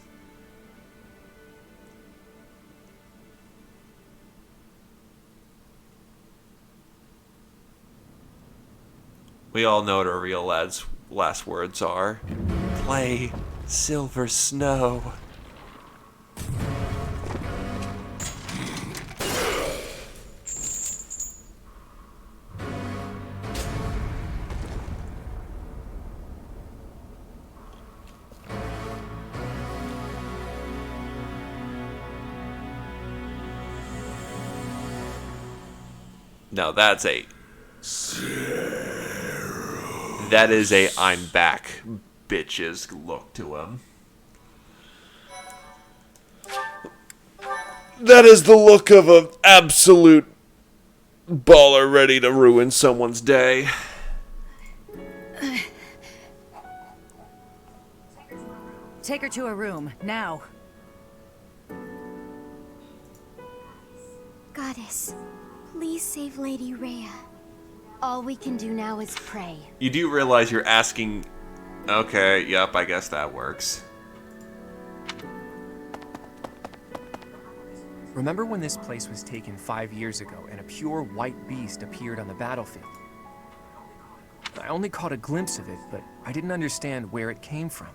We all know what our real last words are. Play Silver Snow. Now that's a... That is a I'm back, bitches look to him. That is the look of an absolute baller ready to ruin someone's day. Take her to her room, now. Goddess, please save Lady Rhea. All we can do now is pray. You do realize you're asking... Okay, yep, I guess that works. Remember when this place was taken 5 years ago and a pure white beast appeared on the battlefield? I only caught a glimpse of it, but I didn't understand where it came from.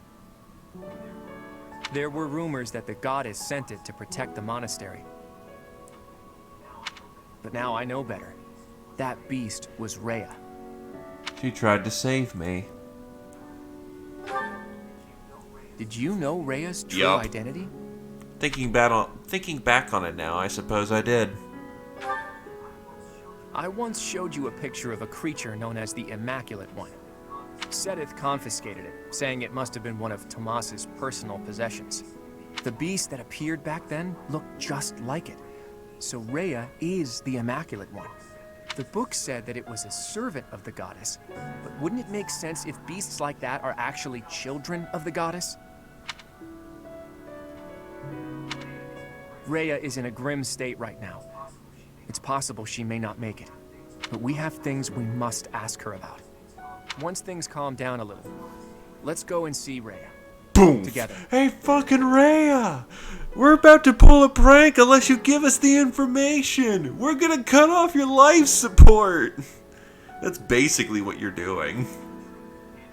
There were rumors that the goddess sent it to protect the monastery. But now I know better. That beast was Rhea. She tried to save me. Did you know Rhea's true identity? Thinking back on it now, I suppose I did. I once showed you a picture of a creature known as the Immaculate One. Sedith confiscated it, saying it must have been one of Tomas's personal possessions. The beast that appeared back then looked just like it. So Rhea is the Immaculate One. The book said that it was a servant of the goddess, but wouldn't it make sense if beasts like that are actually children of the goddess? Rhea is in a grim state right now. It's possible she may not make it, but we have things we must ask her about. Once things calm down a little, let's go and see Rhea. Boom! Together. Hey, fucking Rhea! We're about to pull a prank unless you give us the information! We're gonna cut off your life support! That's basically what you're doing.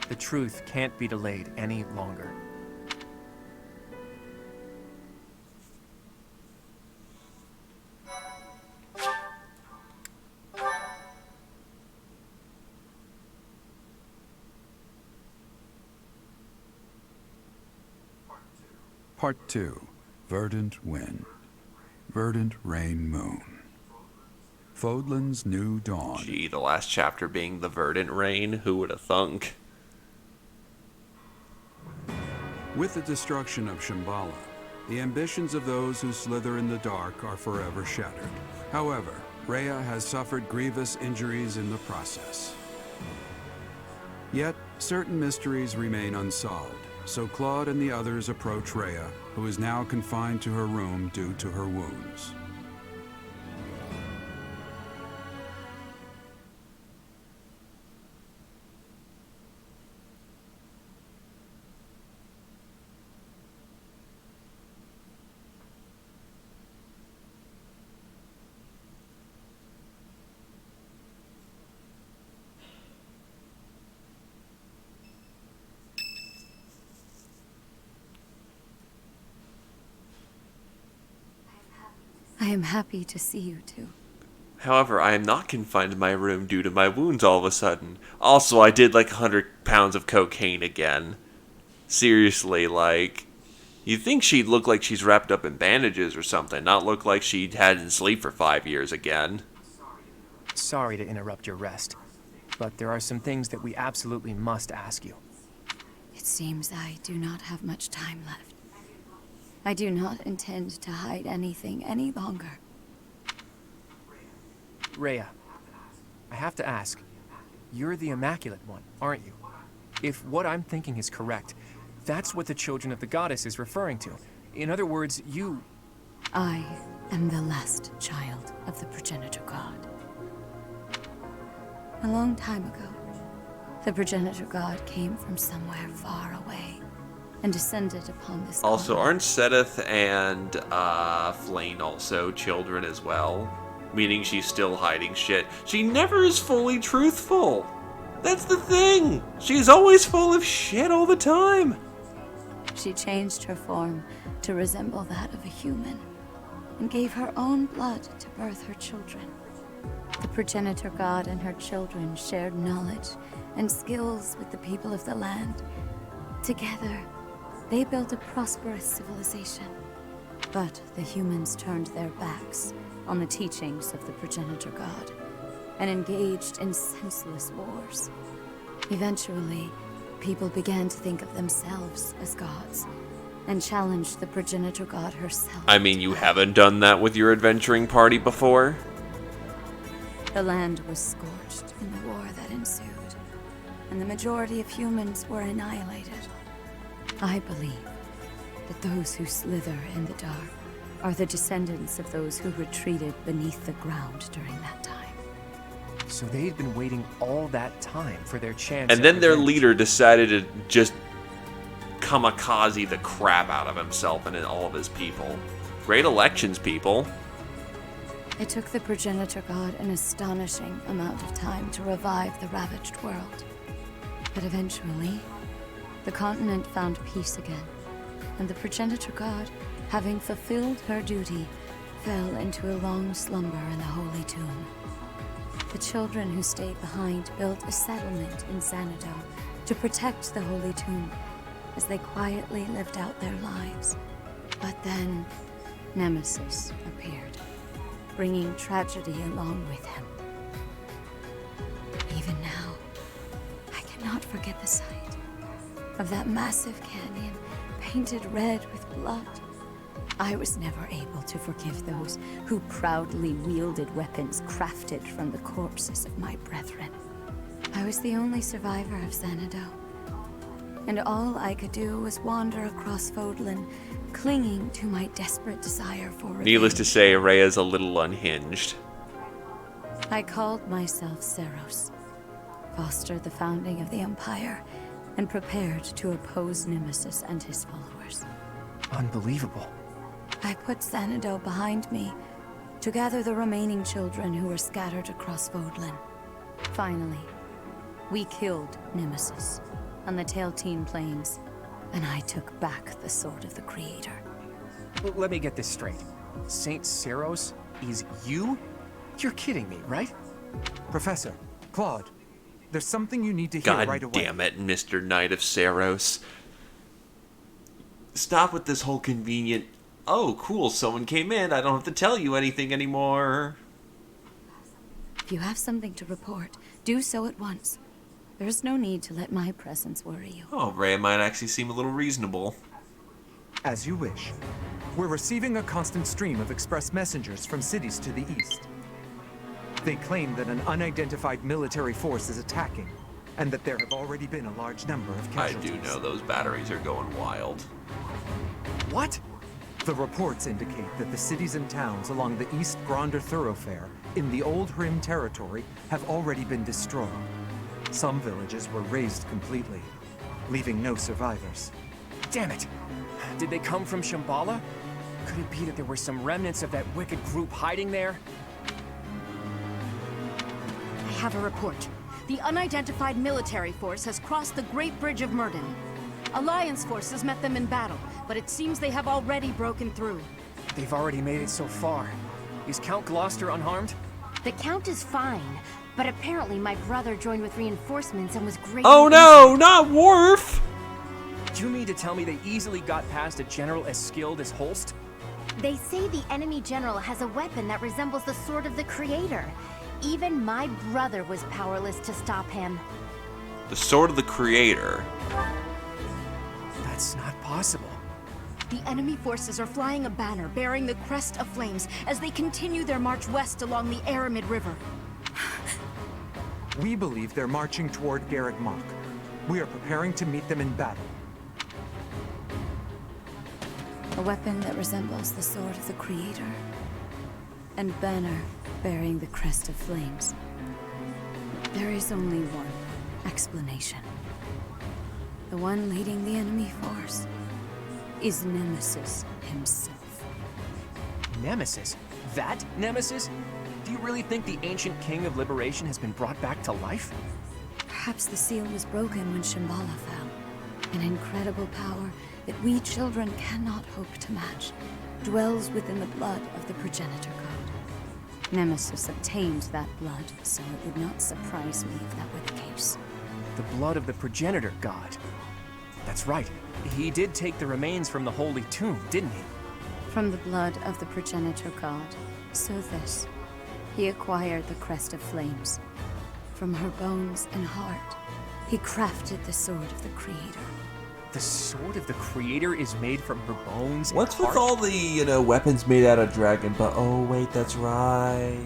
The truth can't be delayed any longer. Part 2. Verdant Wind. Verdant Rain Moon. Fodlan's New Dawn. Gee, the last chapter being the Verdant Rain, who would have thunk? With the destruction of Shambhala, the ambitions of those who slither in the dark are forever shattered. However, Rhea has suffered grievous injuries in the process. Yet, certain mysteries remain unsolved, so Claude and the others approach Rhea, who is now confined to her room due to her wounds. I am happy to see you too. However, I am not confined to my room due to my wounds all of a sudden. Also, I did like 100 pounds of cocaine again. Seriously, like, you'd think she'd look like she's wrapped up in bandages or something, not look like she'd had in sleep for 5 years again. Sorry to interrupt your rest, but there are some things that we absolutely must ask you. It seems I do not have much time left. I do not intend to hide anything any longer. Rhea, I have to ask, you're the Immaculate One, aren't you? If what I'm thinking is correct, that's what the Children of the Goddess is referring to. In other words, you... I am the last child of the Progenitor God. A long time ago, the Progenitor God came from somewhere far away and descended upon this Also, continent. aren't Sedith and Flayn also children as well? Meaning she's still hiding shit. She never is fully truthful. That's the thing. She's always full of shit all the time. She changed her form to resemble that of a human and gave her own blood to birth her children. The Progenitor God and her children shared knowledge and skills with the people of the land. Together, they built a prosperous civilization. But the humans turned their backs on the teachings of the Progenitor God and engaged in senseless wars. Eventually, people began to think of themselves as gods and challenged the Progenitor God herself. I mean, you haven't done that with your adventuring party before? The land was scorched in the war that ensued, and the majority of humans were annihilated. I believe that those who slither in the dark are the descendants of those who retreated beneath the ground during that time. So they'd been waiting all that time for their chance. And then their leader decided to just kamikaze the crap out of himself and all of his people. Great elections, people. It took the Progenitor God an astonishing amount of time to revive the ravaged world. But eventually, the continent found peace again, and the Progenitor God, having fulfilled her duty, fell into a long slumber in the Holy Tomb. The children who stayed behind built a settlement in Xanadu to protect the Holy Tomb as they quietly lived out their lives. But then, Nemesis appeared, bringing tragedy along with him. Even now, I cannot forget the sight of that massive canyon painted red with blood. I was never able to forgive those who proudly wielded weapons crafted from the corpses of my brethren. I was the only survivor of Xanadu, and all I could do was wander across Fodlan, clinging to my desperate desire for revenge. Needless to say, Rhea's a little unhinged. I called myself Seros, fostered the founding of the Empire, and prepared to oppose Nemesis and his followers. Unbelievable. I put Xanadu behind me to gather the remaining children who were scattered across Fodlan. Finally, we killed Nemesis on the Tailteen Plains, and I took back the Sword of the Creator. Well, let me get this straight. Saint Seros is you? You're kidding me, right? Professor, Claude, there's something you need to hear right away. God damn it, Mr. Knight of Seros. Stop with this whole convenient, oh, cool, someone came in, I don't have to tell you anything anymore. If you have something to report, do so at once. There is no need to let my presence worry you. Oh, Rhea might actually seem a little reasonable. As you wish. We're receiving a constant stream of express messengers from cities to the east. They claim that an unidentified military force is attacking, and that there have already been a large number of casualties. I do know those batteries are going wild. What? The reports indicate that the cities and towns along the East Gronder thoroughfare in the Old Hrim territory have already been destroyed. Some villages were razed completely, leaving no survivors. Damn it! Did they come from Shambhala? Could it be that there were some remnants of that wicked group hiding there? I have a report. The unidentified military force has crossed the Great Bridge of Murden. Alliance forces met them in battle, but it seems they have already broken through. They've already made it so far. Is Count Gloucester unharmed? The Count is fine, but apparently my brother joined with reinforcements and was greatly Oh no, not Worf! Do you mean to tell me they easily got past a general as skilled as Holst? They say the enemy general has a weapon that resembles the Sword of the Creator. Even my brother was powerless to stop him. The Sword of the Creator. That's not possible. The enemy forces are flying a banner bearing the crest of flames as they continue their march west along the Aramid River. We believe they're marching toward Garreg Mach. We are preparing to meet them in battle. A weapon that resembles the Sword of the Creator. And banner bearing the crest of flames. There is only one explanation. The one leading the enemy force is Nemesis himself. Nemesis? That Nemesis? Do you really think the ancient king of liberation has been brought back to life? Perhaps the seal was broken when Shambhala fell. An incredible power that we children cannot hope to match dwells within the blood of the progenitor god. Nemesis obtained that blood, so it would not surprise me if that were the case. The blood of the progenitor god. That's right. He did take the remains from the holy tomb, didn't he? From the blood of the progenitor god, Sothis, he acquired the crest of flames. From her bones and heart, he crafted the Sword of the Creator. The Sword of the Creator is made from her bones and What's heart? with all the, weapons made out of dragon, but oh wait, that's right.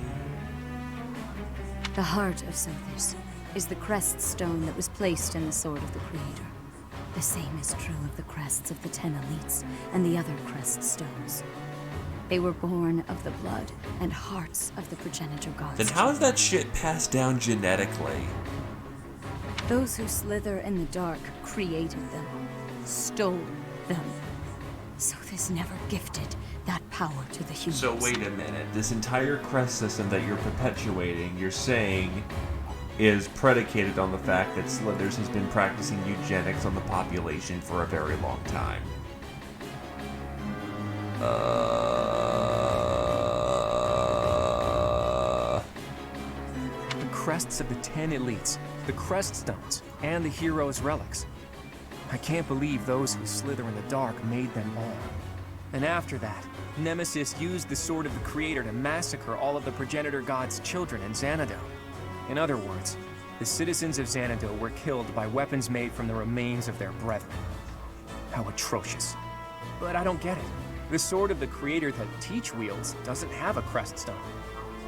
The heart of Sothis is the crest stone that was placed in the Sword of the Creator. The same is true of the crests of the 10 elites and the other crest stones. They were born of the blood and hearts of the progenitor gods. Then how is that shit passed down genetically? Those who slither in the dark created them, stole them. Sothis never gifted that power to the humans. So wait a minute, this entire crest system that you're perpetuating, you're saying, is predicated on the fact that Slithers has been practicing eugenics on the population for a very long time. The crests of the 10 elites, the crest stones, and the heroes' relics. I can't believe those who slither in the dark made them all. And after that, Nemesis used the Sword of the Creator to massacre all of the progenitor god's children in Xanadu. In other words, the citizens of Xanadu were killed by weapons made from the remains of their brethren. How atrocious. But I don't get it. The Sword of the Creator that Teach wields doesn't have a crest stone.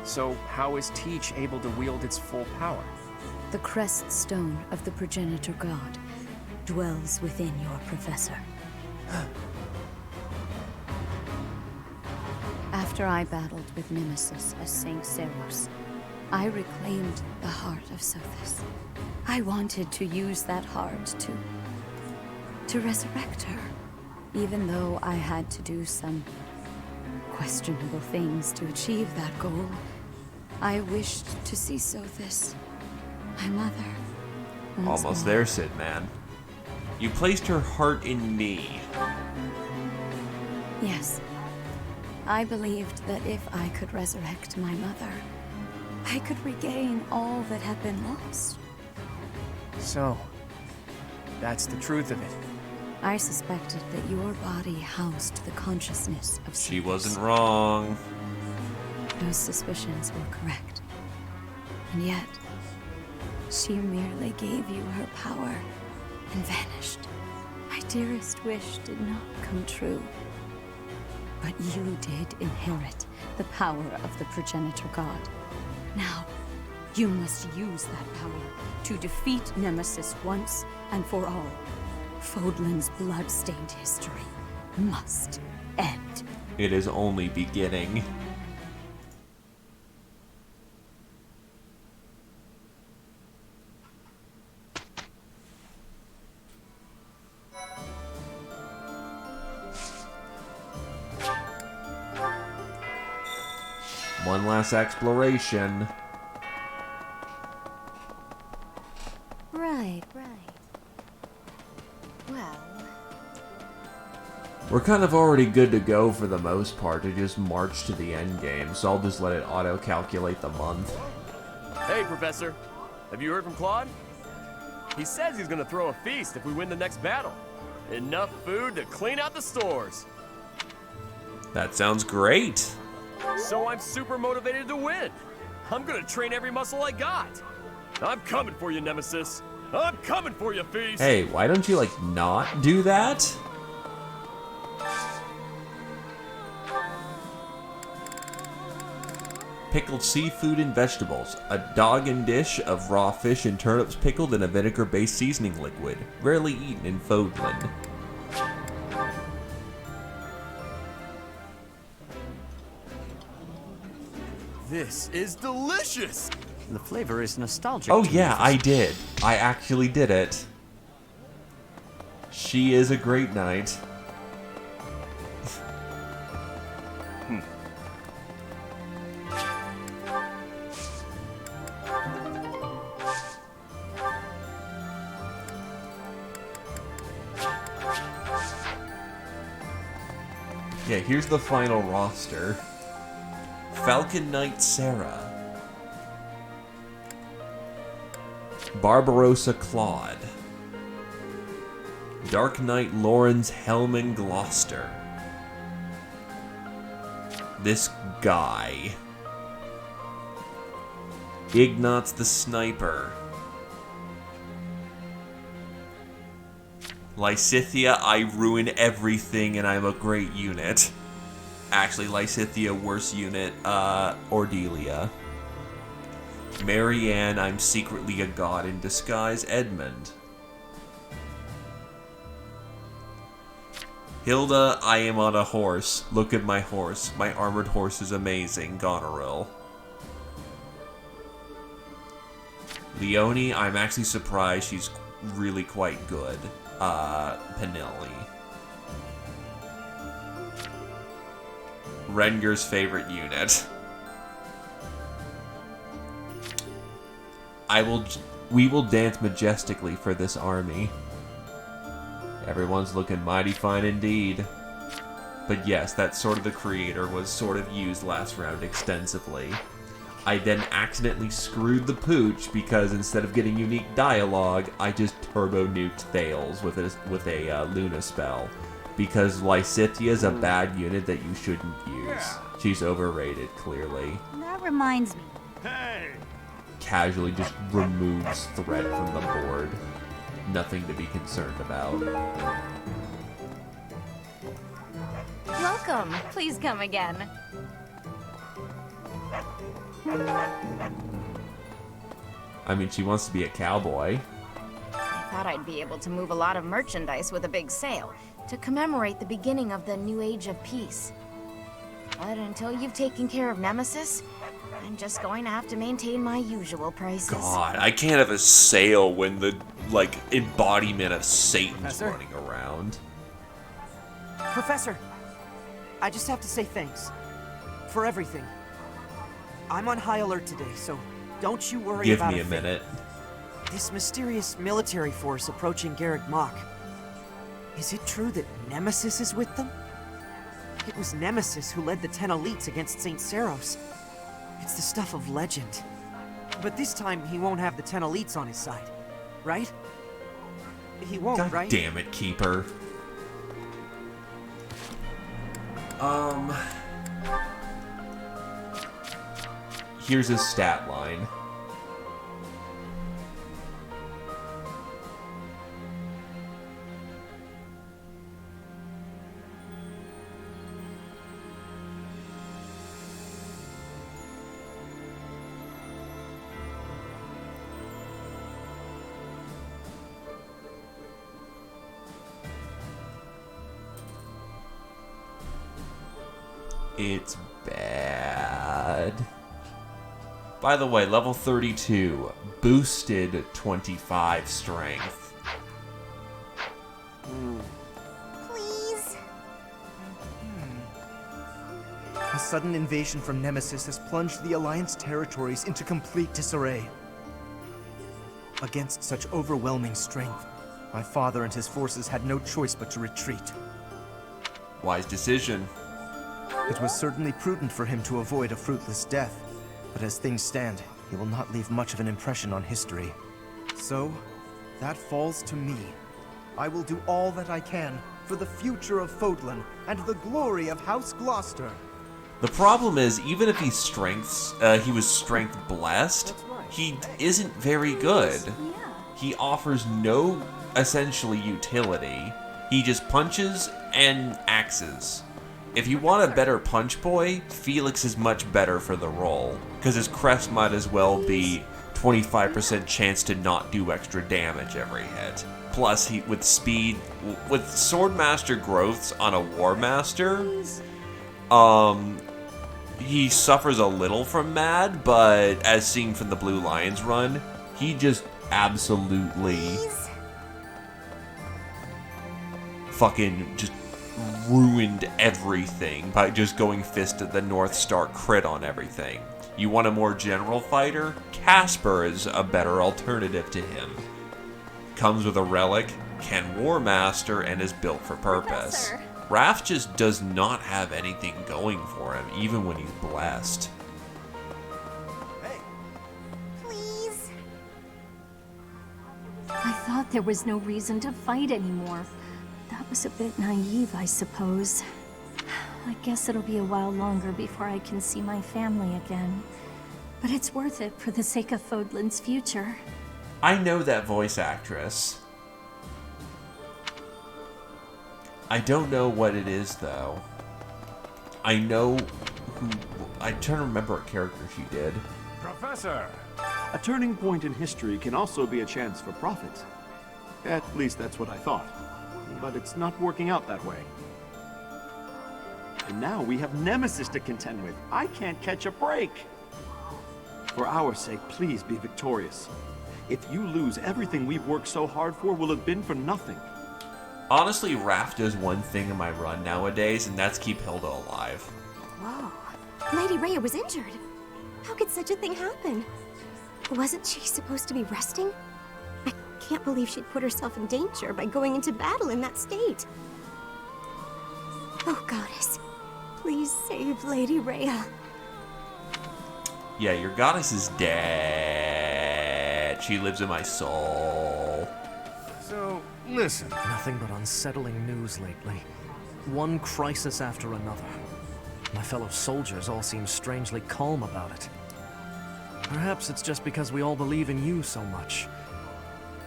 So how is Teach able to wield its full power? The crest stone of the progenitor god dwells within your professor. After I battled with Nemesis as Saint Seros, I reclaimed the heart of Sothis. I wanted to use that heart to resurrect her, even though I had to do some questionable things to achieve that goal. I wished to see Sothis, my mother, once Almost more. there, Sid, man. You placed her heart in me. Yes. I believed that if I could resurrect my mother, I could regain all that had been lost. So, that's the truth of it. I suspected that your body housed the consciousness of She Sothis. wasn't wrong. Those suspicions were correct. And yet, she merely gave you her power and vanished. My dearest wish did not come true. But you did inherit the power of the progenitor god. Now, you must use that power to defeat Nemesis once and for all. Fodlan's blood-stained history must end. It is only beginning. One last exploration. Right. Well... We're We're kind of already good to go for the most part to just march to the end game, so I'll just let it auto-calculate the month. Hey, Professor. Have you heard from Claude? He says he's gonna throw a feast if we win the next battle. Enough food to clean out the stores. That sounds great. So I'm super motivated to win. I'm gonna train every muscle I got. I'm coming for you, Nemesis. I'm coming for you, Feast. Hey, why don't you, like, not do that? Pickled seafood and vegetables. A doggin dish of raw fish and turnips pickled in a vinegar-based seasoning liquid. Rarely eaten in Fodland. This is delicious. The flavor is nostalgic. Oh yeah, I did. I actually did it. She is a great knight. Yeah, here's the final roster. Falcon Knight Sarah. Barbarossa Claude. Dark Knight Lawrence Hellman Gloucester. This guy. Ignatz the Sniper. Lysithia, I ruin everything and I'm a great unit. Actually, Lysithia, worse unit, Ordelia. Marianne, I'm secretly a god in disguise, Edmund. Hilda, I am on a horse. Look at my horse. My armored horse is amazing, Goneril. Leonie, I'm actually surprised she's really quite good. Pinelli. Renger's favorite unit. We will dance majestically for this army. Everyone's looking mighty fine indeed. But yes, that Sword of the Creator was sort of used last round extensively. I then accidentally screwed the pooch because instead of getting unique dialogue, I just turbo nuked Thales with a Luna spell. Because Lysithia is a bad unit that you shouldn't use. She's overrated, clearly. That reminds me. Hey! Casually just removes threat from the board. Nothing to be concerned about. Welcome. Please come again. I mean, she wants to be a cowboy. I thought I'd be able to move a lot of merchandise with a big sale to commemorate the beginning of the new age of peace. But until you've taken care of Nemesis, I'm just going to have to maintain my usual prices. God, I can't have a sale when the, like, embodiment of Satan's Professor? running around. Professor, I just have to say thanks. For everything. I'm on high alert today, so don't you worry about Give me a minute. This mysterious military force approaching Garrick Mach. Is it true that Nemesis is with them? It was Nemesis who led the 10 elites against St. Saros. It's the stuff of legend. But this time, he won't have the 10 elites on his side, right? He won't, God right? damn it, Keeper. Here's his stat line. It's bad. By the way, level 32, boosted 25 strength. Please? A sudden invasion from Nemesis has plunged the Alliance territories into complete disarray. Against such overwhelming strength, my father and his forces had no choice but to retreat. Wise decision. It was certainly prudent for him to avoid a fruitless death, but as things stand, he will not leave much of an impression on history. So, that falls to me. I will do all that I can for the future of Fodlan and the glory of House Gloucester. The problem is, even if he was strength blessed, he isn't very good. He offers no essentially utility. He just punches and axes. If you want a better punch boy, Felix is much better for the role, because his crest might as well be 25% chance to not do extra damage every hit. Plus, he with speed, with Swordmaster growths on a Warmaster, he suffers a little from Mad, but as seen from the Blue Lions run, he just absolutely fucking just ruined everything by just going fist at the North Star crit on everything. You want a more general fighter? Casper is a better alternative to him. Comes with a relic, can Warmaster, and is built for purpose. Raph just does not have anything going for him, even when he's blessed. Please. I thought there was no reason to fight anymore. That was a bit naive, I suppose. I guess it'll be a while longer before I can see my family again. But it's worth it for the sake of Fodlan's future. I know that voice actress. I don't know what it is, though. I know who... I'm trying to remember what character she did. Professor! A turning point in history can also be a chance for profit. At least that's what I thought. But it's not working out that way. And now we have Nemesis to contend with. I can't catch a break. For our sake, please be victorious. If you lose, everything we've worked so hard for will have been for nothing. Honestly, Raph does one thing in my run nowadays, and that's keep Hilda alive. Whoa. Lady Rhea was injured. How could such a thing happen? Wasn't she supposed to be resting? I can't believe she'd put herself in danger by going into battle in that state. Oh, Goddess. Please save Lady Rhea. Yeah, your goddess is dead. She lives in my soul. So, listen. Nothing but unsettling news lately. One crisis after another. My fellow soldiers all seem strangely calm about it. Perhaps it's just because we all believe in you so much.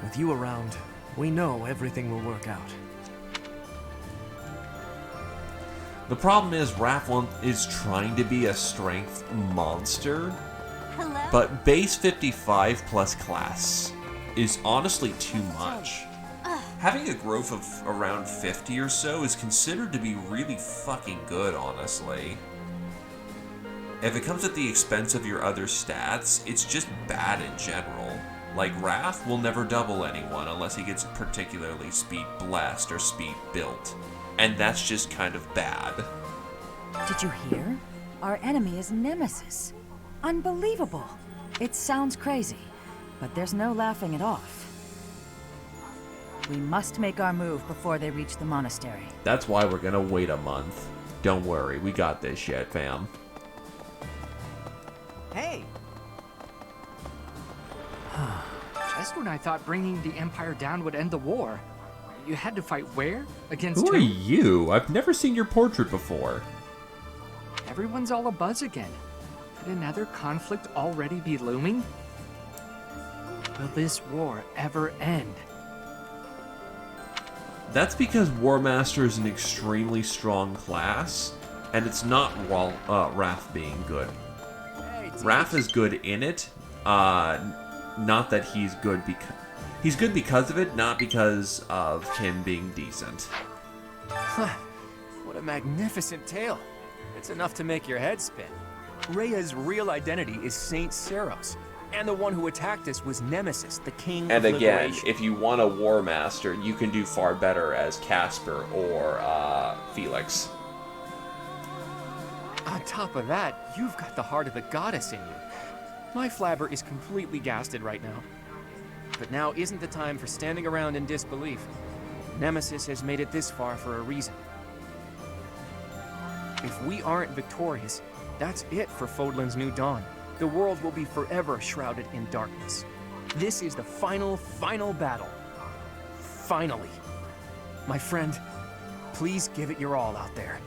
With you around, we know everything will work out. The problem is Raph is trying to be a strength monster. Hello? But base 55 plus class is honestly too much. Having a growth of around 50 or so is considered to be really fucking good, honestly. If it comes at the expense of your other stats, it's just bad in general. Like, Raph will never double anyone unless he gets particularly speed blessed or speed built. And that's just kind of bad. Did you hear? Our enemy is Nemesis. Unbelievable. It sounds crazy, but there's no laughing it off. We must make our move before they reach the monastery. That's why we're gonna wait a month. Don't worry, we got this shit, fam. Hey! Just when I thought bringing the Empire down would end the war, you had to fight where? Against Who are you? I've never seen your portrait before. Everyone's all abuzz again. Could another conflict already be looming? Will this war ever end? That's because Warmaster is an extremely strong class, and it's not Raph being good. Raph is good in it, not that he's good because... He's good because of it, not because of him being decent. What a magnificent tale. It's enough to make your head spin. Rhea's real identity is Saint Seros, and the one who attacked us was Nemesis, the king And of again, liberation. if you want a Warmaster, you can do far better as Casper or Felix. On top of that, you've got the heart of the goddess in you. My flabber is completely gasted right now. But now isn't the time for standing around in disbelief. Nemesis has made it this far for a reason. If we aren't victorious, that's it for Fodlan's New Dawn. The world will be forever shrouded in darkness. This is the final battle. Finally. My friend, please give it your all out there.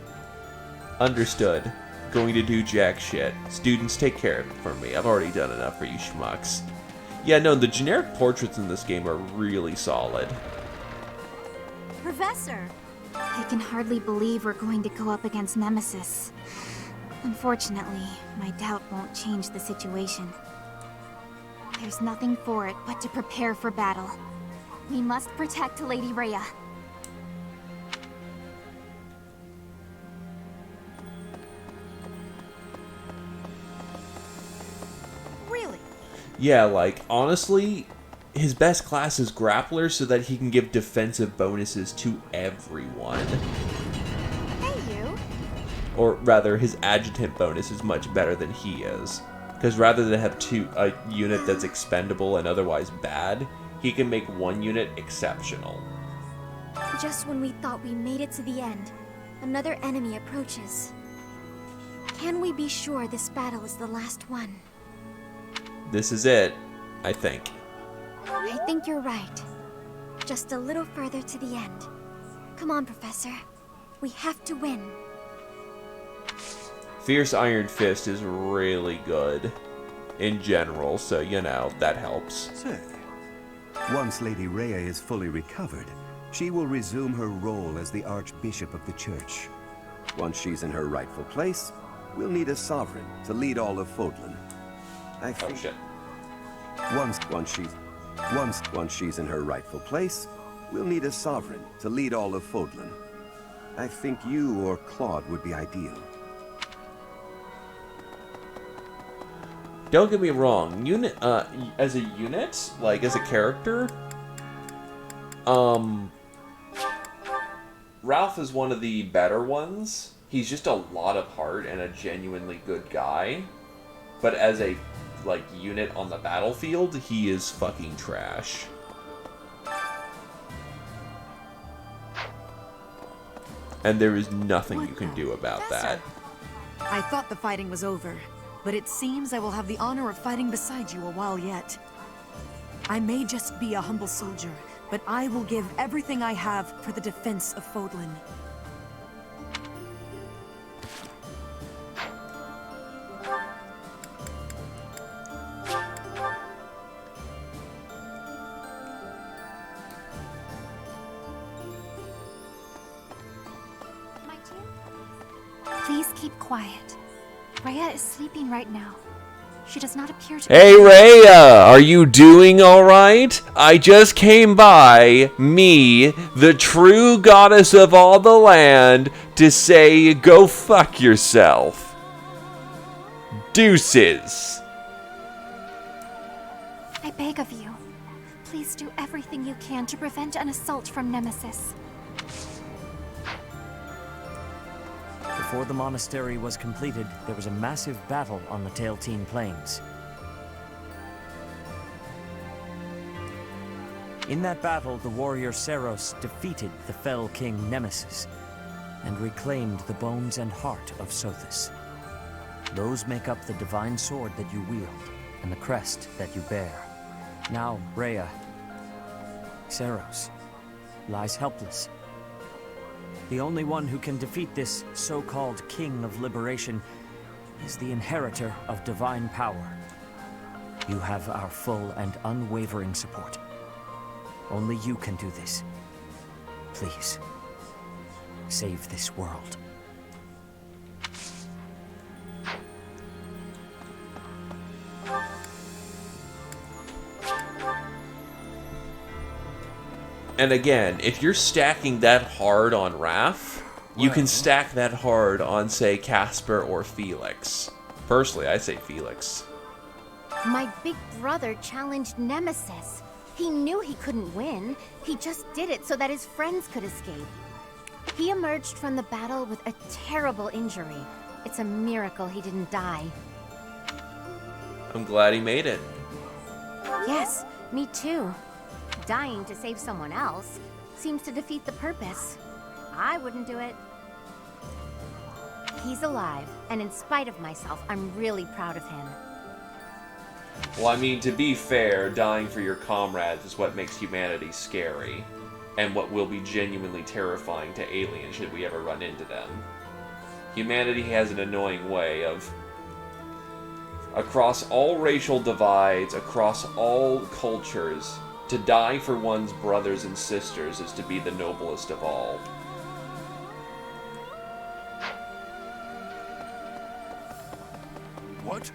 Understood. Going to do jack shit. Students, take care of it for me. I've already done enough for you schmucks. Yeah, no, the generic portraits in this game are really solid. Professor! I can hardly believe we're going to go up against Nemesis. Unfortunately, my doubt won't change the situation. There's nothing for it but to prepare for battle. We must protect Lady Rhea. Really? Yeah, like, honestly, his best class is Grappler so that he can give defensive bonuses to everyone. Hey, you! Or rather, his adjutant bonus is much better than he is. Because rather than have a unit that's expendable and otherwise bad, he can make one unit exceptional. Just when we thought we made it to the end, another enemy approaches. Can we be sure this battle is the last one? This is it, I think. I think you're right. Just a little further to the end. Come on, Professor. We have to win. Fierce Iron Fist is really good in general, so, you know, that helps. Say, once Lady Rhea is fully recovered, she will resume her role as the Archbishop of the Church. Once she's in her rightful place, we'll need a sovereign to lead all of Fodlan. I think... Oh, shit. Once she's in her rightful place, we'll need a sovereign to lead all of Fodlan. I think you or Claude would be ideal. Don't get me wrong, as a unit, like as a character, Ralph is one of the better ones. He's just a lot of heart and a genuinely good guy. But as a, like, unit on the battlefield, he is fucking trash. And there is nothing you can do about that. I thought the fighting was over, but it seems I will have the honor of fighting beside you a while yet. I may just be a humble soldier, but I will give everything I have for the defense of Fodlan. Please keep quiet. Rhea is sleeping right now. She does not appear to... Hey Rhea, are you doing alright? I just came by, me, the true goddess of all the land, to say go fuck yourself. Deuces. I beg of you, please do everything you can to prevent an assault from Nemesis. Before the monastery was completed, there was a massive battle on the Tailteen Plains. In that battle, the warrior Seros defeated the fell king Nemesis and reclaimed the bones and heart of Sothis. Those make up the divine sword that you wield and the crest that you bear. Now, Rhea, Seros, lies helpless. The only one who can defeat this so-called King of Liberation is the inheritor of divine power. You have our full and unwavering support. Only you can do this. Please, save this world. And again, if you're stacking that hard on Raph, you can stack that hard on, say, Casper or Felix. Personally, I say Felix. My big brother challenged Nemesis. He knew he couldn't win. He just did it so that his friends could escape. He emerged from the battle with a terrible injury. It's a miracle he didn't die. I'm glad he made it. Yes, me too. Dying to save someone else seems to defeat the purpose. I wouldn't do it. he's alive, and in spite of myself, I'm really proud of him. Well, I mean, to be fair, dying for your comrades is what makes humanity scary, and what will be genuinely terrifying to aliens should we ever run into them. Humanity has an annoying way of, across all racial divides, across all cultures, to die for one's brothers and sisters is to be the noblest of all. What?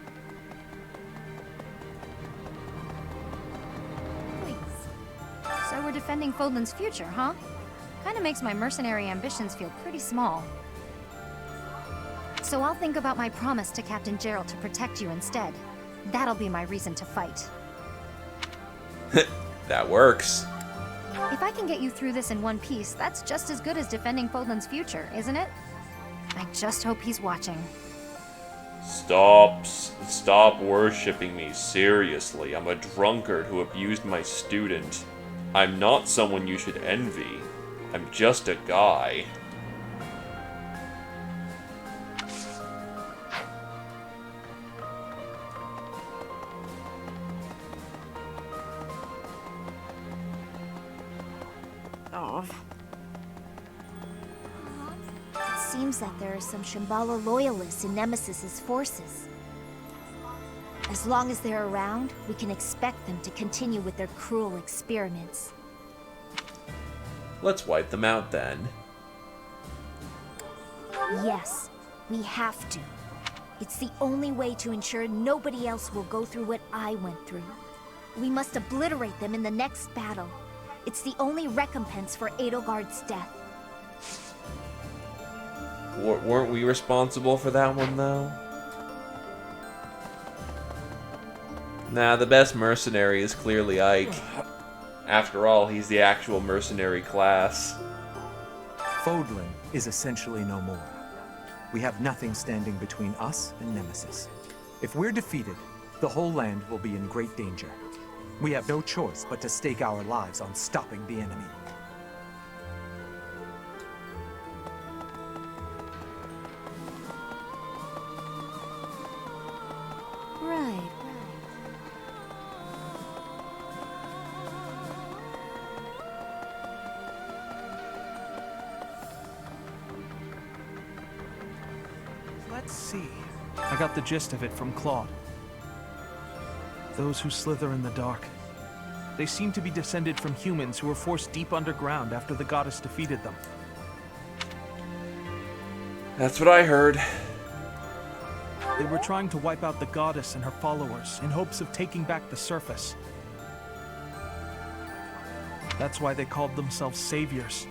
So we're defending Fodlan's future, huh? Kinda makes my mercenary ambitions feel pretty small. So I'll think about my promise to Captain Gerald to protect you instead. That'll be my reason to fight. That works. If I can get you through this in one piece, that's just as good as defending Fodlan's future, isn't it? I just hope he's watching. Stop worshipping me, seriously. I'm a drunkard who abused my student. I'm not someone you should envy. I'm just a guy. Oh. It seems that there are some Shambhala loyalists in Nemesis's forces. As long as they're around, we can expect them to continue with their cruel experiments. Let's wipe them out then. Yes, we have to. It's the only way to ensure nobody else will go through what I went through. We must obliterate them in the next battle. It's the only recompense for Edelgard's death. Weren't we responsible for that one, though? Nah, the best mercenary is clearly Ike. After all, he's the actual mercenary class. Fodlan is essentially no more. We have nothing standing between us and Nemesis. If we're defeated, the whole land will be in great danger. We have no choice but to stake our lives on stopping the enemy. Right. Let's see. I got the gist of it from Claude. Those who slither in the dark. They seem to be descended from humans who were forced deep underground after the goddess defeated them. That's what I heard. They were trying to wipe out the goddess and her followers in hopes of taking back the surface. That's why they called themselves saviors.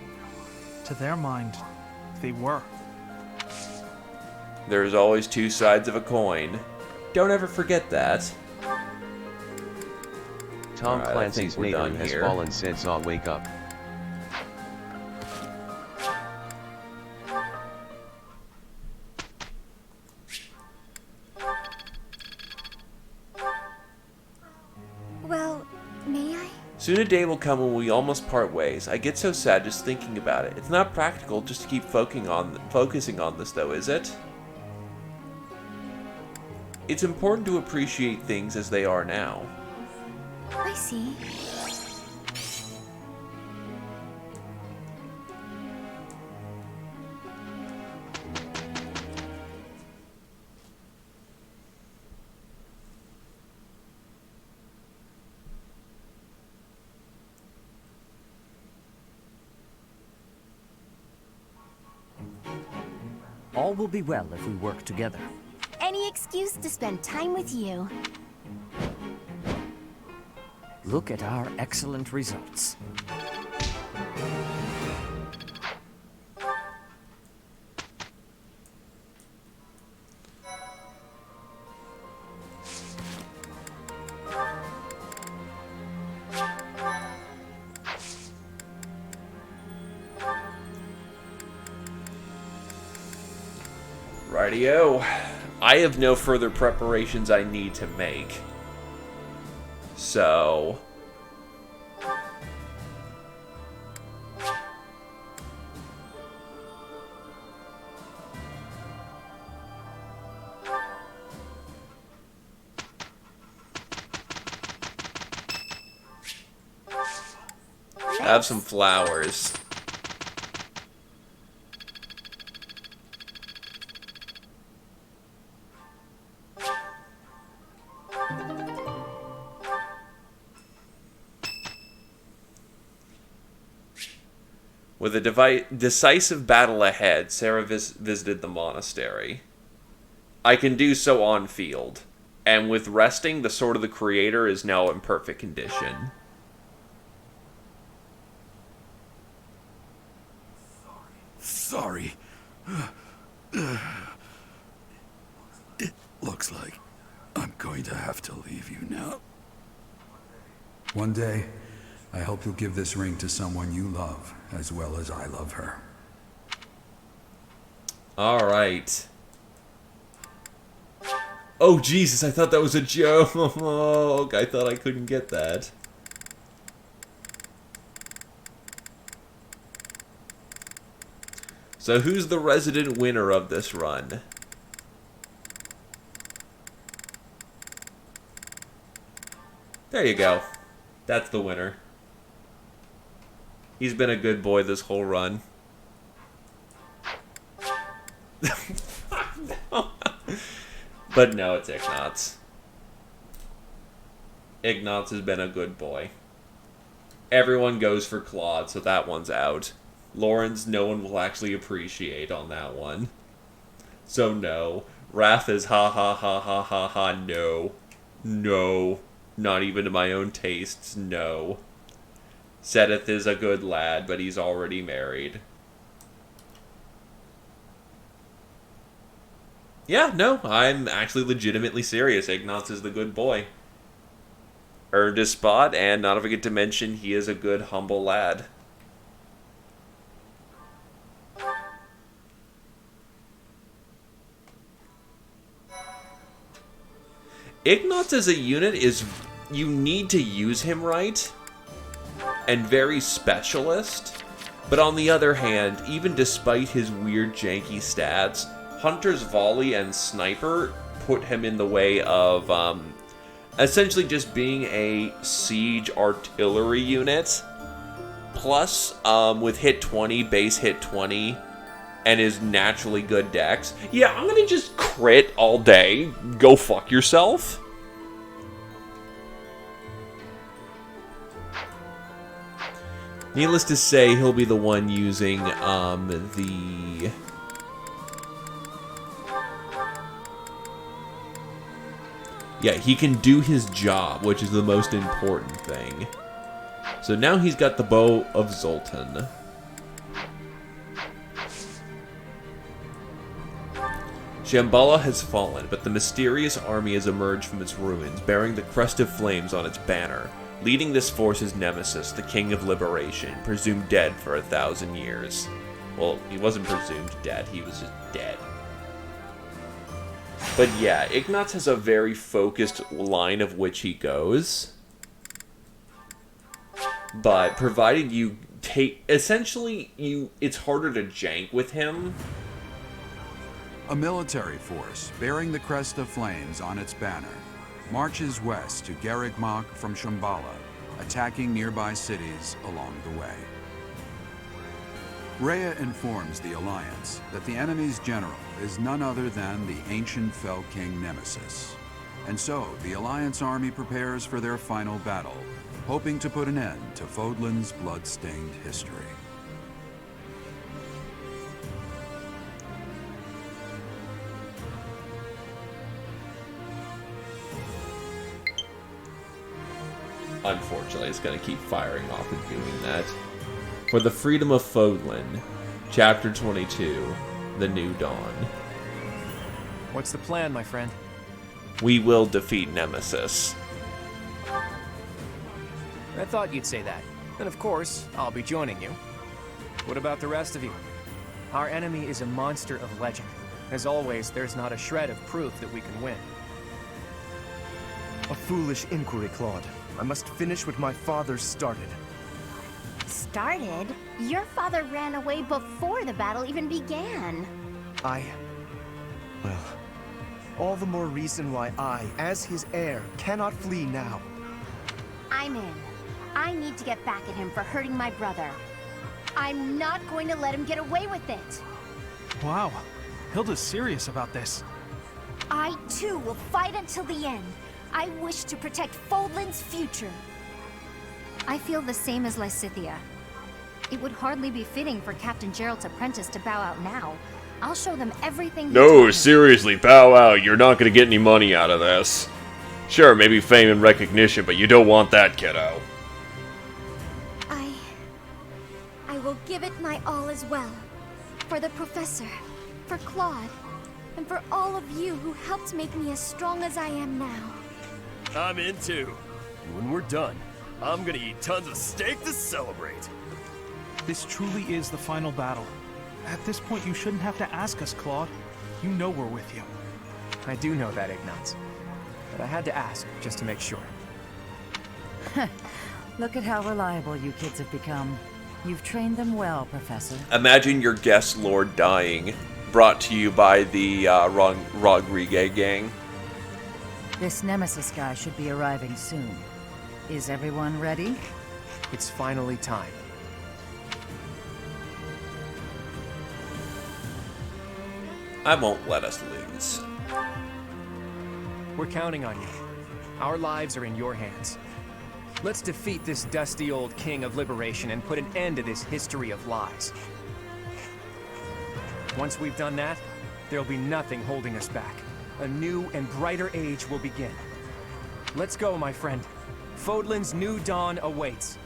To their mind, they were. There's always two sides of a coin. Don't ever forget that. Tom Alright, Clancy's name has fallen since I'll wake up. Well, may I? Soon a day will come when we almost part ways. I get so sad just thinking about it. It's not practical just to keep focusing on this, though, is it? It's important to appreciate things as they are now. I see. All will be well if we work together. Any excuse to spend time with you. Look at our excellent results. Rightio. I have no further preparations I need to make. So... Have some flowers. With a decisive battle ahead, Sarah visited the monastery. I can do so on field, and with resting, the Sword of the Creator is now in perfect condition. Sorry. It looks like I'm going to have to leave you now. One day, I hope you'll give this ring to someone you love, as well as I love her. Alright. Oh, Jesus, I thought that was a joke. I thought I couldn't get that. So who's the resident winner of this run? There you go. That's the winner. He's been a good boy this whole run. But no, it's Ignatz. Ignatz has been a good boy. Everyone goes for Claude, so that one's out. Lawrence, no one will actually appreciate on that one. So no. Wrath is ha ha ha ha ha ha no. No. Not even to my own tastes, no. Sedith is a good lad, but he's already married. Yeah, no, I'm actually legitimately serious. Ignatz is the good boy. Earned his spot, and not to forget to mention, he is a good, humble lad. Ignatz as a unit is... you need to use him right, and very specialist. But on the other hand, even despite his weird janky stats, Hunter's Volley and Sniper put him in the way of essentially just being a siege artillery unit. Plus, with hit 20, base hit 20, and his naturally good dex. Yeah, I'm gonna just crit all day. Go fuck yourself. Needless to say, he'll be the one using the... yeah, he can do his job, which is the most important thing. So now he's got the Bow of Zoltan. Shambhala has fallen, but the mysterious army has emerged from its ruins, bearing the crest of flames on its banner. Leading this force is Nemesis, the King of Liberation, presumed dead for 1,000 years. Well, he wasn't presumed dead, he was just dead. But yeah, Ignatz has a very focused line of which he goes. But provided you take... essentially, it's harder to jank with him. A military force bearing the crest of flames on its banner marches west to Garrigmach from Shambhala, attacking nearby cities along the way. Rhea informs the Alliance that the enemy's general is none other than the ancient Fell King Nemesis. And so, the Alliance army prepares for their final battle, hoping to put an end to Fodlan's blood-stained history. Unfortunately, it's going to keep firing off and doing that. For the freedom of Fodlan, Chapter 22, The New Dawn. What's the plan, my friend? We will defeat Nemesis. I thought you'd say that. And of course, I'll be joining you. What about the rest of you? Our enemy is a monster of legend. As always, there's not a shred of proof that we can win. A foolish inquiry, Claude. I must finish what my father started. Started? Your father ran away before the battle even began. Well, all the more reason why I, as his heir, cannot flee now. I'm in. I need to get back at him for hurting my brother. I'm not going to let him get away with it. Wow, Hilda's serious about this. I, too, will fight until the end. I wish to protect Fodlan's future. I feel the same as Lysithea. It would hardly be fitting for Captain Gerald's apprentice to bow out now. I'll show them everything he taught No, me. seriously, bow out. You're not gonna get any money out of this. Sure, maybe fame and recognition, but you don't want that, kiddo. I will give it my all as well. For the Professor, for Claude, and for all of you who helped make me as strong as I am now. I'm in too. When we're done, I'm gonna eat tons of steak to celebrate. This truly is the final battle. At this point, you shouldn't have to ask us, Claude. You know we're with you. I do know that, Ignatz. But I had to ask, just to make sure. Look at how reliable you kids have become. You've trained them well, Professor. Imagine your guest lord dying, brought to you by the Rodriguez gang. This Nemesis guy should be arriving soon. Is everyone ready? It's finally time. I won't let us lose. We're counting on you. Our lives are in your hands. Let's defeat this dusty old king of liberation and put an end to this history of lies. Once we've done that, there'll be nothing holding us back. A new and brighter age will begin. Let's go, my friend. Fodlan's new dawn awaits.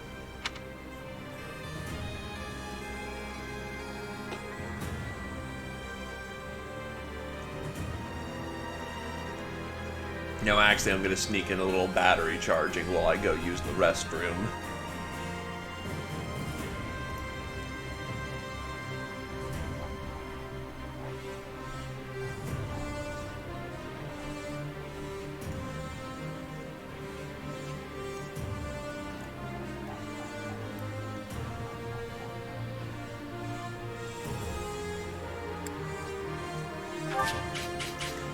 No, actually, I'm going to sneak in a little battery charging while I go use the restroom.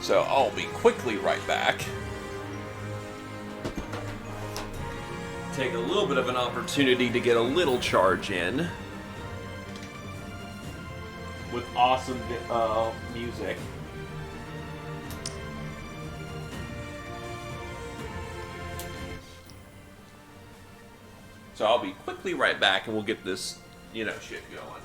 So I'll be quickly right back. Take a little bit of an opportunity to get a little charge in with awesome music. So I'll be quickly right back and we'll get this, shit going.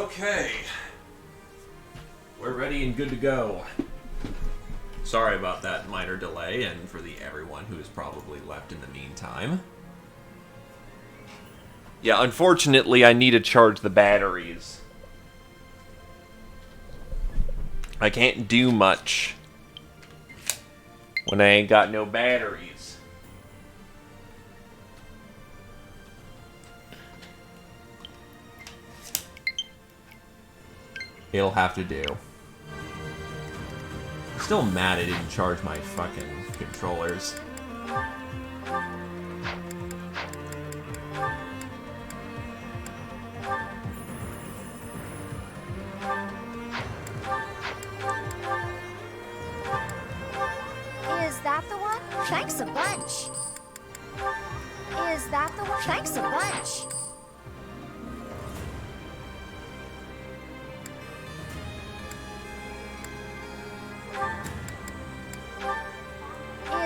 Okay. We're ready and good to go. Sorry about that minor delay, and for everyone who is probably left in the meantime. Yeah, unfortunately, I need to charge the batteries. I can't do much when I ain't got no batteries. It'll have to do. I'm still mad I didn't charge my fucking controllers. Is that the one? Thanks a bunch. Is that the one? Thanks a bunch.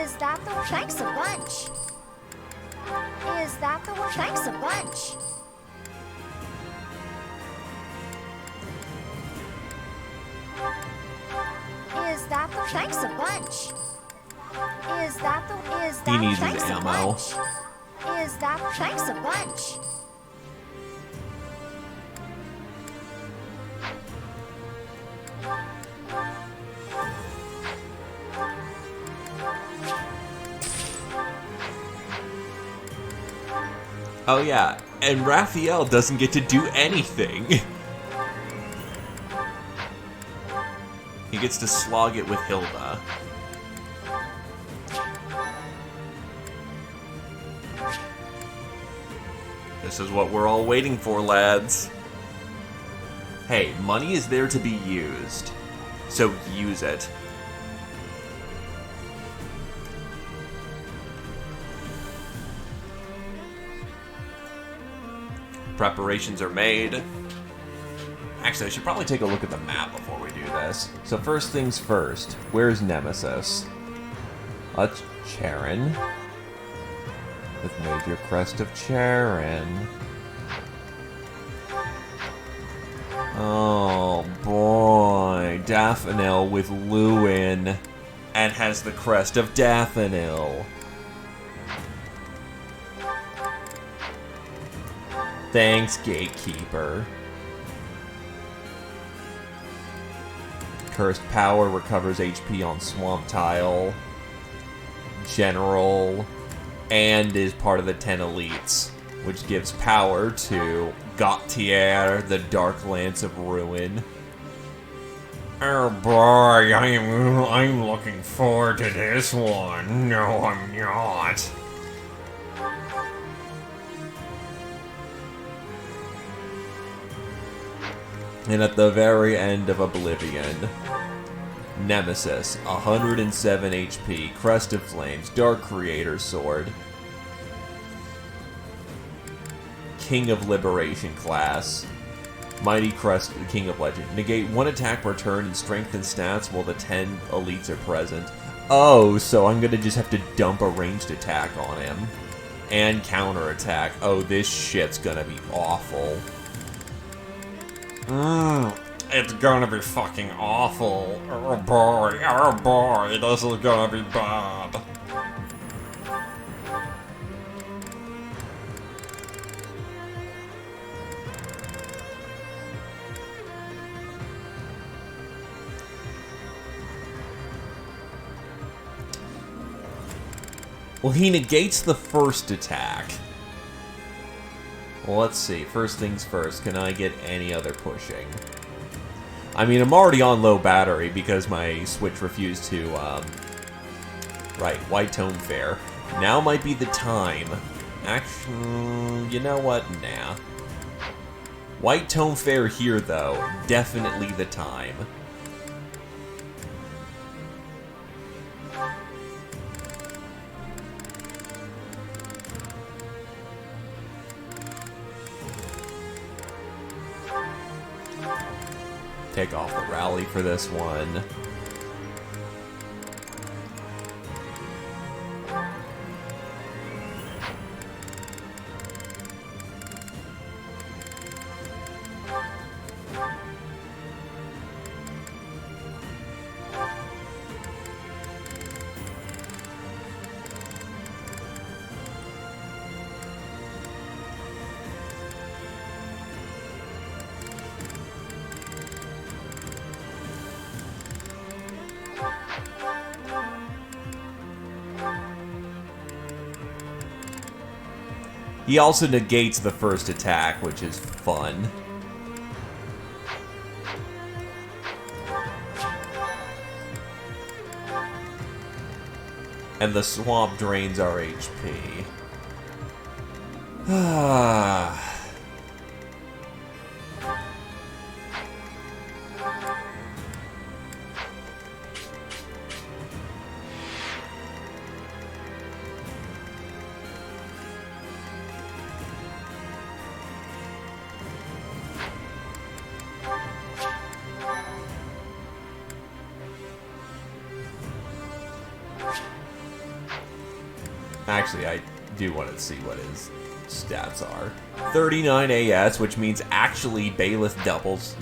Is that the one? Thanks a bunch. Is that the one? Thanks a bunch. Is that the thanks a bunch? Is that the is that He needs thanks his a ammo. bunch? Is that thanks a bunch? Oh yeah, and Raphael doesn't get to do anything. He gets to slog it with Hilda. This is what we're all waiting for, lads. Hey, money is there to be used, so use it. Preparations are made. Actually, I should probably take a look at the map before we do this. So first things first, where's Nemesis? That's Charon. With Major Crest of Charon. Oh boy, Daffodil with Lewin. And has the Crest of Daffodil. Thanks, Gatekeeper. Cursed Power recovers HP on Swamp Tile. General. And is part of the 10 Elites, which gives power to Gautier, the Dark Lance of Ruin. Oh boy, I'm looking forward to this one. No, I'm not. And at the very end of Oblivion, Nemesis, 107 HP, Crest of Flames, Dark Creator Sword, King of Liberation class, Mighty Crest, King of Legend. Negate one attack per turn and strengthen stats while the 10 elites are present. Oh, so I'm gonna just have to dump a ranged attack on him. And counter attack. Oh, this shit's gonna be awful. It's gonna be fucking awful. Oh boy, this is gonna be bad. Well, he negates the first attack. Well, let's see. First things first, can I get any other pushing? I mean, I'm already on low battery because my Switch refused to, Right, White Tome Fair. Now might be the time. Actually, you know what? Nah. White Tome Fair here, though. Definitely the time. Take off the rally for this one. He also negates the first attack, which is fun. And the swamp drains our HP. Actually, I do want to see what his stats are. 39 AS, which means actually Bailiff doubles.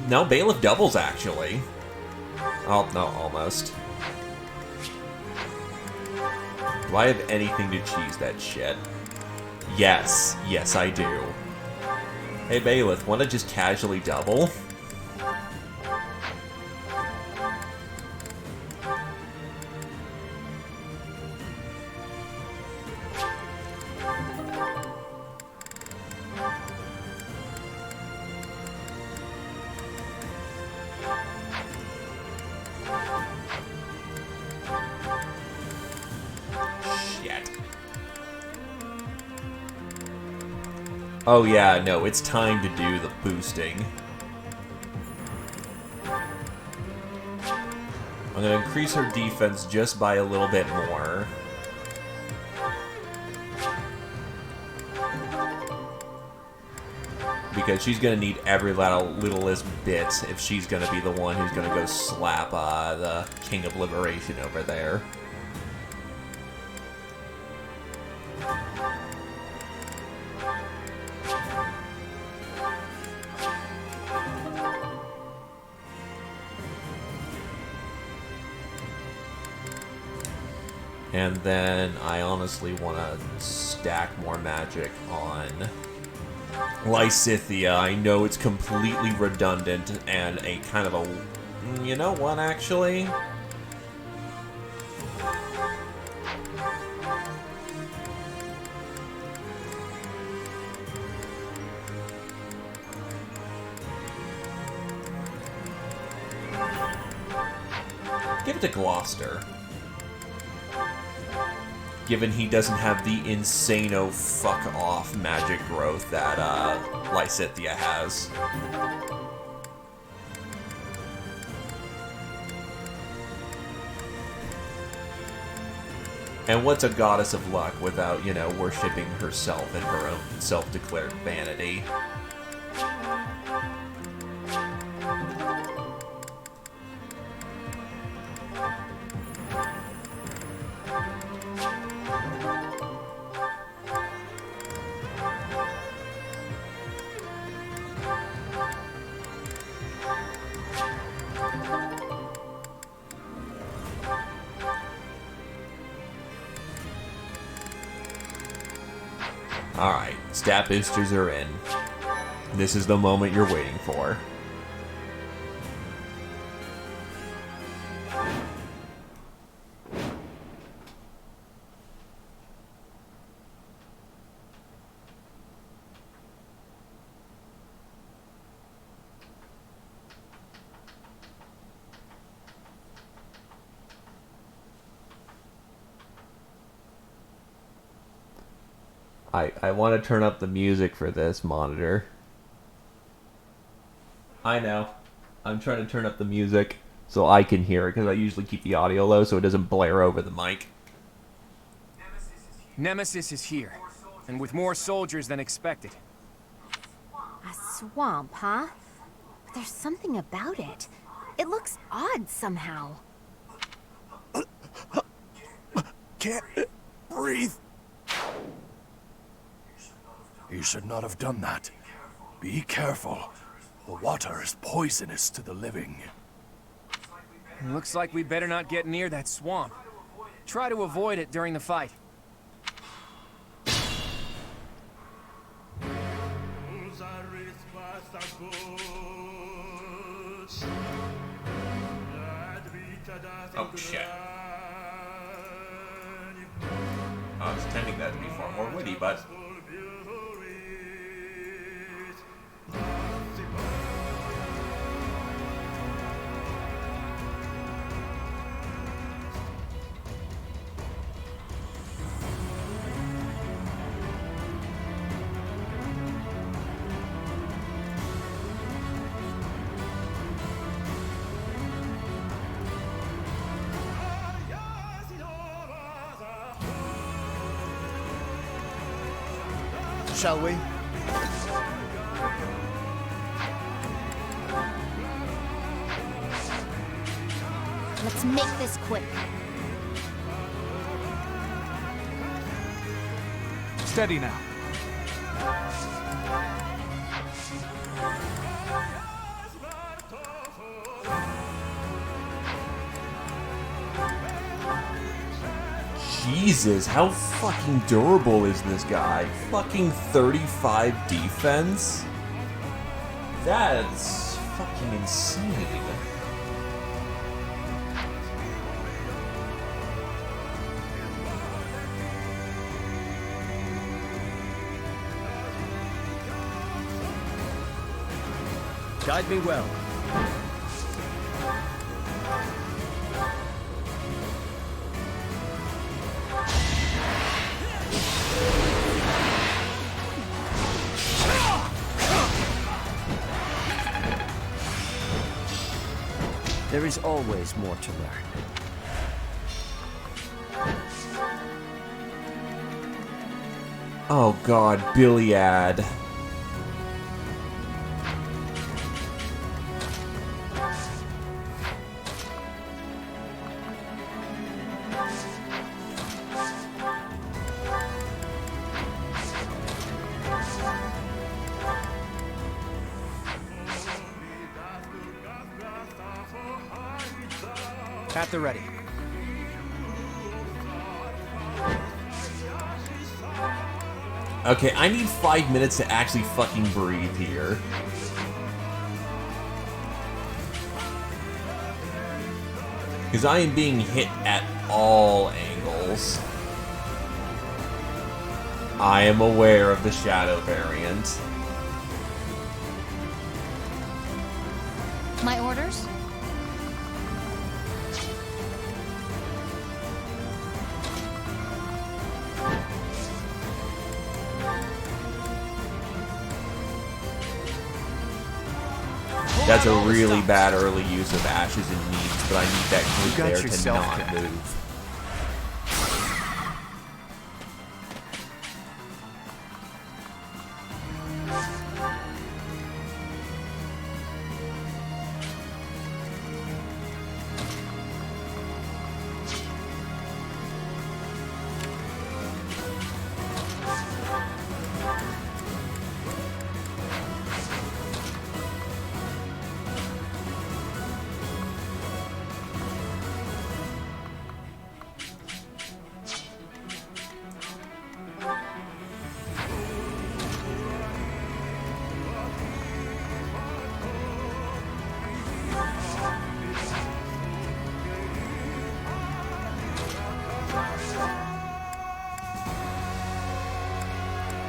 No, Bailiff doubles, actually. Oh, no, almost. Do I have anything to cheese that shit? Yes. Yes, I do. Hey, Bailiff, want to just casually double? Oh yeah, no, it's time to do the boosting. I'm gonna increase her defense just by a little bit more. Because she's gonna need every littlest bit if she's gonna be the one who's gonna go slap the King of Liberation over there. And then I honestly want to stack more magic on Lysithea. I know it's completely redundant and a kind of a... You know what, actually? Give it to Gloucester. Given he doesn't have the insano fuck-off magic growth that Lysithea has. And what's a goddess of luck without, you know, worshipping herself and her own self-declared vanity? Alright, stat boosters are in. This is the moment you're waiting for. I want to turn up the music for this monitor. I know. I'm trying to turn up the music so I can hear it, because I usually keep the audio low so it doesn't blare over the mic. Nemesis is here, and with more soldiers than expected. A swamp, huh? But there's something about it. It looks odd somehow. Can't breathe. You should not have done that. Be careful. The water is poisonous to the living. Looks like we better not get near that swamp. Try to avoid it during the fight. Oh shit. I was intending that to be far more witty, but shall we? Let's make this quick. Steady now. Jesus, how fucking durable is this guy? Fucking 35 defense? That's fucking insane. Guide me well. There is always more to learn. Oh god, Billiad. At the ready. Okay, I need 5 minutes to actually fucking breathe here. Because I am being hit at all angles. I am aware of the shadow variant. My orders? That's a really bad early use of ashes and needs, but I need that group there to not move.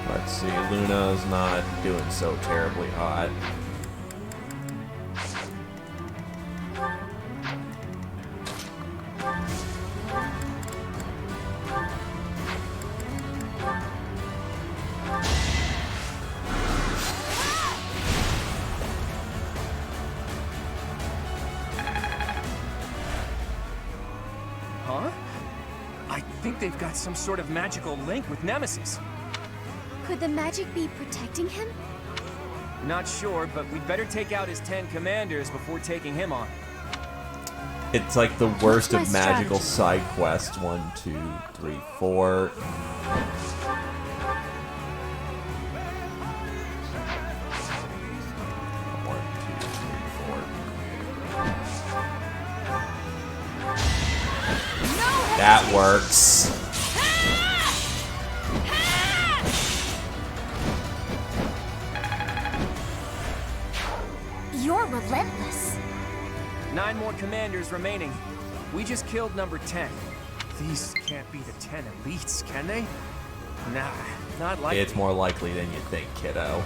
Let's see, Luna's not doing so terribly hot. Huh? I think they've got some sort of magical link with Nemesis. Could the magic be protecting him? Not sure, but we'd better take out his 10 commanders before taking him on. It's like the worst What's of my magical strategy? side quests. 1, 2, 3, 4. That works. You're relentless. 9 more commanders remaining. We just killed number 10. These can't be the 10 elites, can they? Nah, not likely. It's more likely than you think, kiddo.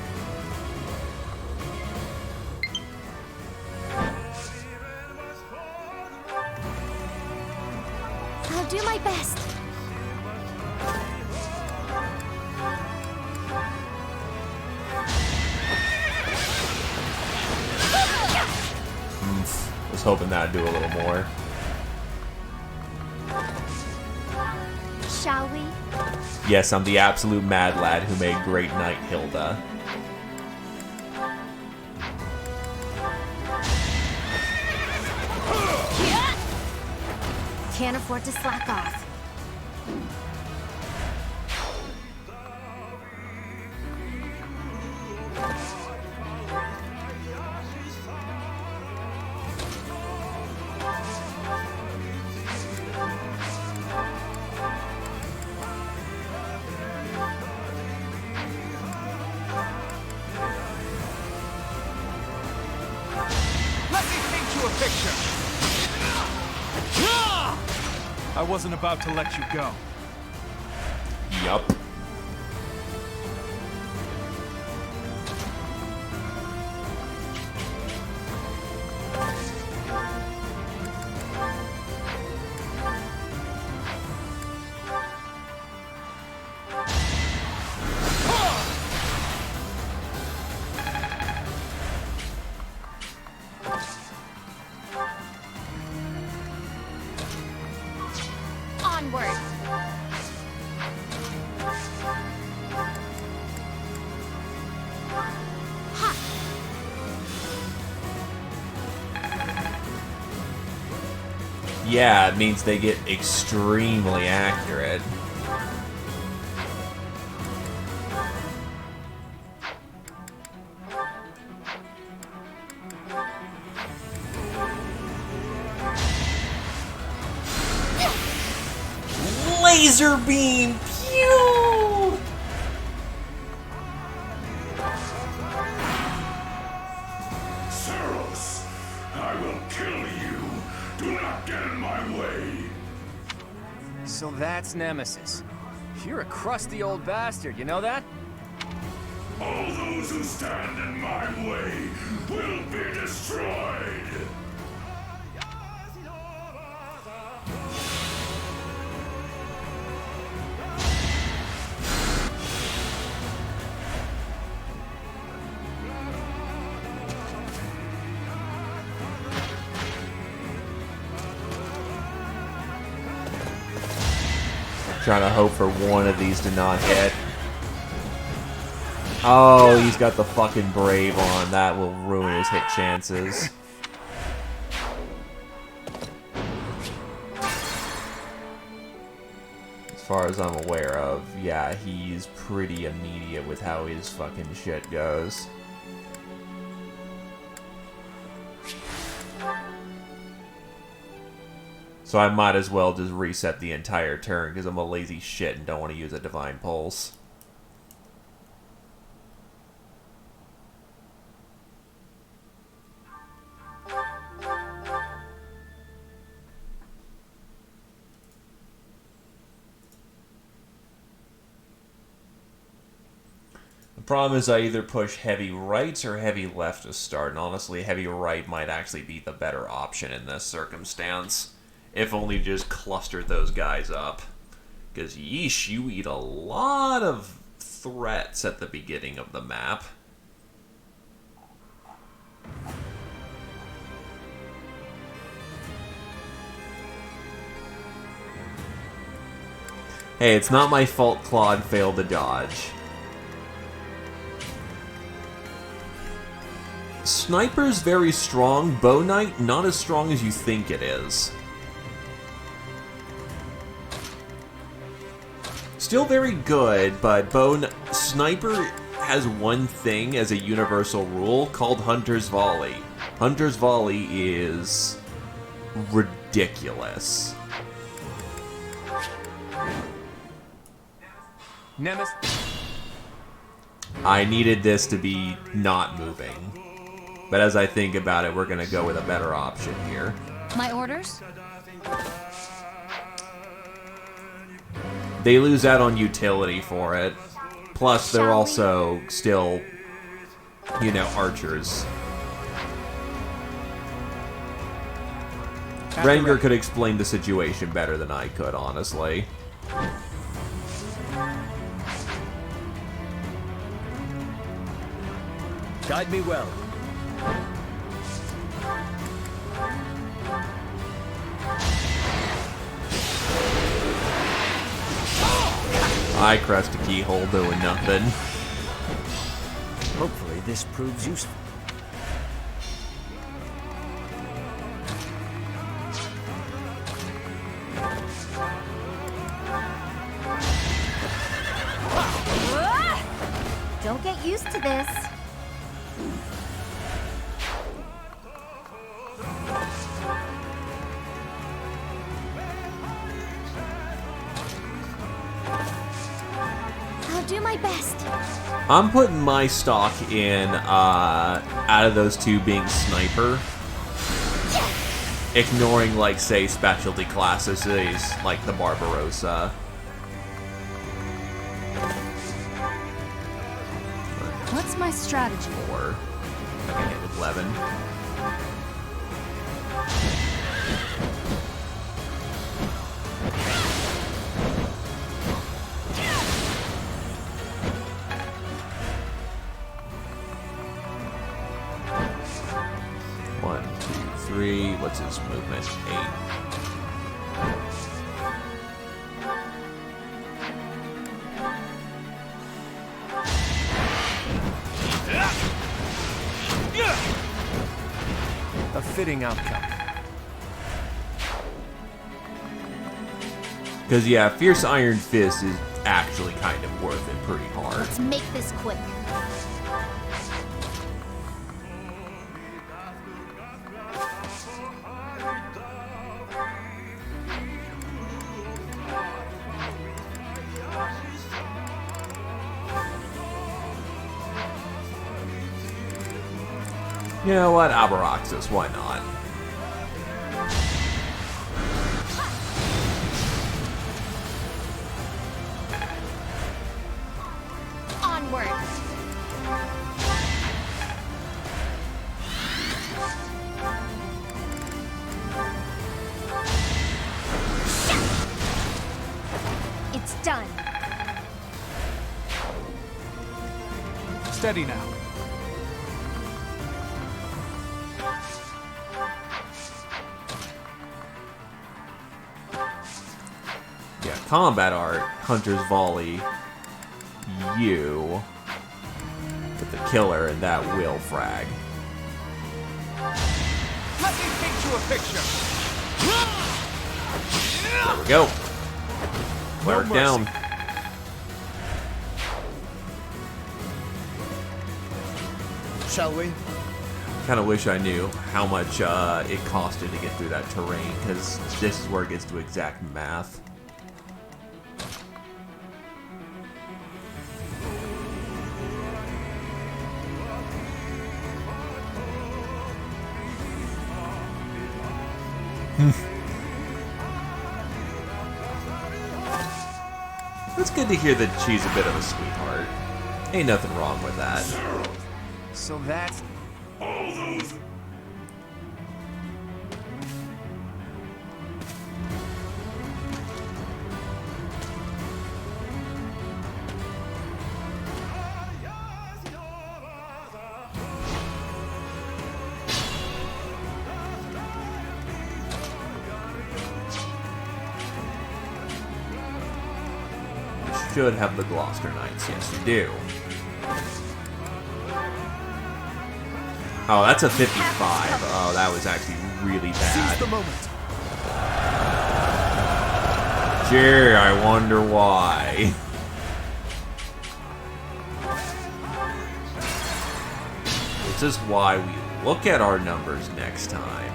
I'll do my best. Was hoping that'd do a little more. shall we? Yes, I'm the absolute mad lad who made Great Knight Hilda. Can't afford to slack off. Let me paint you a picture. I wasn't about to let you go. Yup. Onward. Yeah, it means they get extremely accurate. Laser beam! Pew! Ceros, I will kill you. Do not get in my way. So that's Nemesis. You're a crusty old bastard, you know that? All those who stand in my way will be destroyed. Trying to hope for one of these to not hit. Oh, he's got the fucking Brave on. That will ruin his hit chances. As far as I'm aware of, yeah, he's pretty immediate with how his fucking shit goes. So I might as well just reset the entire turn because I'm a lazy shit and don't want to use a Divine Pulse. The problem is I either push heavy right or heavy left to start, and honestly heavy right might actually be the better option in this circumstance. If only just cluster those guys up. Because, yeesh, you eat a lot of threats at the beginning of the map. Hey, it's not my fault Claude failed to dodge. Sniper's very strong. Bow Knight, not as strong as you think it is. Still very good, but Sniper has one thing as a universal rule called Hunter's Volley. Hunter's Volley is ridiculous. Nemesis. I needed this to be not moving. But as I think about it, we're going to go with a better option here. My orders? They lose out on utility for it. Plus, they're also still, you know, archers. Rengar could explain the situation better than I could, honestly. Guide me well. I crushed a keyhole doing nothing. Hopefully this proves useful. Don't get used to this. I'll do my best. I'm putting my stock in, out of those two being sniper. Ignoring, like, say, specialty classes, like the Barbarossa. What's my strategy? 4. I can hit with 11. One, two, three. What's his movement? 8. A fitting outcome. Because, yeah, Fierce Iron Fist is actually kind of worth it pretty hard. Let's make this quick. You know what? Abraxas, why not? Onward. It's done. Steady now. Yeah, combat art, Hunter's Volley, you, with the killer, and that will frag. Let me paint you a picture. There we go. Wear it down. Shall we? Kind of wish I knew how much it costed to get through that terrain, because this is where it gets to exact math. It's good to hear that she's a bit of a sweetheart. Ain't nothing wrong with that. So that's... All those... Should have the Gloucester Knights. Yes, you do. Oh, that's a 55. Oh, that was actually really bad. Seize the moment. Sure, I wonder why. This is why we look at our numbers next time.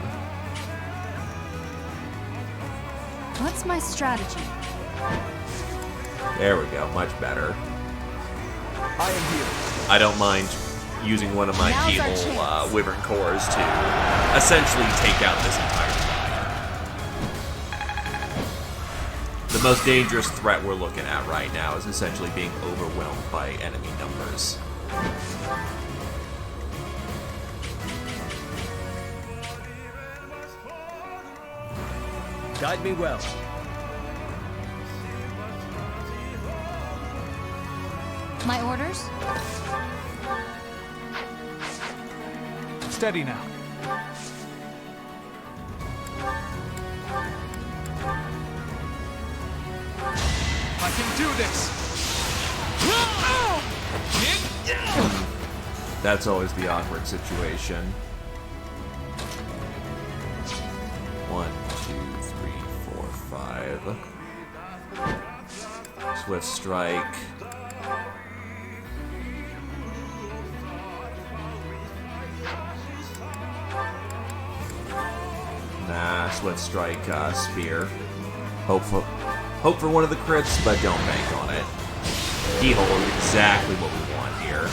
What's my strategy? There we go, much better. I am here. I don't mind using one of my keyhole wyvern cores to essentially take out this entire line. The most dangerous threat we're looking at right now is essentially being overwhelmed by enemy numbers. Guide me well. My orders? Steady now. I can do this! That's always the awkward situation. 1, 2, 3, 4, 5. Swift strike. Nah, swift strike, spear. Hope for one of the crits, but don't bank on it. Keyhole is exactly what we want here.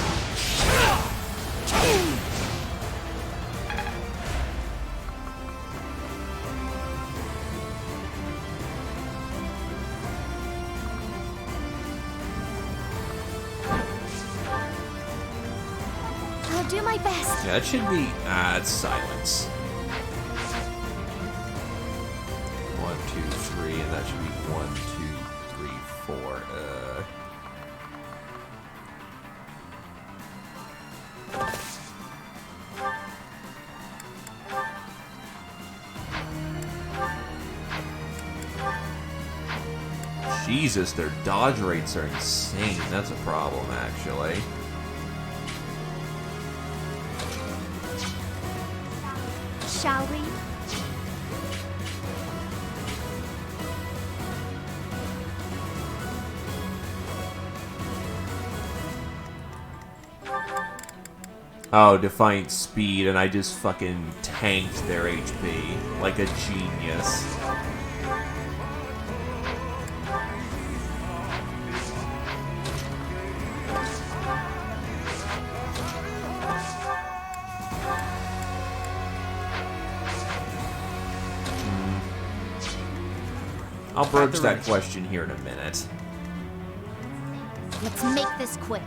I'll do my best. Yeah, that should be... it's silence. 1, 2, 3, and that should be 1, 2, 3, 4. Jesus, their dodge rates are insane. That's a problem, actually. Shall we? Oh, Defiant Speed, and I just fucking tanked their HP like a genius. I'll broach that question here in a minute. Let's make this quick.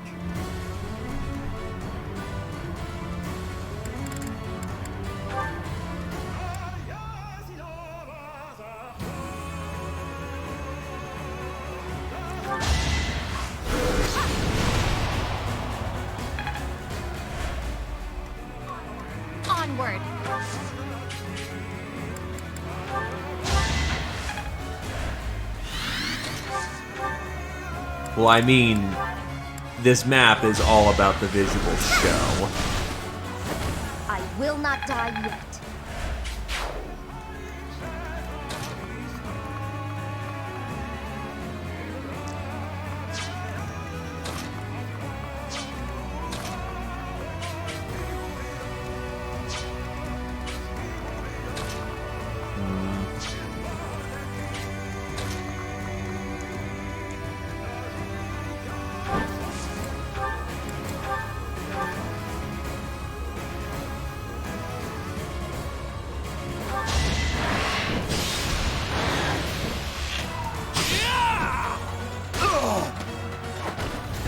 Onward. Well, I mean, this map is all about the visual show. I will not die yet.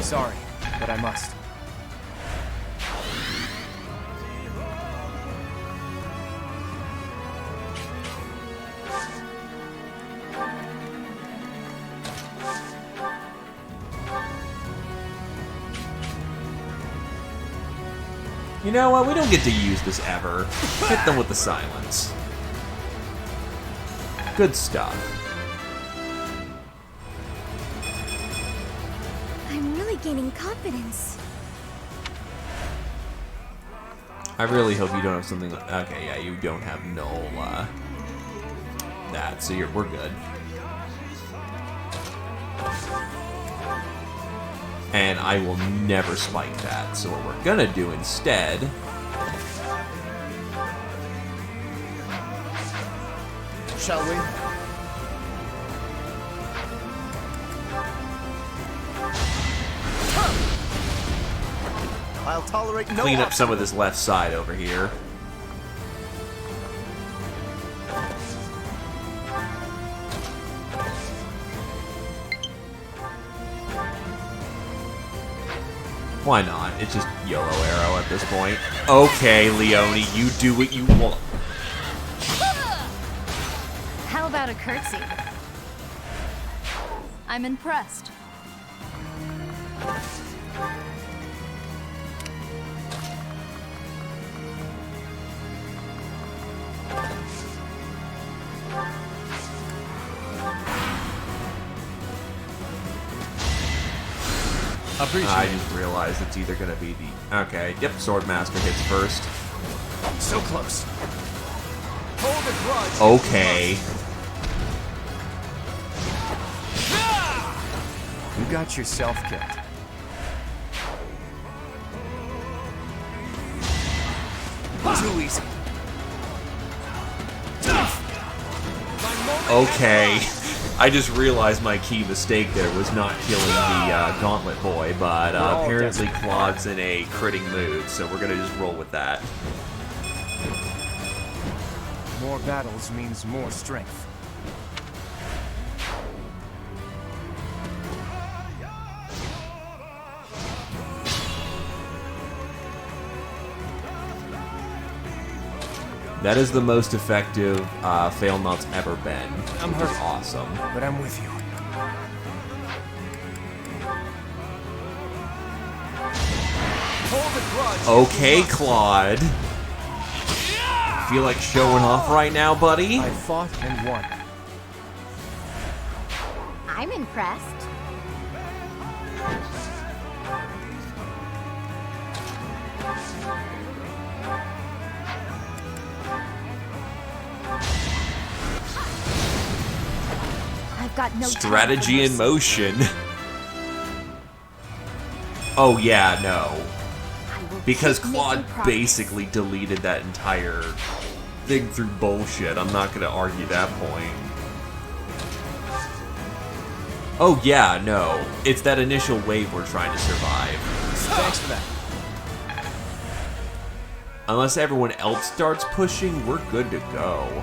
Sorry, but I must. You know what? We don't get to use this ever. Hit them with the silence. Good stuff. I'm really gaining confidence. I really hope you don't have something... Okay, yeah, you don't have null, that, so we're good. And I will never spike that, so what we're gonna do instead... Shall we? I'll tolerate no clean up some of this left side over here. Why not? It's just YOLO arrow at this point. Okay, Leone, you do what you want. How about a curtsy? I'm impressed. I just realized it's either going to be the... Okay, yep, Swordmaster hits first. So close. Hold a grudge. Okay. You got yourself killed. Too easy. Okay. I just realized my key mistake there was not killing the Gauntlet Boy, but apparently Claude's in a critting mood, so we're gonna just roll with that. More battles means more strength. That is the most effective fail mout's ever been. I'm which is hurt, awesome. But I'm with you. Hold a grudge. Okay, Claude. Feel like showing off right now, buddy? I fought and won. I'm impressed. I've got no Strategy in motion. Oh yeah, no. Because Claude basically deleted that entire thing through bullshit. I'm not gonna argue that point. Oh yeah, no. It's that initial wave we're trying to survive. Thanks for that. Unless everyone else starts pushing, we're good to go.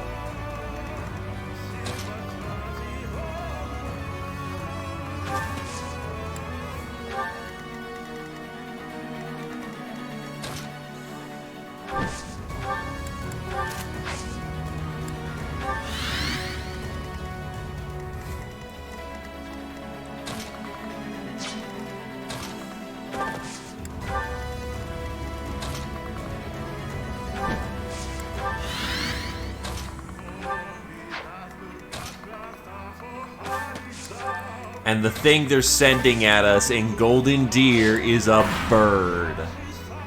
And the thing they're sending at us in Golden Deer is a bird.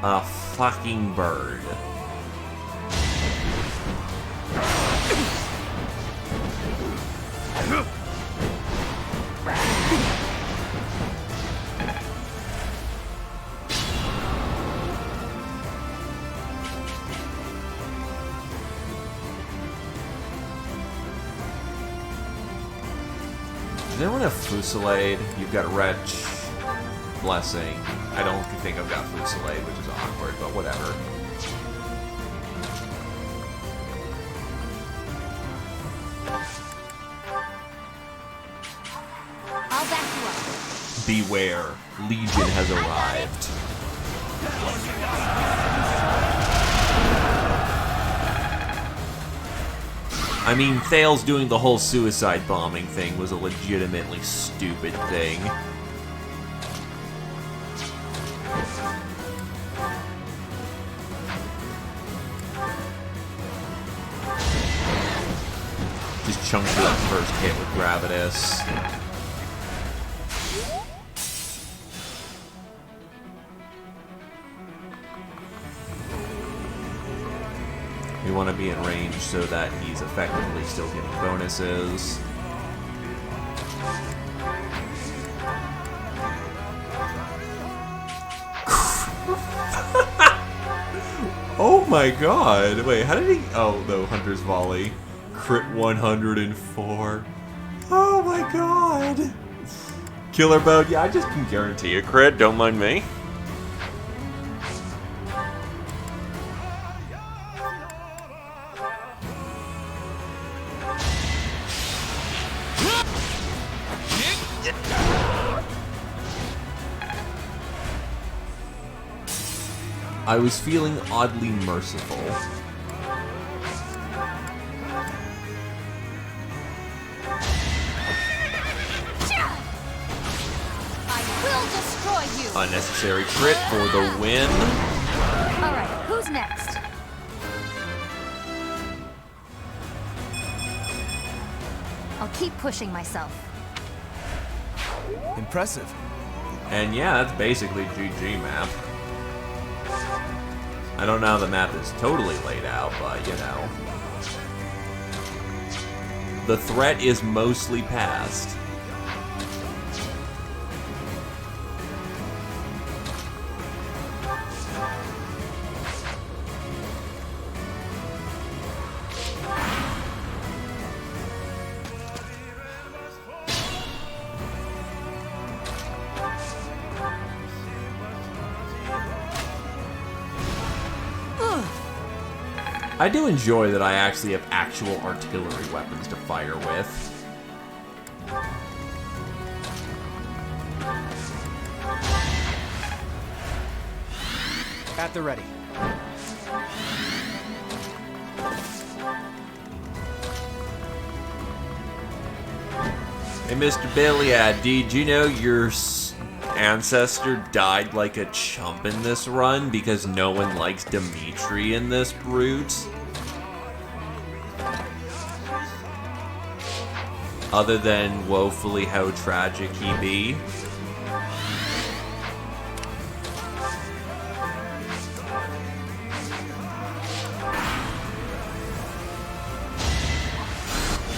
A fucking bird. Does anyone have Fusillade? You've got Wretch, Blessing. I don't think I've got Fusillade, which is awkward, but whatever. I'll back you up. Beware, Legion has arrived. I mean, Thales doing the whole suicide bombing thing was a legitimately stupid thing. Just chunked through that first hit with Gravitas. We want to be in range so that he's effectively still getting bonuses. Oh my god! Wait, how did he... Oh, the Hunter's Volley. Crit 104. Oh my god! Killer Boat, yeah, I just can guarantee a crit, don't mind me. I was feeling oddly merciful. I will destroy you. Unnecessary crit for the win. All right, who's next? I'll keep pushing myself. Impressive. And yeah, that's basically GG map. I don't know how the map is totally laid out, but you know. The threat is mostly past. I do enjoy that I actually have actual artillery weapons to fire with. At the ready. Hey, Mr. Beliad, did you know your ancestor died like a chump in this run because no one likes Dimitri in this brute? Other than woefully how tragic he be.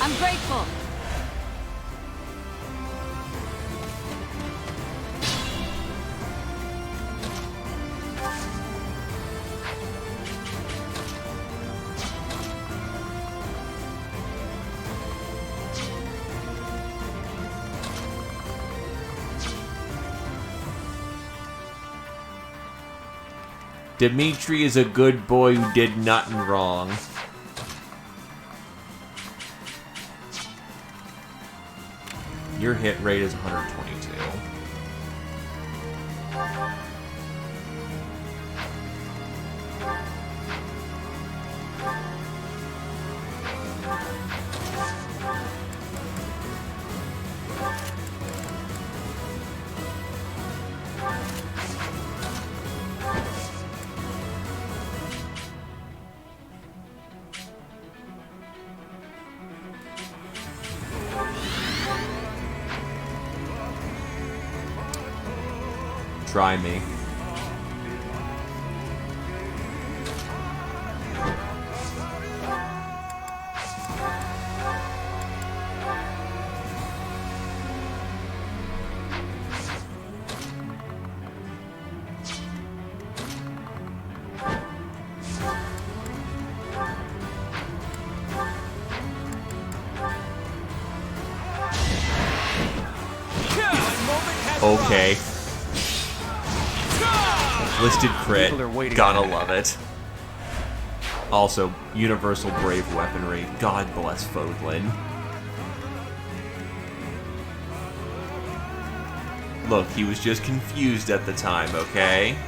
I'm grateful. Dimitri is a good boy who did nothing wrong. Your hit rate is 122. Try me. Okay. Listed crit. Gotta love it. Also, universal brave weaponry. God bless Fodlin. Look, he was just confused at the time, okay?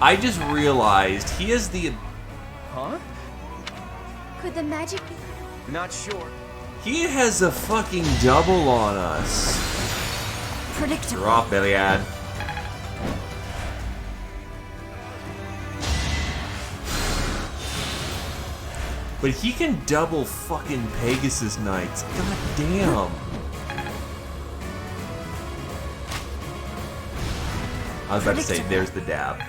I just realized he is the... Huh? Could the magic be... Not sure. He has a fucking double on us. Predictable. You're off, Beliad. But he can double fucking Pegasus Knights. God damn. I was about to say, there's the dab.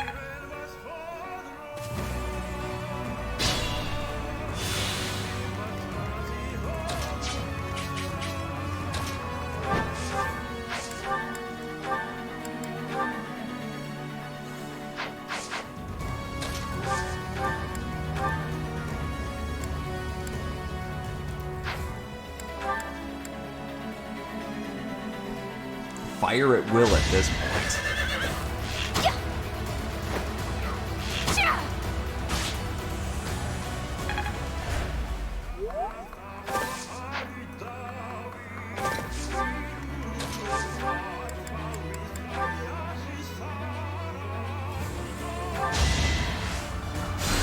Fire at will at this point.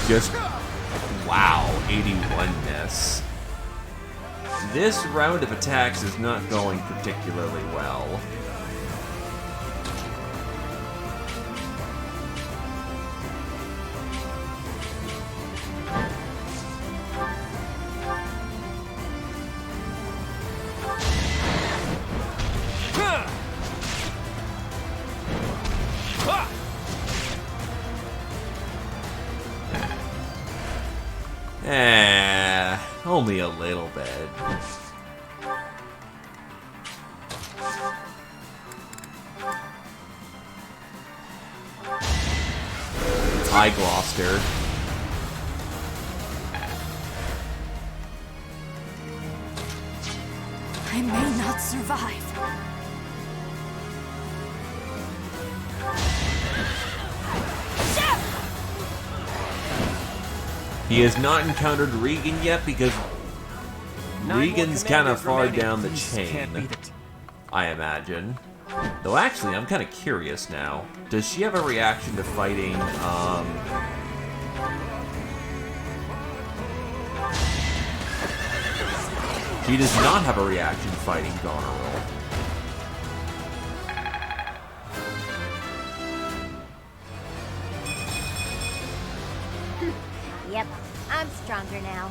Just, wow, 81 miss. This round of attacks is not going particularly well. Only a little bit. Hi, Gloucester. I may not survive. He has not encountered Regan yet because Regan's kind of far down the chain, I imagine. Though actually, I'm kind of curious now. Does she have a reaction to fighting, She does not have a reaction to fighting Goneril. Yep, I'm stronger now.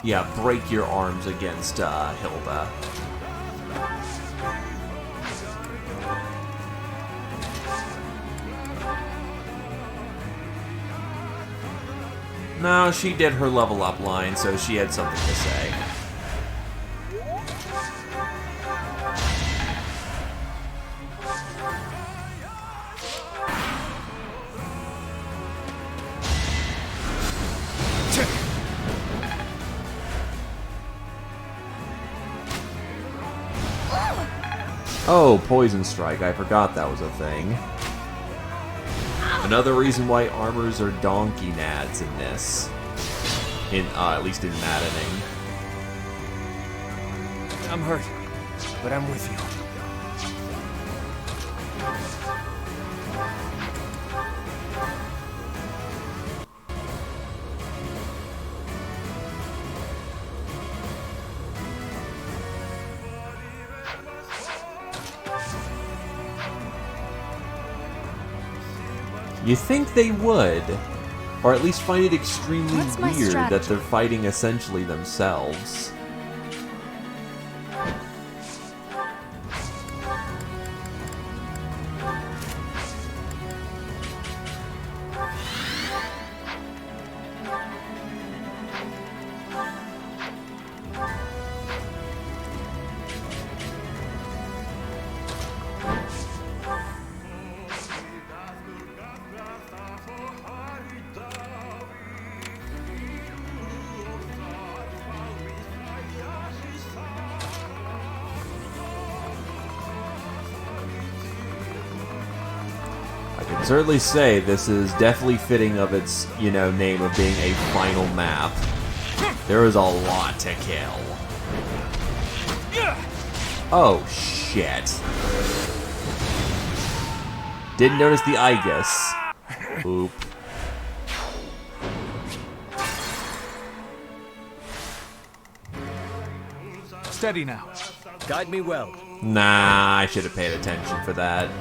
Yeah, break your arms against Hilda. No, she did her level up line, so she had something to say. Oh, Poison Strike. I forgot that was a thing. Another reason why armors are donkey nads in this. At least in Maddening. I'm hurt, but I'm with you. You think they would, or at least find it extremely weird that they're fighting essentially themselves. Certainly say this is definitely fitting of its, name of being a final map. There is a lot to kill. Oh, shit. Didn't notice the Aegis. Oop. Steady now. Guide me well. Nah, I should have paid attention for that.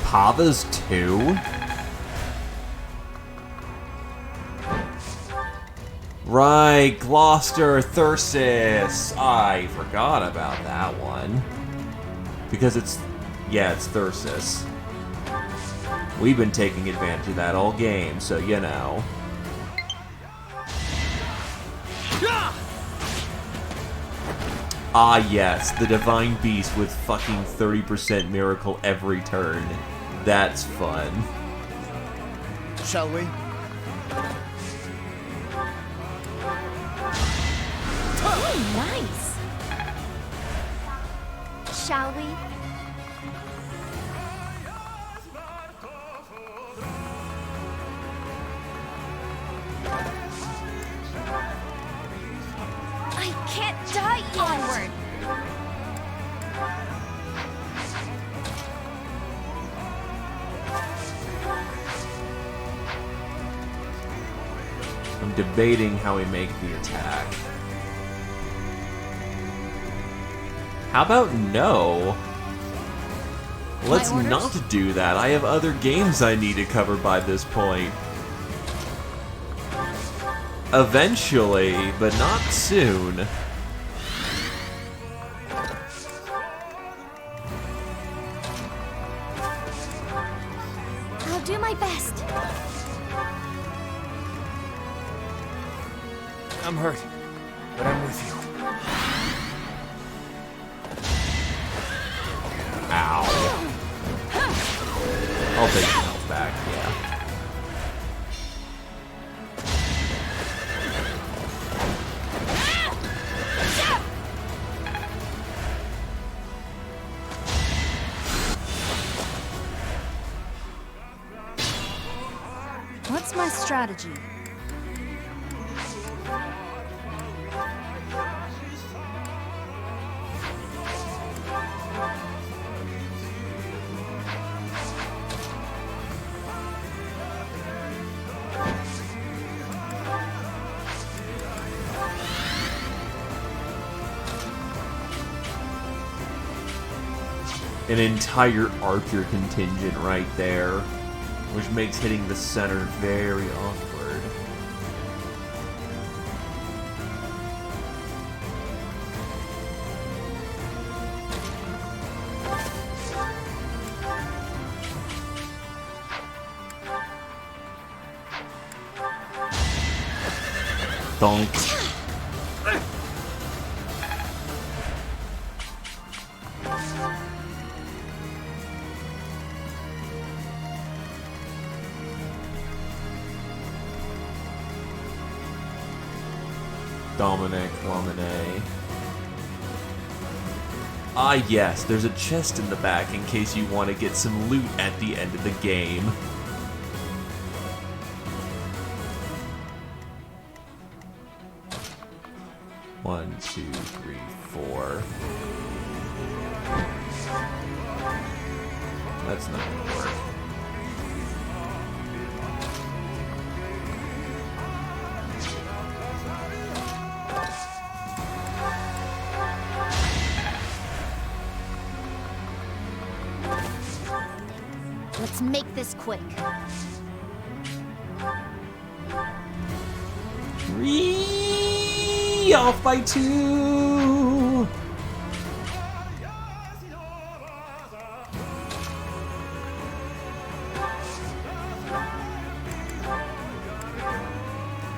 Pava's 2? Right, Gloucester, Thyrsis. I forgot about that one. Because it's Thyrsis. We've been taking advantage of that all game, so you know. Ah yes, the Divine Beast with fucking 30% miracle every turn. That's fun. Shall we? Oh, nice. Shall we? I can't die yet. Onward. I'm debating how we make the attack. How about no? Let's not do that. I have other games I need to cover by this point. Eventually, but not soon. I'll do my best. I'm hurt, but I'm with you. Ow. I'll take your health back, yeah. What's my strategy? An entire archer contingent right there, which makes hitting the center very awkward. Donk. Dominic, Lamine. Ah yes, there's a chest in the back in case you want to get some loot at the end of the game. One, two, three, four. That's not gonna work. Let's make this quick. Whee! Off by 2!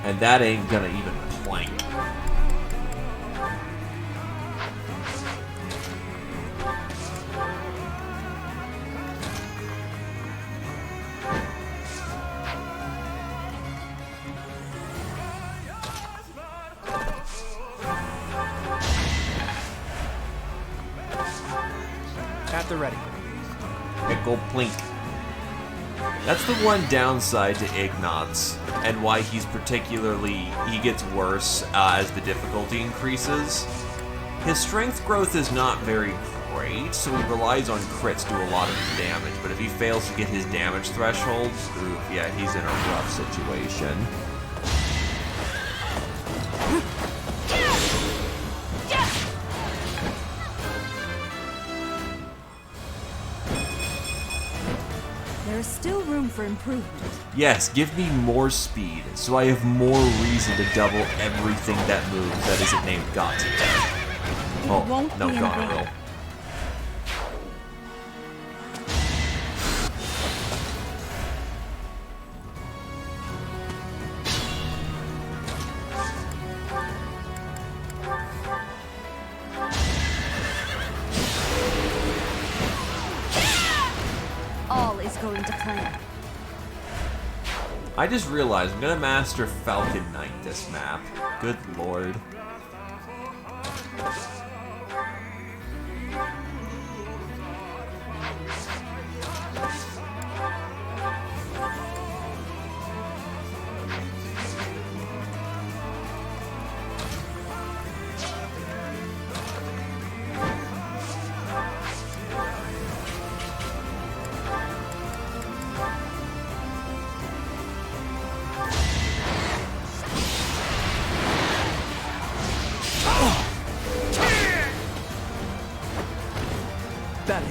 And that ain't gonna even plank. At the ready. Pickle plink. That's the one downside to Ignatz, and why he gets worse as the difficulty increases. His strength growth is not very great, so he relies on crits to do a lot of his damage, but if he fails to get his damage thresholds, oof, yeah, he's in a rough situation. There's still room for improvement. Yes, give me more speed, so I have more reason to double everything that moves that isn't named Gotti. Oh, no, Goneril. All is going to plan. I just realized I'm gonna master Falcon Knight this map. Good lord.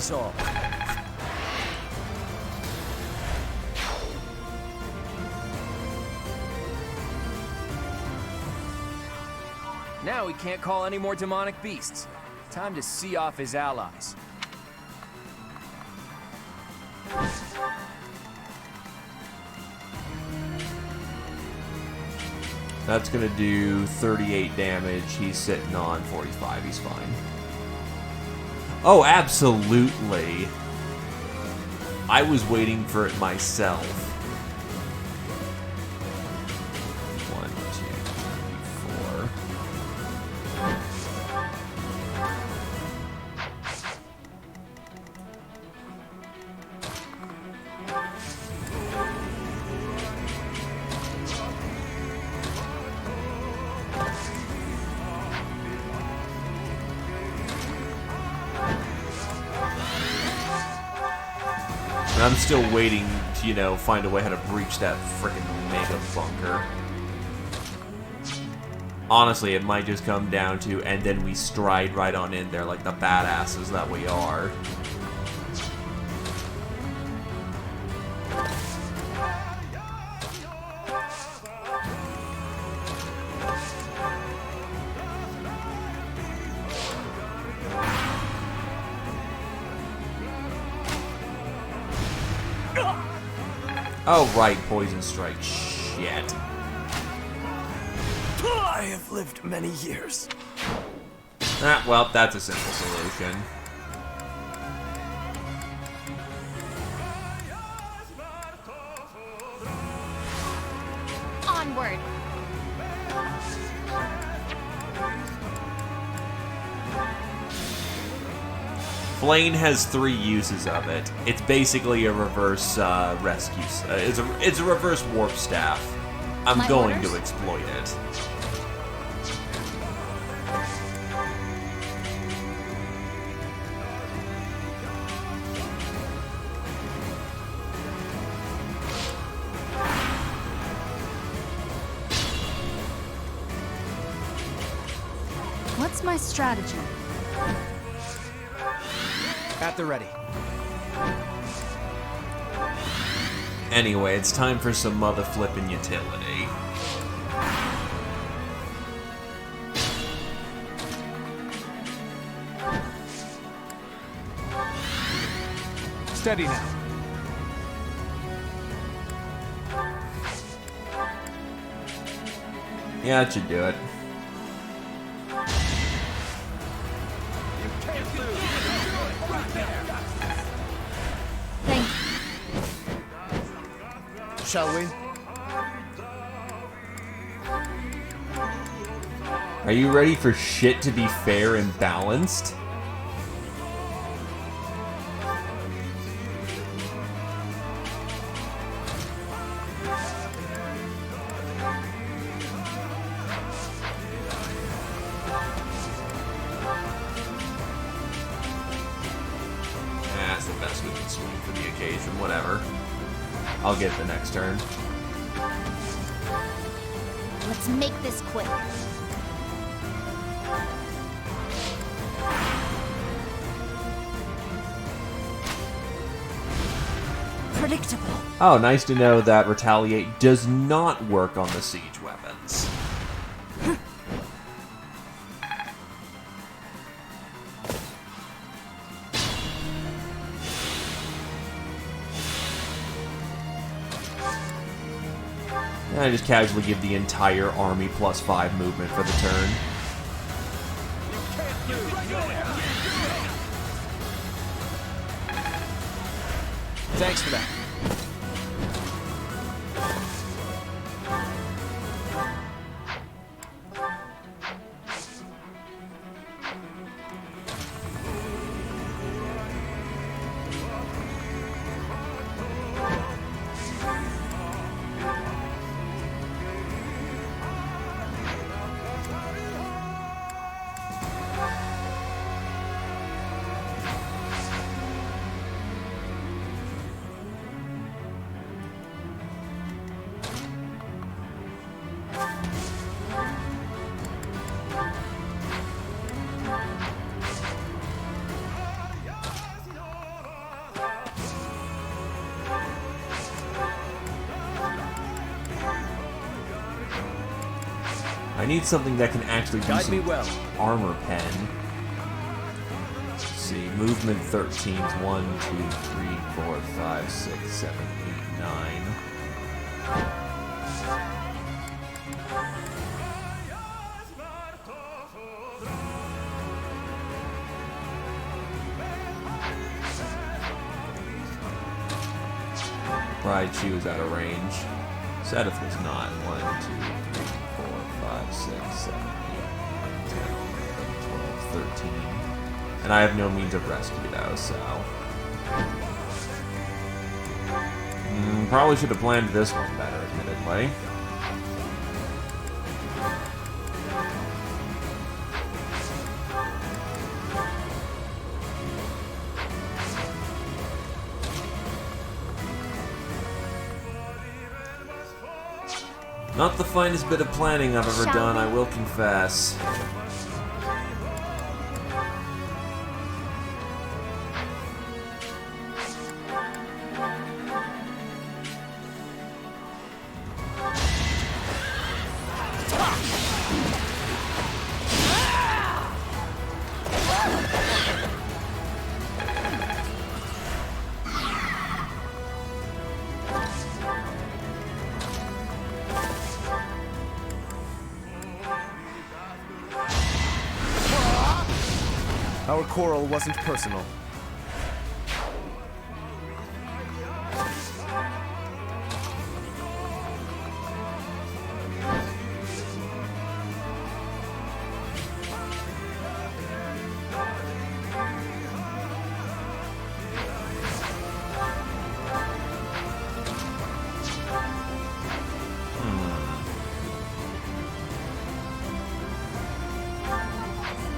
is all. Now he can't call any more demonic beasts. Time to see off his allies. That's gonna do 38 damage. He's sitting on 45. He's fine. Oh, absolutely. I was waiting for it myself. 1, 2, 3, 4. And I'm still waiting to, you know, find a way how to breach that frickin' mega bunker. Honestly, it might just come down to, and then we stride right on in there like the badasses that we are. Oh, right, Poison Strike. Shit. I have lived many years. Ah, well, that's a simple solution. Onward. Flame has 3 uses of it. It's basically a reverse rescue. It's a reverse warp staff. I'm My going orders? to exploit it. What's my strategy? At the ready. Anyway, it's time for some mother flippin' utility. Steady now. Yeah, that should do it. Thank Shall we? Are you ready for shit to be fair and balanced? That's the best we can swing for the occasion, whatever. I'll get it the next turn. Let's make this quick. Predictable. Oh, nice to know that Retaliate does not work on the siege weapons. And I just casually give the entire army +5 movement for the turn. Thanks for that. I need something that can actually do Guide some me well. armor pen. Let's see, movement 13, 1, 2, 3, 4, 5, 6, 7, 8, 9. Raichu is out of range. Sedith was not. 1, 2, 3, 4, 5, 6, 7, 8, 9, 10, 11, 12, 13. And I have no means of rescue though, so... probably should have planned this one better, admittedly. Not the finest bit of planning I've ever done, I will confess. Our quarrel wasn't personal.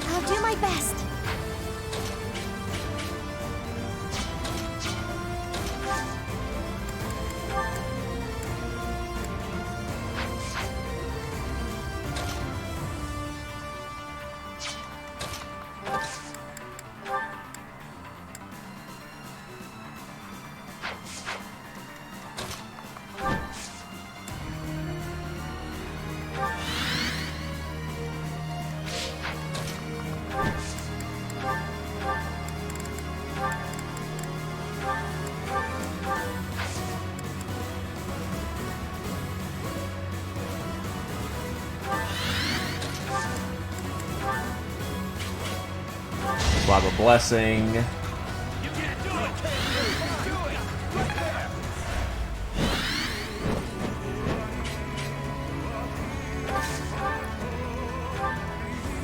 I'll do my best. Baba Blessing.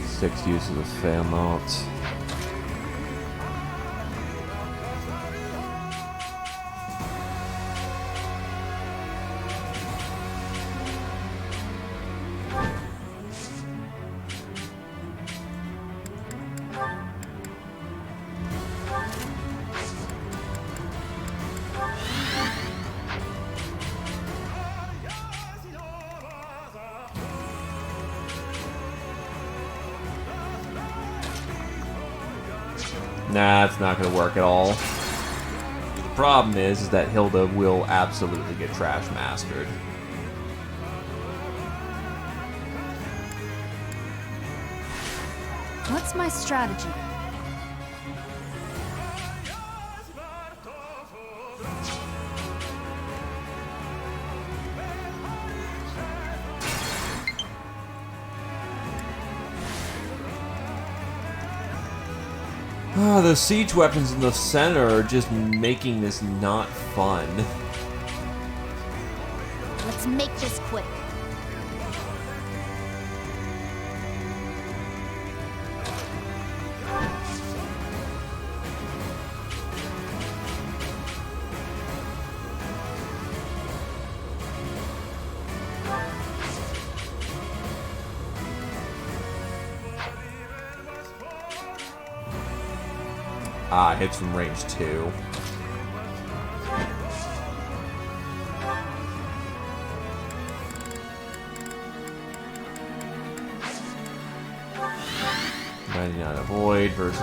Six uses of Fairmont. Nah, it's not going to work at all. The problem is that Hilda will absolutely get trash mastered. What's my strategy? Oh, the siege weapons in the center are just making this not fun. Let's make this quick. Ah, hits from range 2. $99 avoid versus.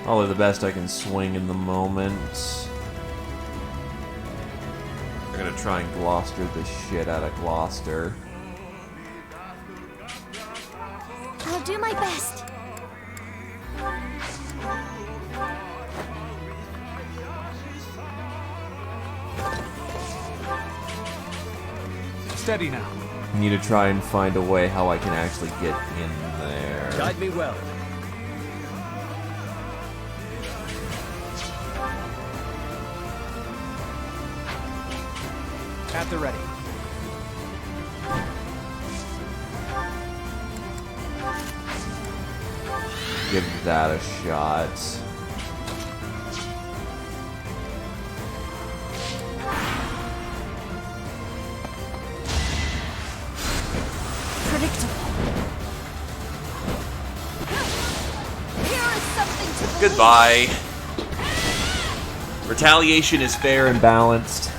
Probably the best I can swing in the moment. I'm gonna try and Gloucester the shit out of Gloucester. I'll do my best. Steady now. I need to try and find a way how I can actually get in there. Guide me well. At the ready. Give that a shot. Goodbye. Retaliation is fair and balanced.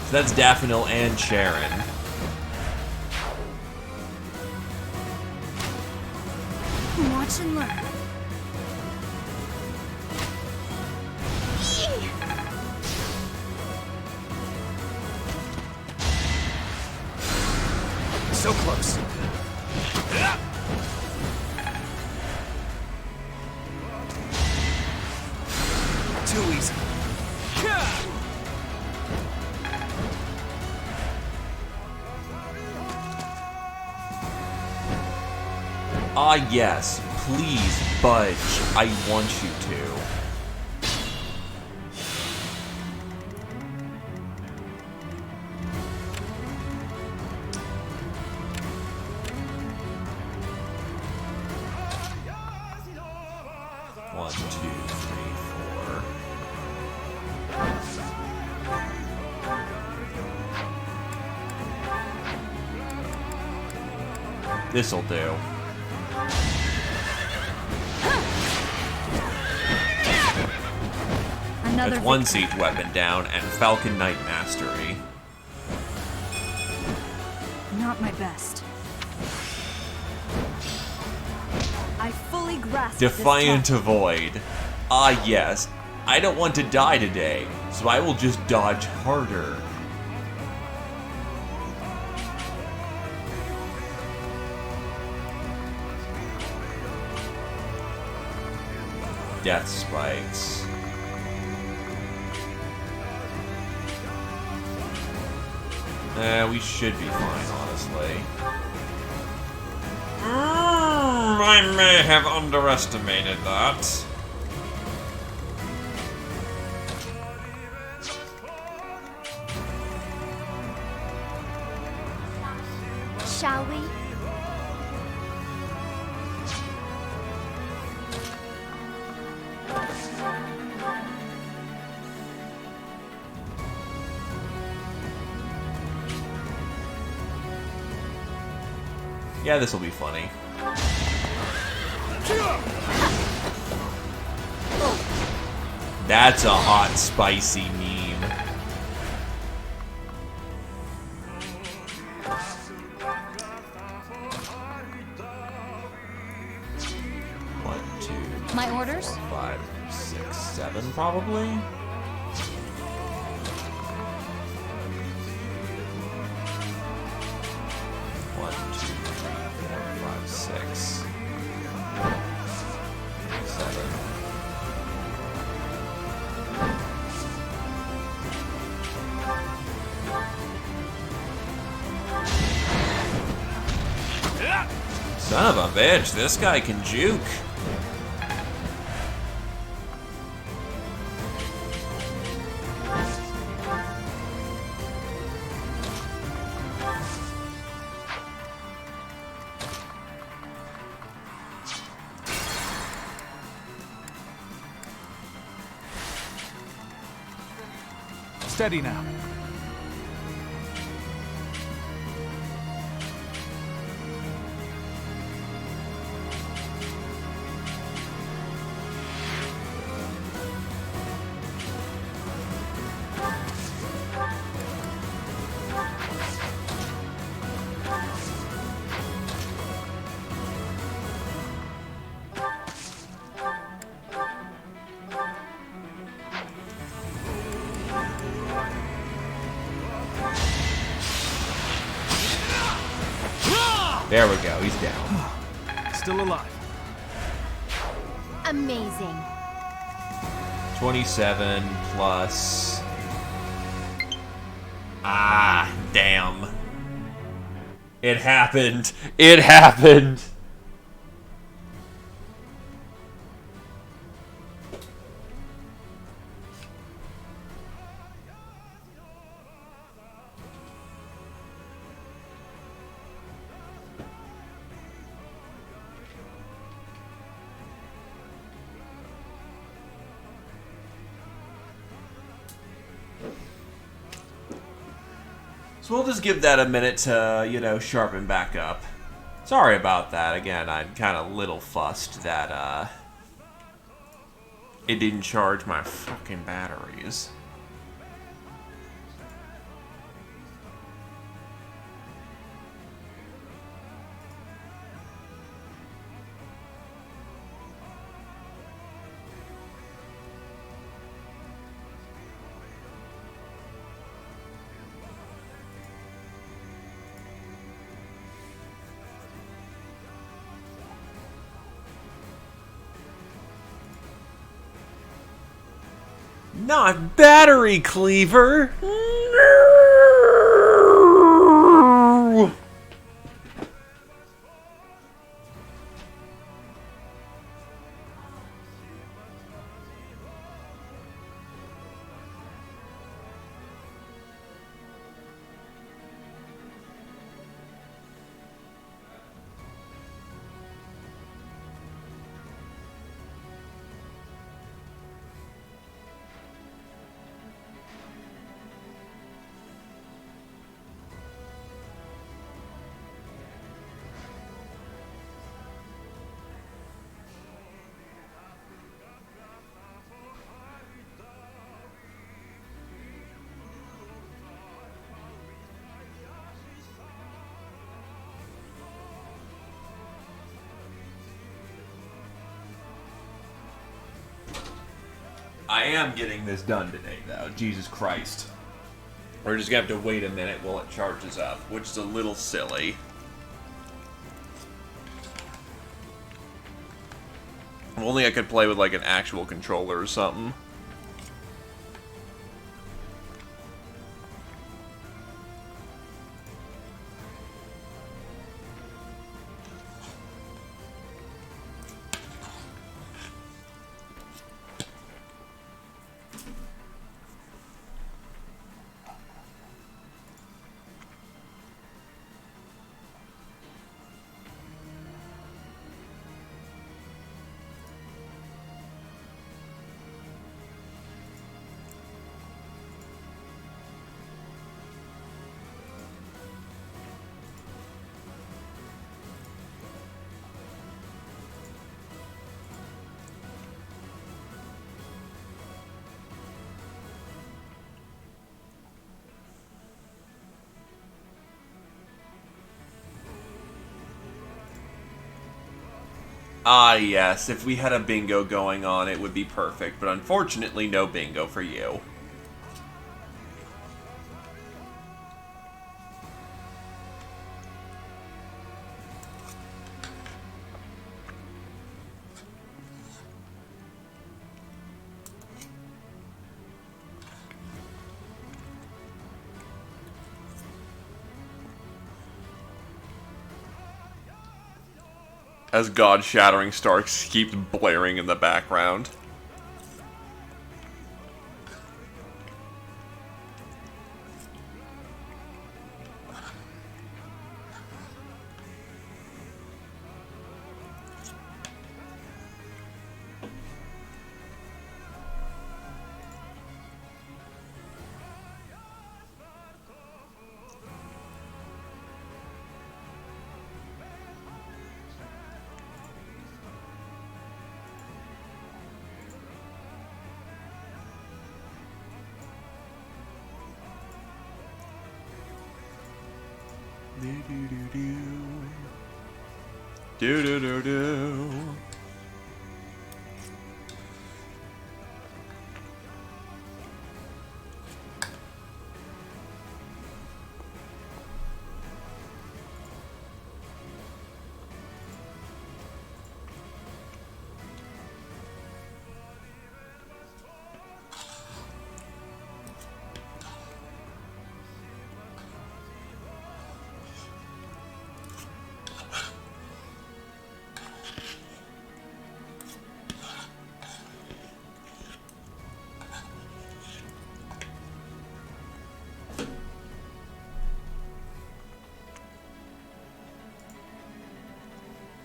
So that's Daffodil and Sharon. Watch and learn. So close. Too easy. Ah, yes. Please budge. I want you to. One, two, three, four. This'll do. That's one siege weapon down, and Falcon Knight Mastery. Not my best. I fully grasp Defiant this Avoid. Ah, yes. I don't want to die today, so I will just dodge harder. Death spikes. We should be fine, honestly. I may have underestimated that. Shall we? Yeah, this will be funny. That's a hot, spicy meme. One, two, My orders? 5, 6, 7, probably. Son of a bitch, this guy can juke. Steady now. There we go, he's down. Still alive. Amazing. 27 plus... Ah, damn. It happened. It happened. So we'll just give that a minute to, you know, sharpen back up. Sorry about that. Again, I'm kind of little fussed that, it didn't charge my fucking batteries. Not battery cleaver. No! I am getting this done today, though. Jesus Christ. We're just gonna have to wait a minute while it charges up, which is a little silly. If only I could play with, like, an actual controller or something. Ah, yes, if we had a bingo going on, it would be perfect, but unfortunately, no bingo for you. As God-shattering Starks keeps blaring in the background. Do-do-do-do.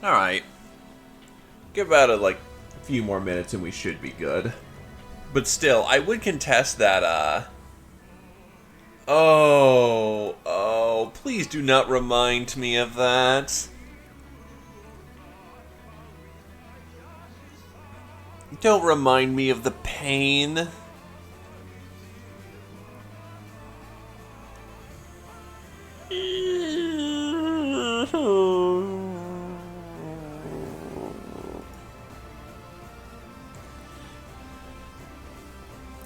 Alright. Give about it, like, a few more minutes and we should be good. But still, I would contest that, Oh, please do not remind me of that. Don't remind me of the pain.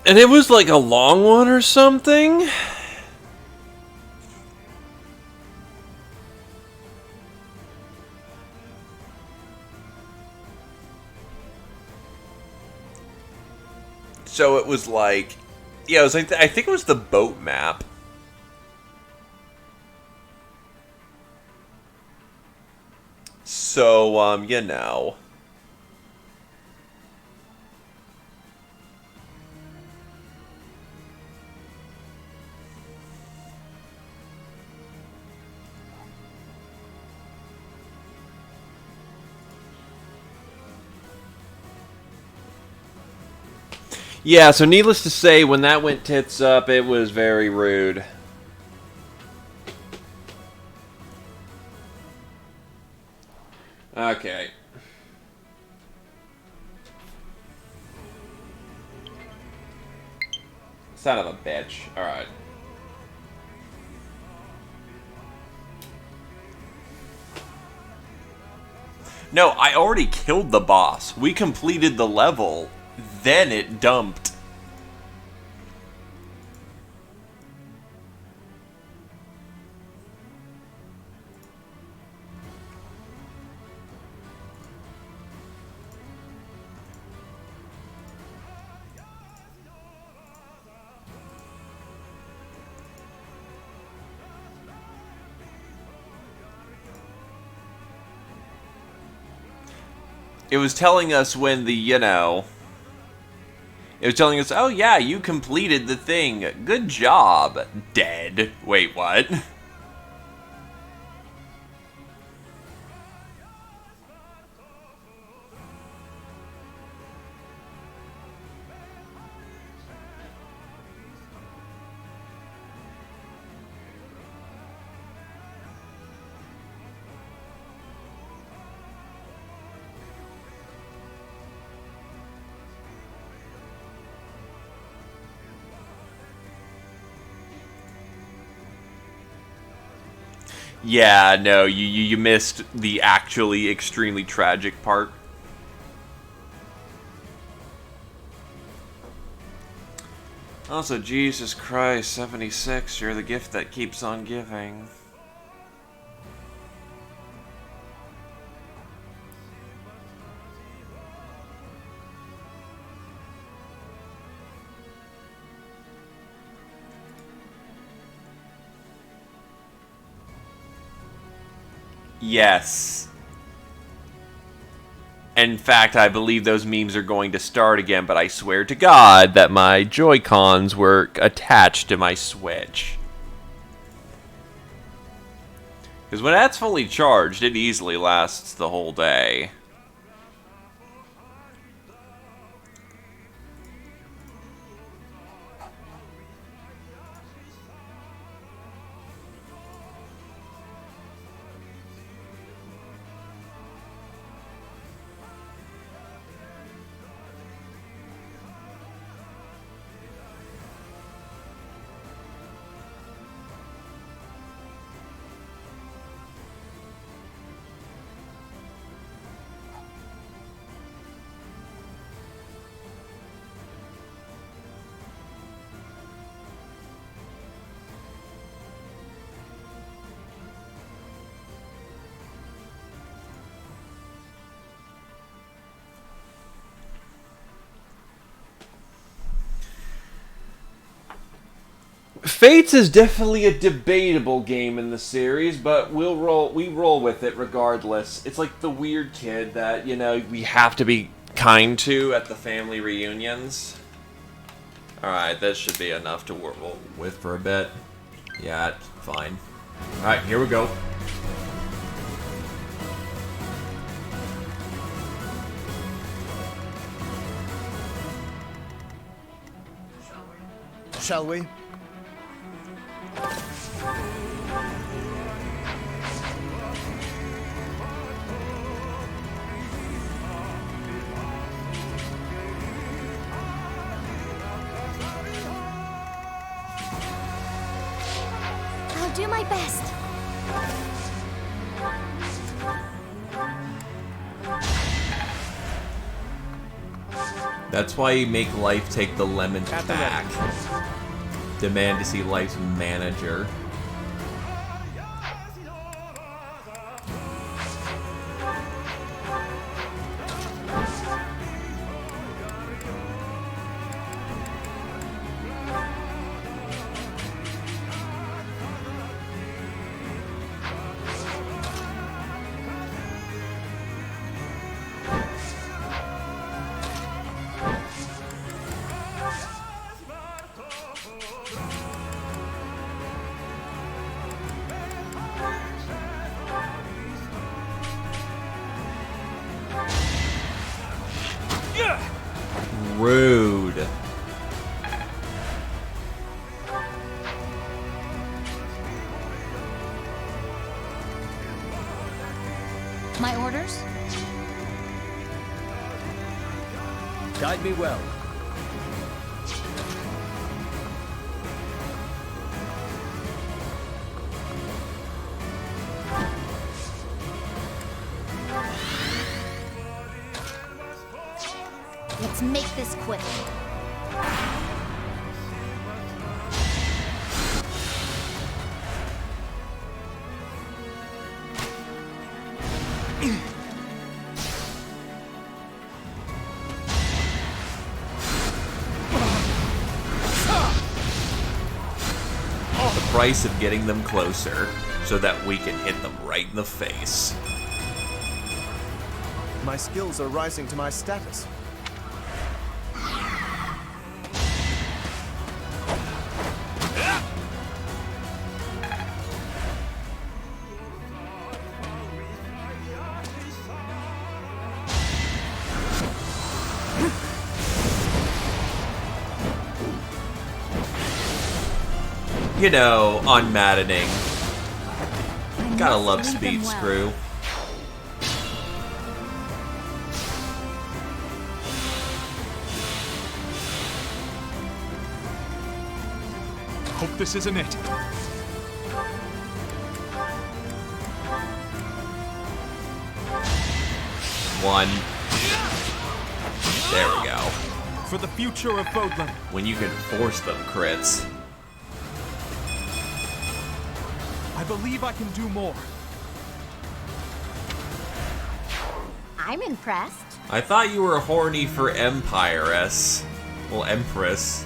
And it was like a long one or something? So it was like, yeah, it was like I think it was the boat map. So, you know. Yeah, so needless to say, when that went tits up, it was very rude. Okay. Son of a bitch. Alright. No, I already killed the boss. We completed the level. Then it dumped. It was telling us when the, you know... It was telling us, oh yeah, you completed the thing. Good job. Dead. Wait, what? Yeah, no, you missed the actually extremely tragic part. Also, Jesus Christ, 76, you're the gift that keeps on giving. Yes. In fact, I believe those memes are going to start again, but I swear to God that my Joy-Cons were attached to my Switch. Because when that's fully charged, it easily lasts the whole day. Fates is definitely a debatable game in the series, but we roll with it regardless. It's like the weird kid that, you know, we have to be kind to at the family reunions. Alright, this should be enough to roll with for a bit. Yeah, fine. Alright, here we go. shall we? I'll do my best. That's why you make Life take the lemons back. Demand to see Life's manager. Rude. My orders? Guide me well. Let's make this quick. The price of getting them closer so that we can hit them right in the face. My skills are rising to my status. You know, on Maddening. Gotta love Speed Screw. Hope this isn't it. One. There we go. For the future of Bodlum. When you can force them crits. I believe I can do more. I'm impressed. I thought you were horny for Empiress. Well, Empress.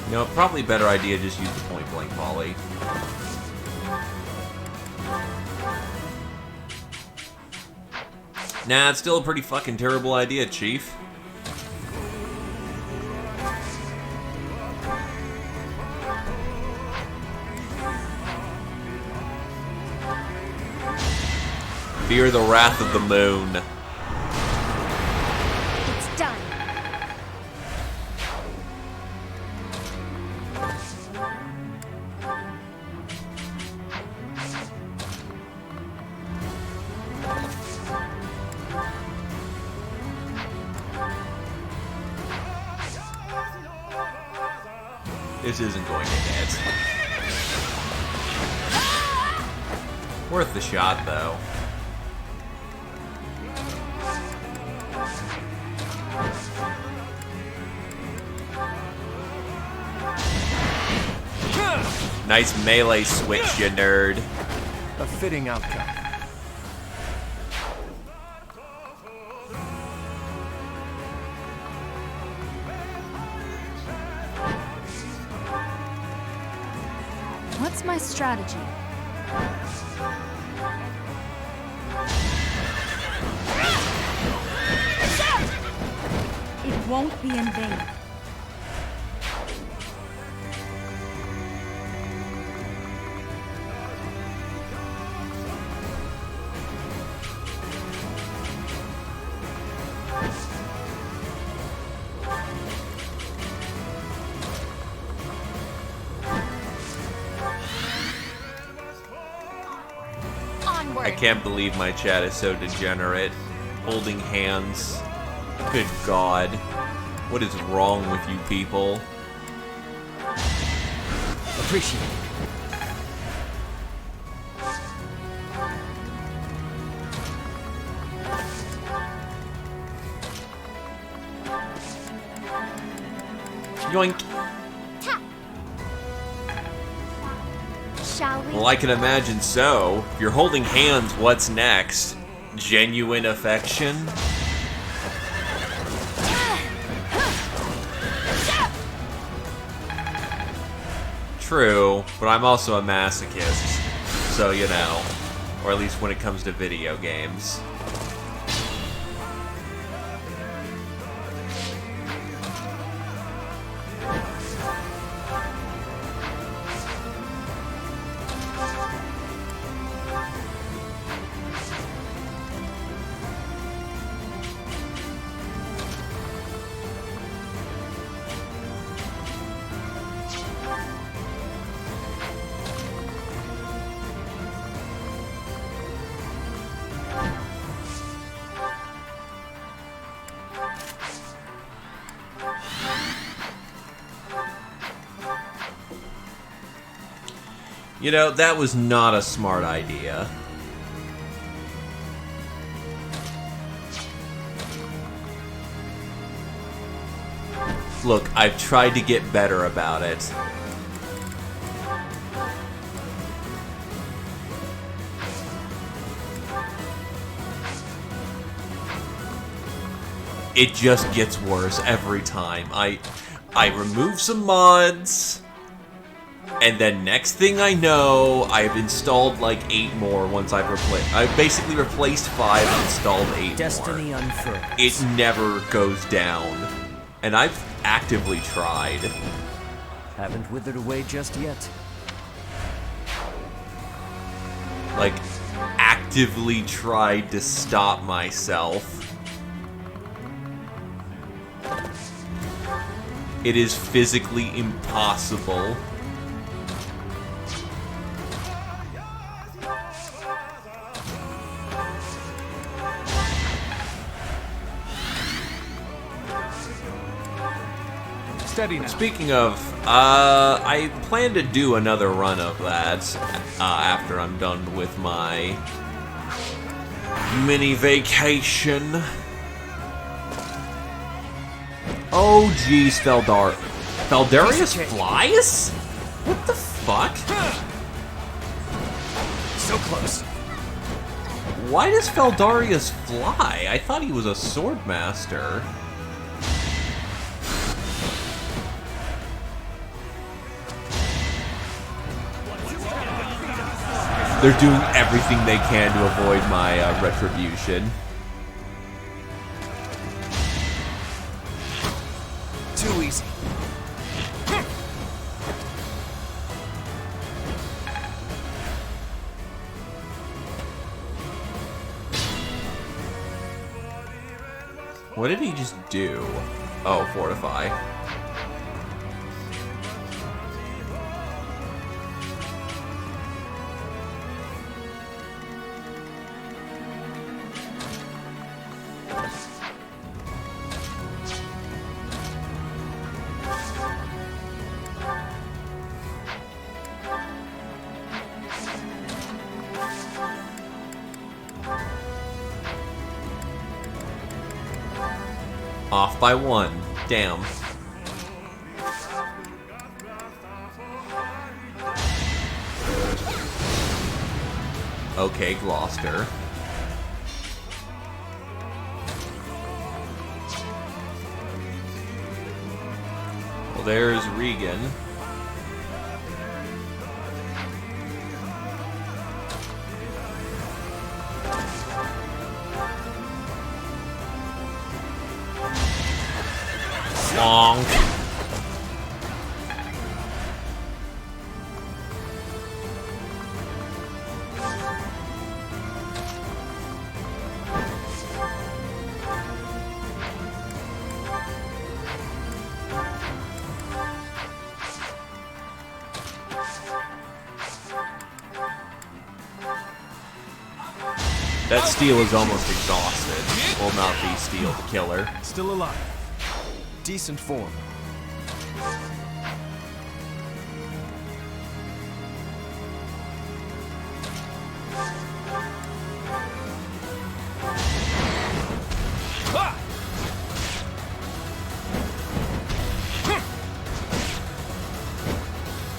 You know, probably better idea just use the point blank volley. Nah, it's still a pretty fucking terrible idea, Chief. Fear the wrath of the moon. It's done. This isn't going to hit. Worth the shot, though. Nice melee switch, you nerd. A fitting outcome. What's my strategy? It won't be in vain. I can't believe my chat is so degenerate. Holding hands. Good God. What is wrong with you people? Appreciate it. Yoink. Shall we? Well, I can imagine so. If you're holding hands, what's next? Genuine affection? True, but I'm also a masochist, so you know. Or at least when it comes to video games. You know, that was not a smart idea. Look, I've tried to get better about it. It just gets worse every time. I remove some mods, and then next thing I know, I've installed like 8 more once I've replaced. I basically replaced 5 and installed 8 Destiny more. unfurled. It never goes down, and I've actively tried. Haven't withered away just yet. Like, actively tried to stop myself. It is physically impossible. Steady now. Speaking of, I plan to do another run of that after I'm done with my mini vacation. Oh geez, Feldarius flies? What the fuck? So close. Why does Feldarius fly? I thought he was a sword master. They're doing everything they can to avoid my retribution. Too easy. What did he just do? Oh, fortify. Off by 1. Damn. Okay, Gloucester. Well, there's Regan. Bonk. That steel is almost exhausted. Will not be steel the killer. Still alive. Decent form.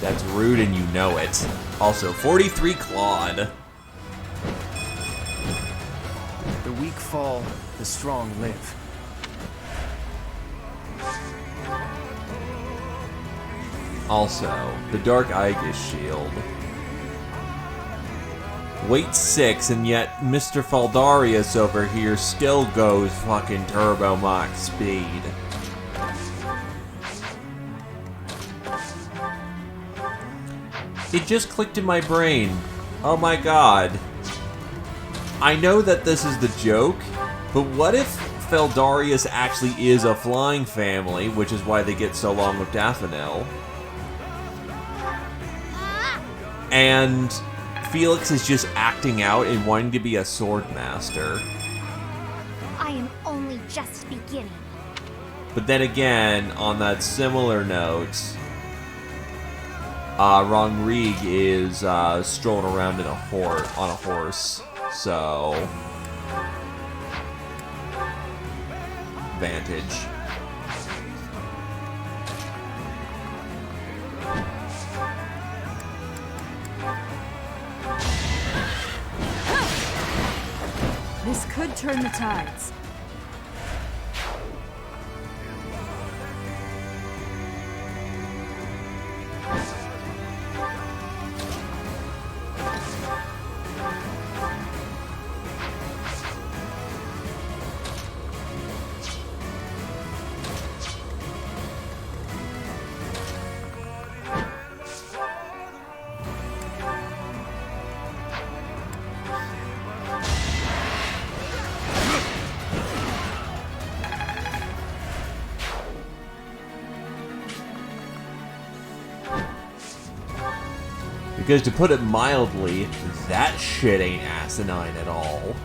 That's rude and you know it. Also, 43 Claude. The weak fall, the strong live. Also, the Dark Aegis shield. Weight 6, and yet Mr. Faldarius over here still goes fucking turbo mach speed. It just clicked in my brain. Oh my god. I know that this is the joke, but what if Feldarius actually is a flying family, which is why they get so along with Daphne, and Felix is just acting out and wanting to be a sword master. I am only just beginning. But then again, on that similar note, Rongrig is strolling around in on a horse, so advantage. This could turn the tides. Because to put it mildly, that shit ain't asinine at all.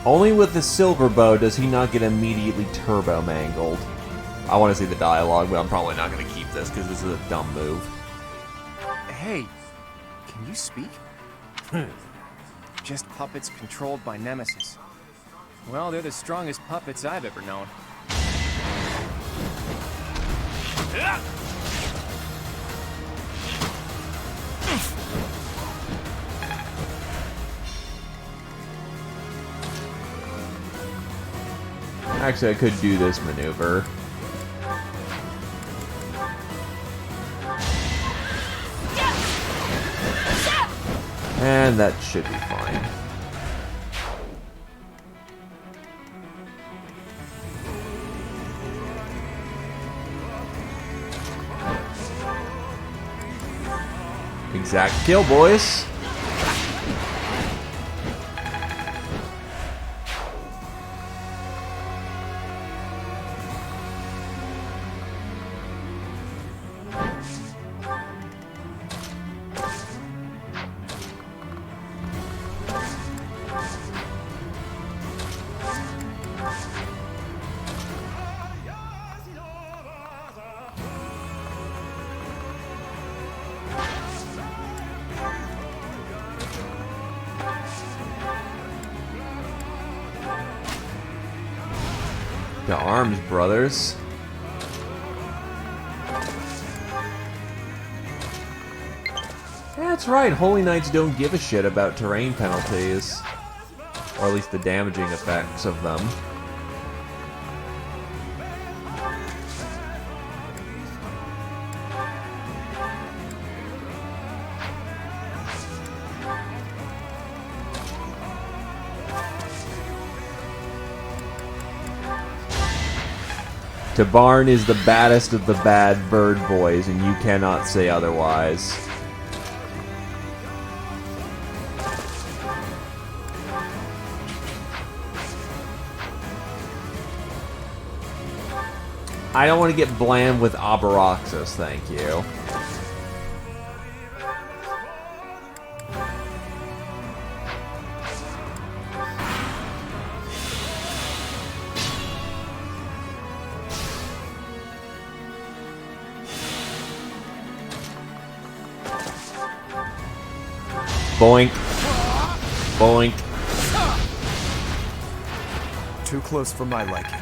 Only with the silver bow does he not get immediately turbo mangled. I want to see the dialogue, but I'm probably not going to keep this because this is a dumb move. Hey, can you speak? Just puppets controlled by Nemesis. Well, they're the strongest puppets I've ever known. Actually, I could do this maneuver. And that should be fine. Exact kill, boys. The arms, brothers. That's right, Holy Knights don't give a shit about terrain penalties. Or at least the damaging effects of them. Tabarn is the baddest of the bad bird boys, and you cannot say otherwise. I don't want to get bland with Aberoxus, thank you. Boink. Boink. Too close for my liking.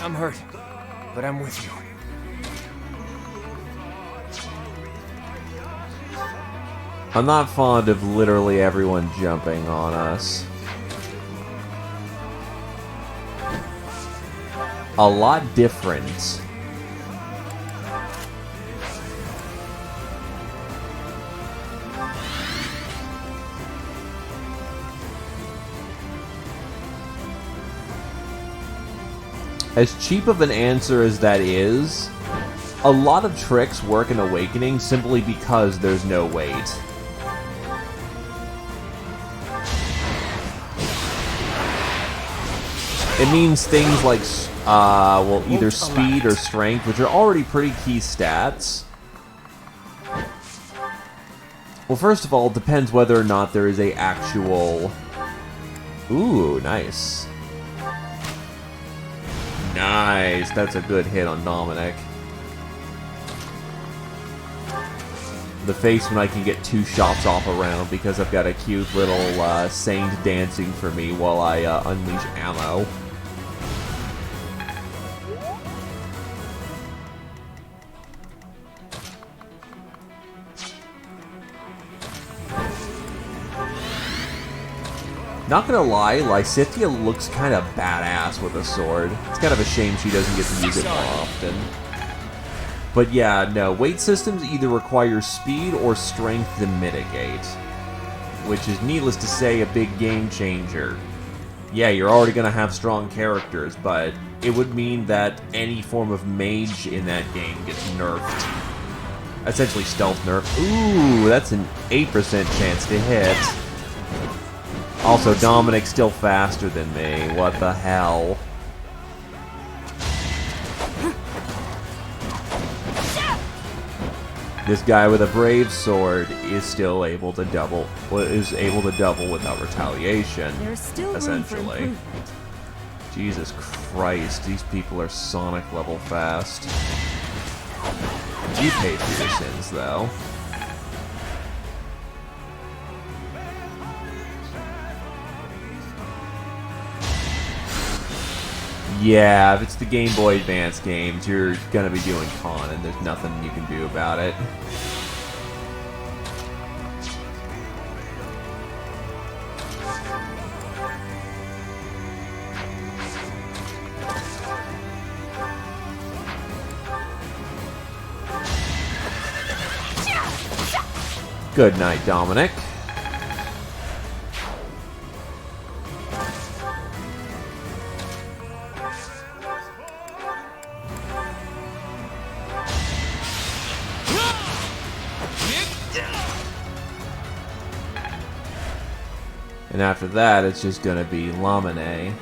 I'm hurt, but I'm with you. I'm not fond of literally everyone jumping on us. A lot different. As cheap of an answer as that is, a lot of tricks work in Awakening simply because there's no weight. It means things like, well, either speed or strength, which are already pretty key stats. Well, first of all, it depends whether or not there is a actual... Ooh, nice. Nice, that's a good hit on Dominic. The face when I can get 2 shots off a round because I've got a cute little saint dancing for me while I unleash ammo. Not gonna lie, Lysithea looks kind of badass with a sword. It's kind of a shame she doesn't get to use it more often. But yeah, no, weight systems either require speed or strength to mitigate. Which is, needless to say, a big game changer. Yeah, you're already gonna have strong characters, but it would mean that any form of mage in that game gets nerfed. Essentially stealth nerf. Ooh, that's an 8% chance to hit. Also, Dominic's still faster than me. What the hell? This guy with a brave sword is still able to double. Is able to double without retaliation. There's still essentially. Jesus Christ, these people are Sonic level fast. You paid for your sins, though. Yeah, if it's the Game Boy Advance games, you're gonna be doing con, and there's nothing you can do about it. Good night, Dominic. And after that, it's just gonna be Lamine.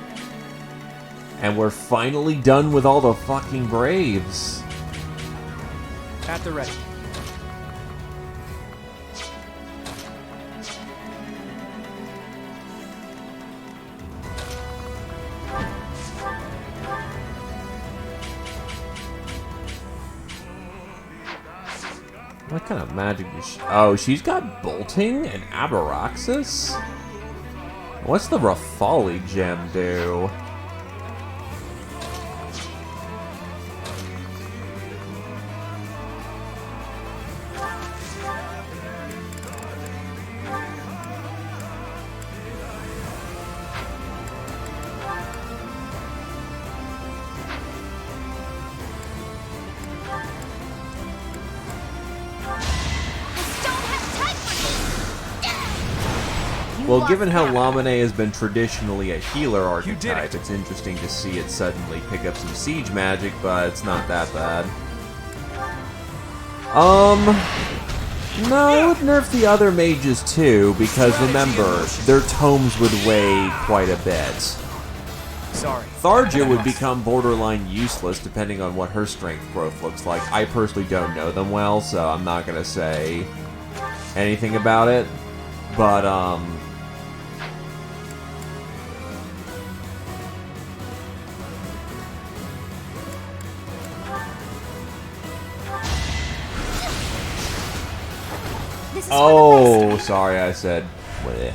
And we're finally done with all the fucking Braves. At the ready. What kind of magic is she? Oh, she's got bolting and Abraxas? What's the Rafali gem do? Well, given how Lamine has been traditionally a healer archetype, it's interesting to see it suddenly pick up some siege magic, but it's not that bad. No, I would nerf the other mages too, because remember, their tomes would weigh quite a bit. Sorry. Tharja would become borderline useless depending on what her strength growth looks like. I personally don't know them well, so I'm not gonna say anything about it. But, oh, sorry, I said bleh.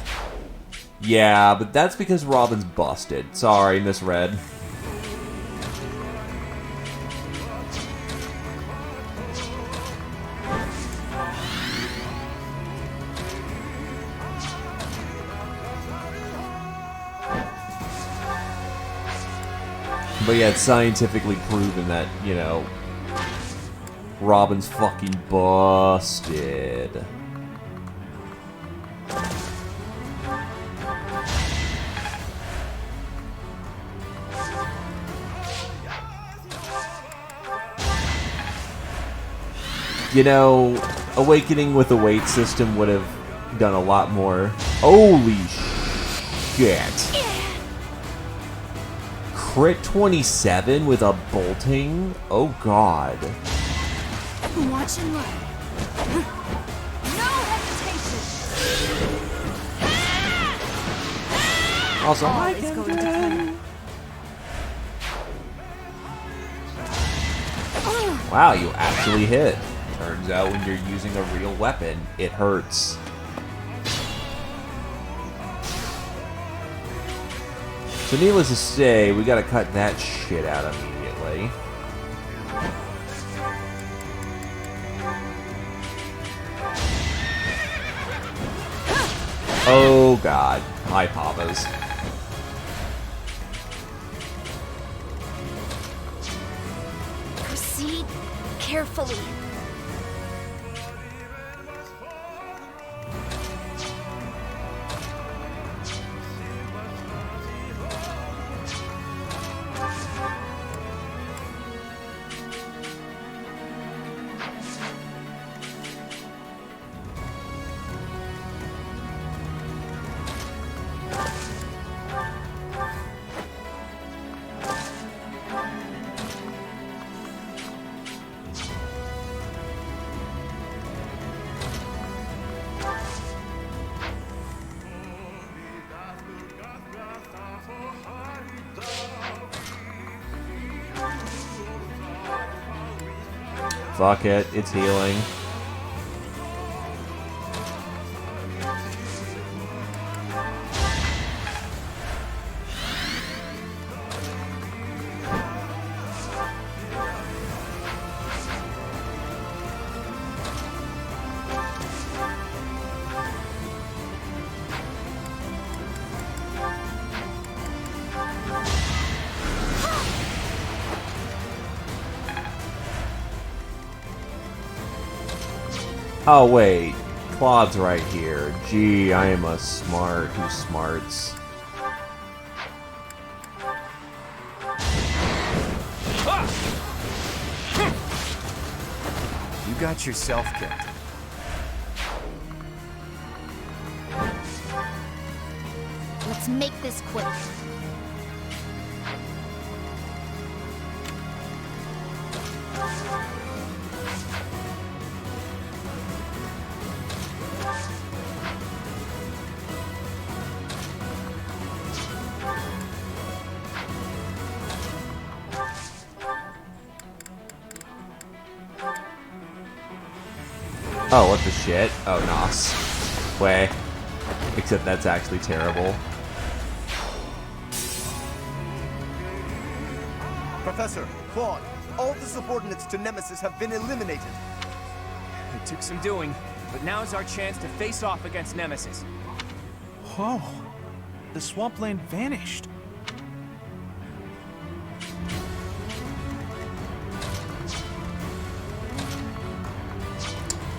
Yeah, but that's because Robin's busted. Sorry, misread. But yeah, it's scientifically proven that, you know, Robin's fucking busted. You know, Awakening with a weight system would have done a lot more. Holy shit. Crit 27 with a bolting? Oh god. Watch and learn. No hesitation. Also, All is going to plan. Wow, you actually hit. Turns out when you're using a real weapon, it hurts. So needless to say, we gotta cut that shit out immediately. Oh god. Hi, Papas. Proceed carefully. Fuck it, it's healing. Oh wait, Claude's right here. Gee, I am a smart who smarts. You got yourself killed. Let's make this quick. Oh, what the shit? Oh, nos. Way. Except that's actually terrible. Professor, Claude, all the subordinates to Nemesis have been eliminated. It took some doing, but now's our chance to face off against Nemesis. Oh, the swampland vanished.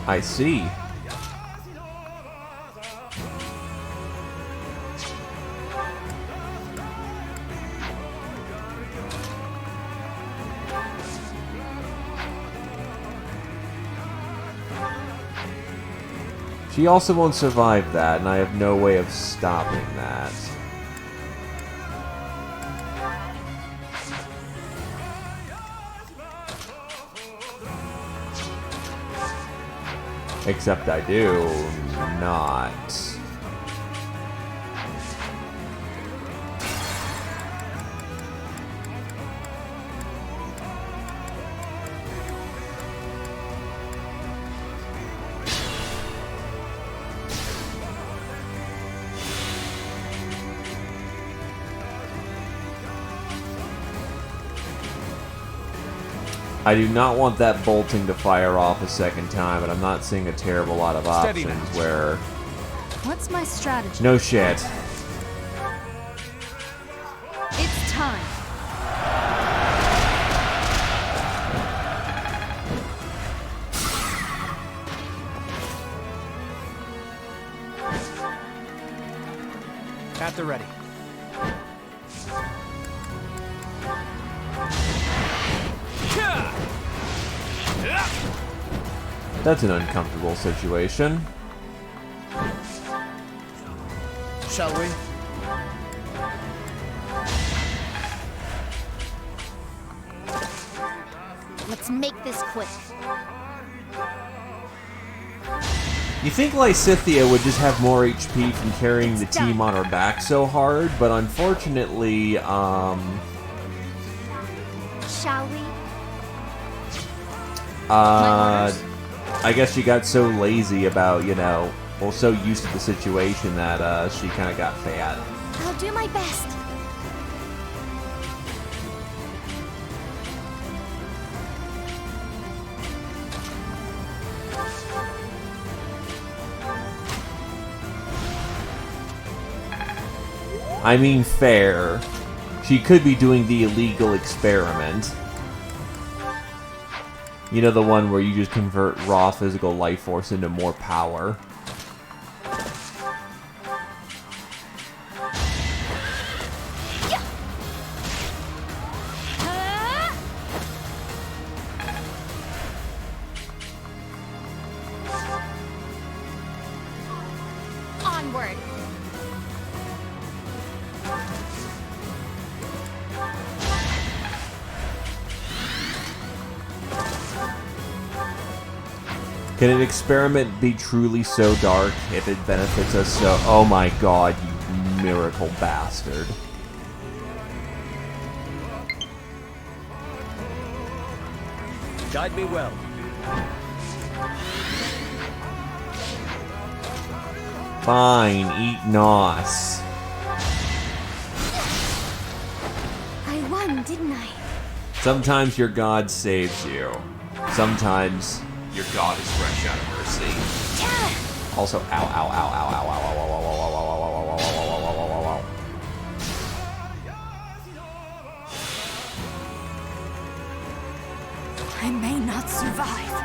I see. She also won't survive that, and I have no way of stopping that. Except I do not. I do not want that bolting to fire off a second time, but I'm not seeing a terrible lot of options where... What's my strategy? No shit. It's time. At the ready. That's an uncomfortable situation. Shall we? Let's make this quick. You think Lysithea would just have more HP from carrying the team on her back so hard, but unfortunately, Shall we? I guess she got so lazy about, you know, well, so used to the situation that she kind of got fat. I'll do my best. I mean, fair. She could be doing the illegal experiment. You know, the one where you just convert raw physical life force into more power. Onward. Can an experiment be truly so dark if it benefits us so... Oh my god, you miracle bastard. Guide me well. Fine, eat nos. I won, didn't I? Sometimes your god saves you. Sometimes your god is fresh out of mercy. Also, ow, ow, ow, ow, ow, ow, ow, ow, ow, ow, ow, ow, ow, ow, ow, ow, ow, ow, ow. I may not survive.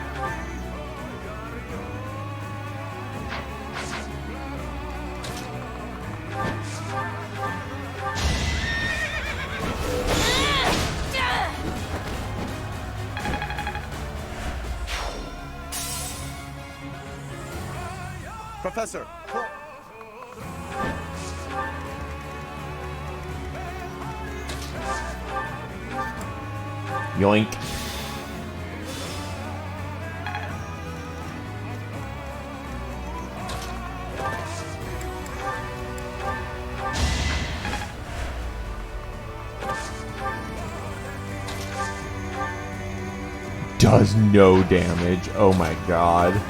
Professor! Yoink. Does no damage. Oh my god.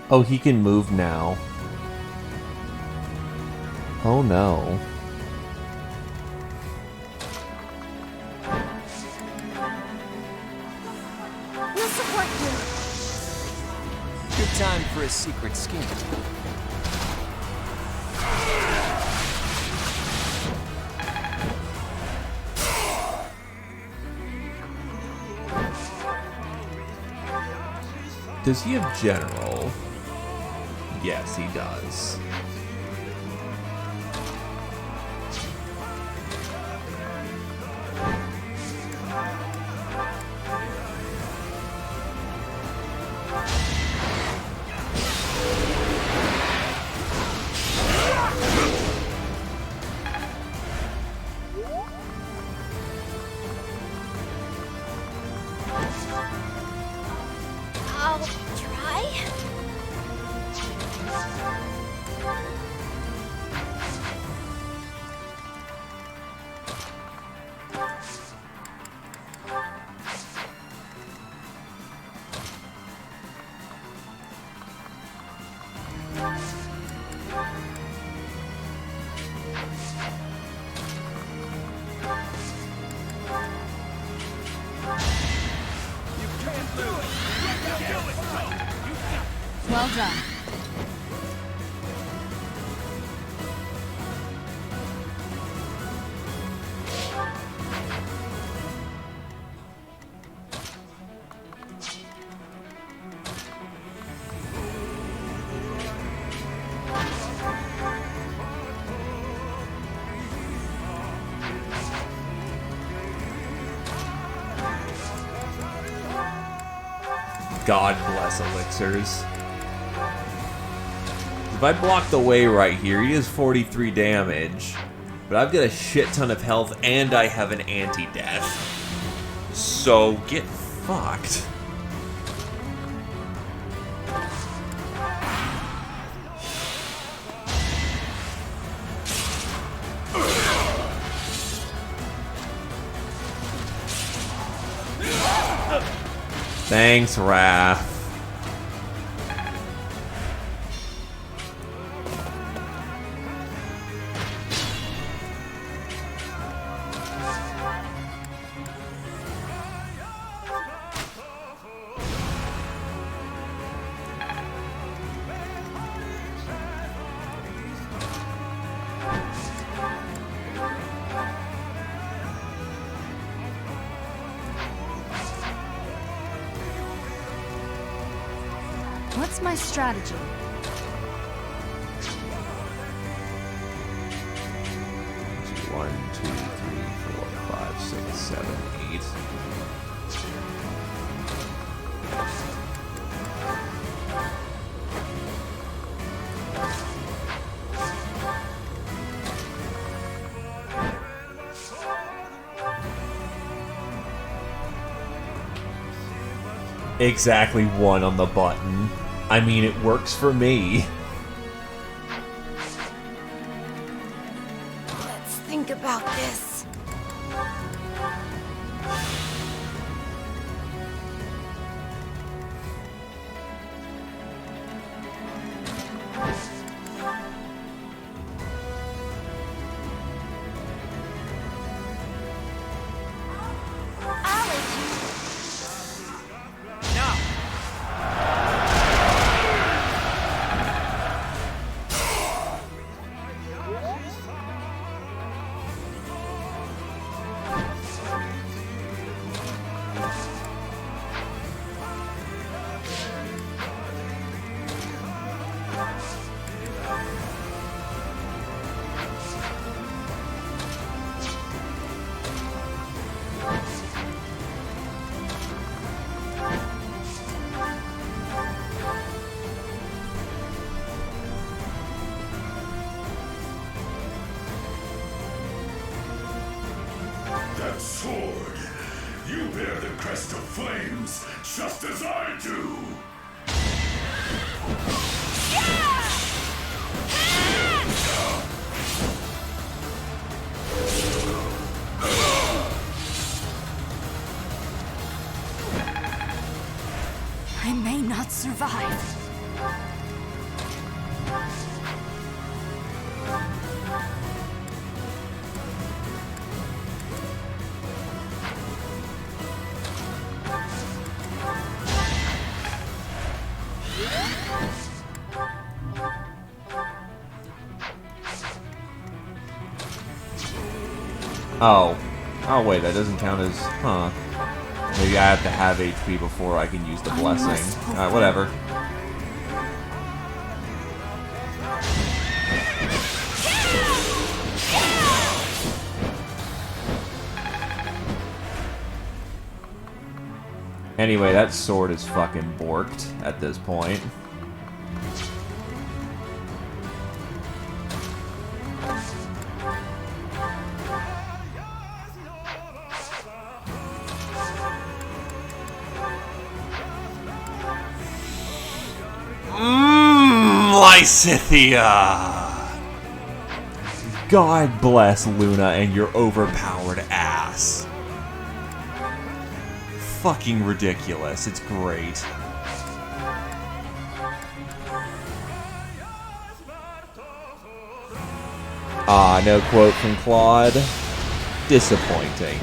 Oh, he can move now. Oh no. We'll support you. Good time for a secret scheme. Does he have general? Yes, he does. I'll try. Well done. God bless elixirs. If I block the way right here, he does 43 damage. But I've got a shit ton of health and I have an anti-death. So get fucked. Thanks, Raph. What's my strategy? One, two, three, four, five, six, seven, eight. Exactly one on the button. I mean, it works for me. Let's think about this. That sword! You bear the crest of flames, just as I do! I may not survive. Oh. Oh wait, that doesn't count as... Huh. Maybe I have to have HP before I can use the blessing. Alright, whatever. Anyway, that sword is fucking borked at this point. Lysithea! God bless Luna and your overpowered ass. Fucking ridiculous. It's great. Ah, no quote from Claude. Disappointing.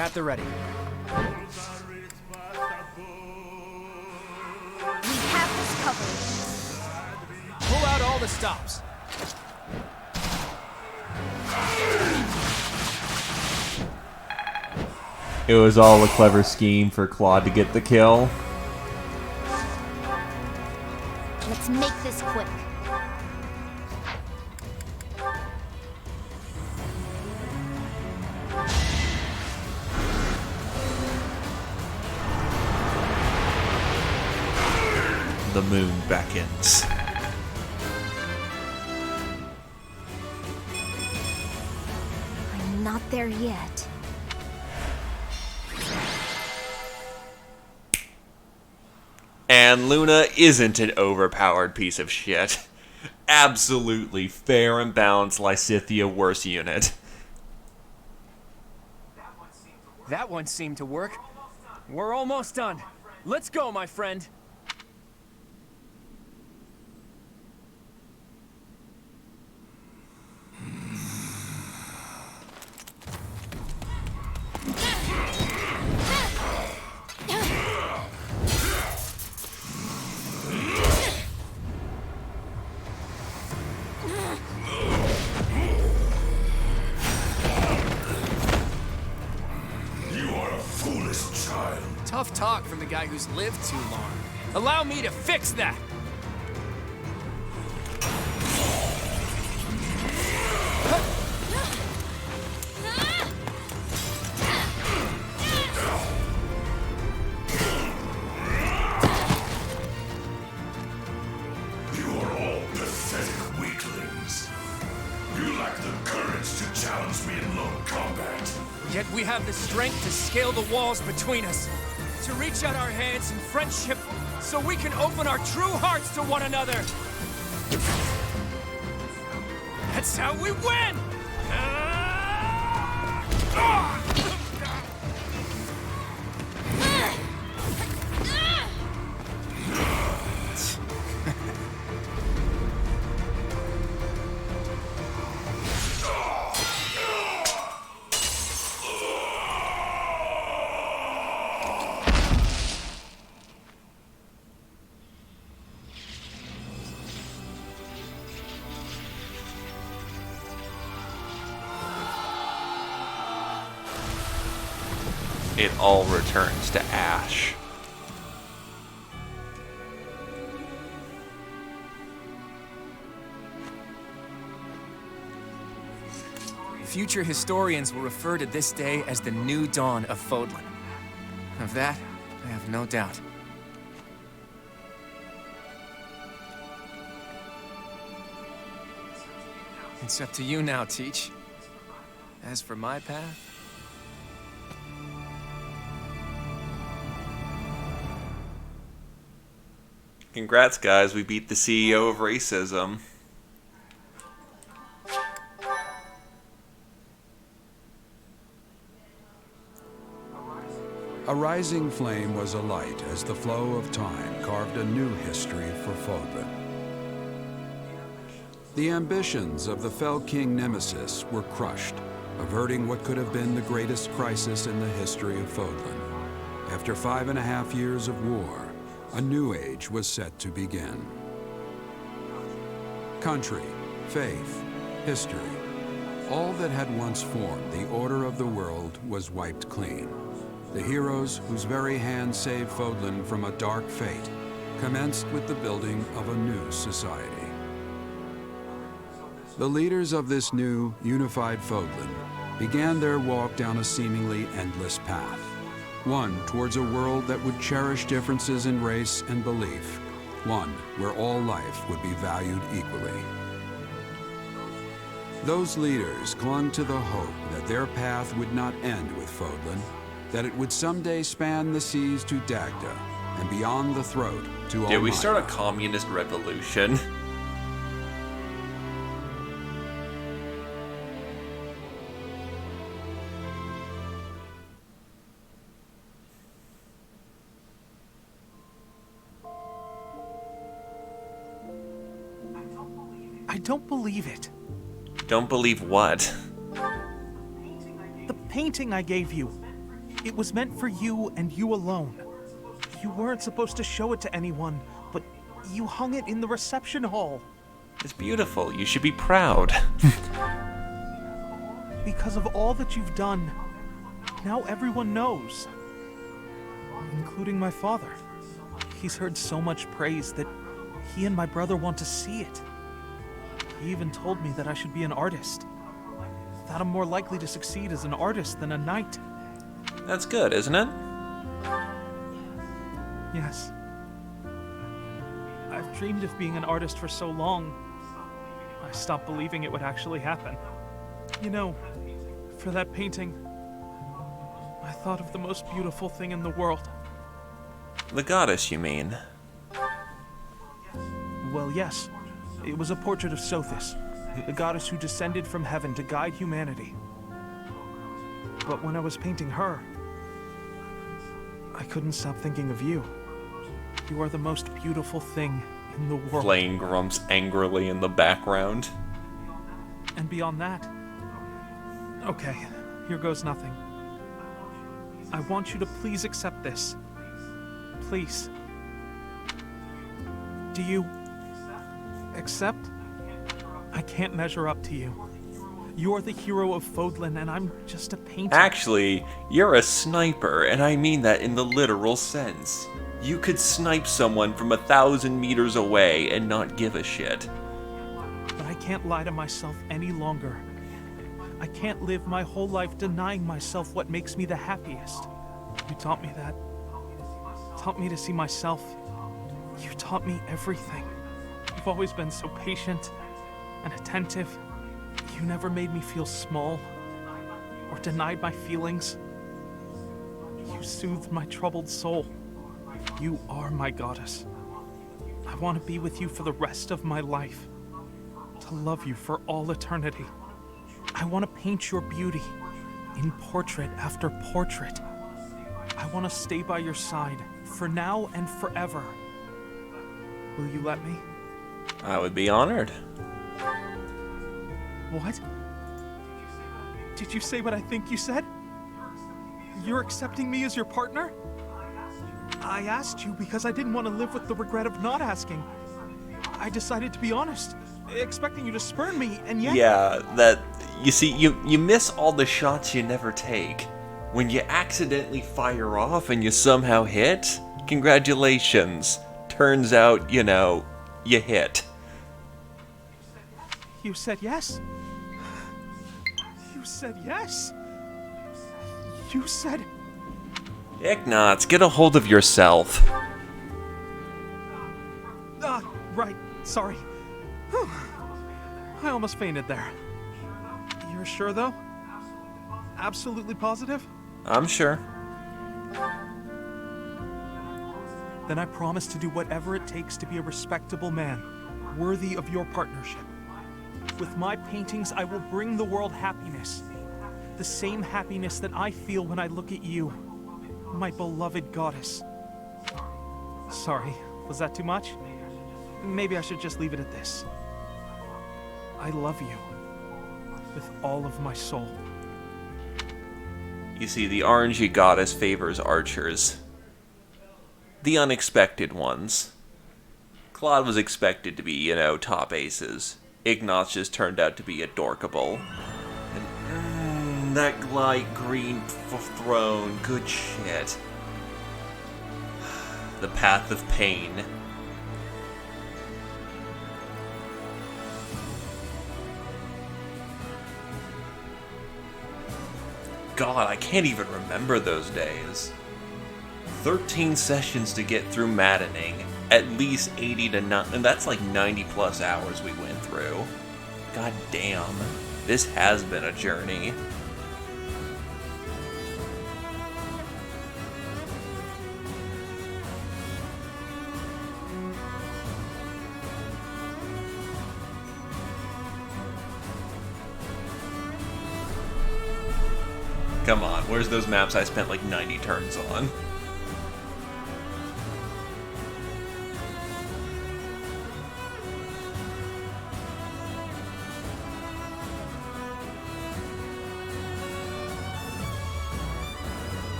At the ready. We have this covered. Pull out all the stops. It was all a clever scheme for Claude to get the kill. Let's make this quick. The moon beckons. I'm not there yet. And Luna isn't an overpowered piece of shit. Absolutely fair and balanced Lysithea worse unit. That one seemed to work. We're almost done. Let's go, my friend. Tough talk from the guy who's lived too long. Allow me to fix that! You are all pathetic weaklings. You lack the courage to challenge me in lone combat. Yet we have the strength to scale the walls between us. To reach out our hands in friendship so we can open our true hearts to one another. That's how we win! It all returns to ash. Future historians will refer to this day as the new dawn of Fodlan. Of that, I have no doubt. It's up to you now, Teach. As for my path... Congrats, guys. We beat the CEO of racism. A rising flame was alight as the flow of time carved a new history for Fodlan. The ambitions of the Fell King Nemesis were crushed, averting what could have been the greatest crisis in the history of Fodlan. After 5.5 years of war, a new age was set to begin. Country, faith, history, all that had once formed the order of the world was wiped clean. The heroes whose very hand saved Fodlan from a dark fate commenced with the building of a new society. The leaders of this new, unified Fodlan began their walk down a seemingly endless path. One towards a world that would cherish differences in race and belief. One where all life would be valued equally. Those leaders clung to the hope that their path would not end with Fodlan, that it would someday span the seas to Dagda, and beyond the throat to Almada. Did we start a communist revolution? I don't believe it. Don't believe what? The painting I gave you. It was meant for you and you alone. You weren't supposed to show it to anyone, but you hung it in the reception hall. It's beautiful. You should be proud. Because of all that you've done, now everyone knows. Including my father. He's heard so much praise that he and my brother want to see it. He even told me that I should be an artist. That I'm more likely to succeed as an artist than a knight. That's good, isn't it? Yes. I've dreamed of being an artist for so long, I stopped believing it would actually happen. You know, for that painting, I thought of the most beautiful thing in the world. The goddess, you mean? Well, yes. It was a portrait of Sothis, the goddess who descended from heaven to guide humanity. But when I was painting her, I couldn't stop thinking of you. You are the most beautiful thing in the world. Flame grumps angrily in the background. And beyond that... Okay, here goes nothing. I want you to please accept this. Please. Do you... accept? I can't measure up to you. You're the hero of Fodlan, and I'm just a painter. Actually, you're a sniper, and I mean that in the literal sense. You could snipe someone from 1,000 meters away and not give a shit. But I can't lie to myself any longer. I can't live my whole life denying myself what makes me the happiest. You taught me that. Taught me to see myself. You taught me everything. You've always been so patient and attentive. You never made me feel small or denied my feelings. You soothed my troubled soul. You are my goddess. I want to be with you for the rest of my life. To love you for all eternity. I want to paint your beauty in portrait after portrait. I want to stay by your side for now and forever. Will you let me? I would be honored. What? Did you say what I think you said? You're accepting me as your partner? I asked you because I didn't want to live with the regret of not asking. I decided to be honest, expecting you to spurn me, and yet... Yeah, that... You see, you miss all the shots you never take. When you accidentally fire off and you somehow hit, congratulations. Turns out, you know, you hit. You said yes? You said yes? You said... Ignatz, get a hold of yourself. Ah, right. Sorry. Whew. I almost fainted there. You're sure, though? Absolutely positive? I'm sure. then I promise to do whatever it takes to be a respectable man, worthy of your partnership. With my paintings, I will bring the world happiness. The same happiness that I feel when I look at you, my beloved goddess. Sorry, was that too much? Maybe I should just leave it at this. I love you with all of my soul. You see, the orangey goddess favors archers. The unexpected ones. Claude was expected to be, top aces. Ignatius turned out to be adorkable. And that light green throne, good shit. The path of pain. God, I can't even remember those days. 13 sessions to get through Maddening. At least 80 to 90, and that's like 90 plus hours we went through. God damn. This has been a journey. Come on, where's those maps I spent like 90 turns on?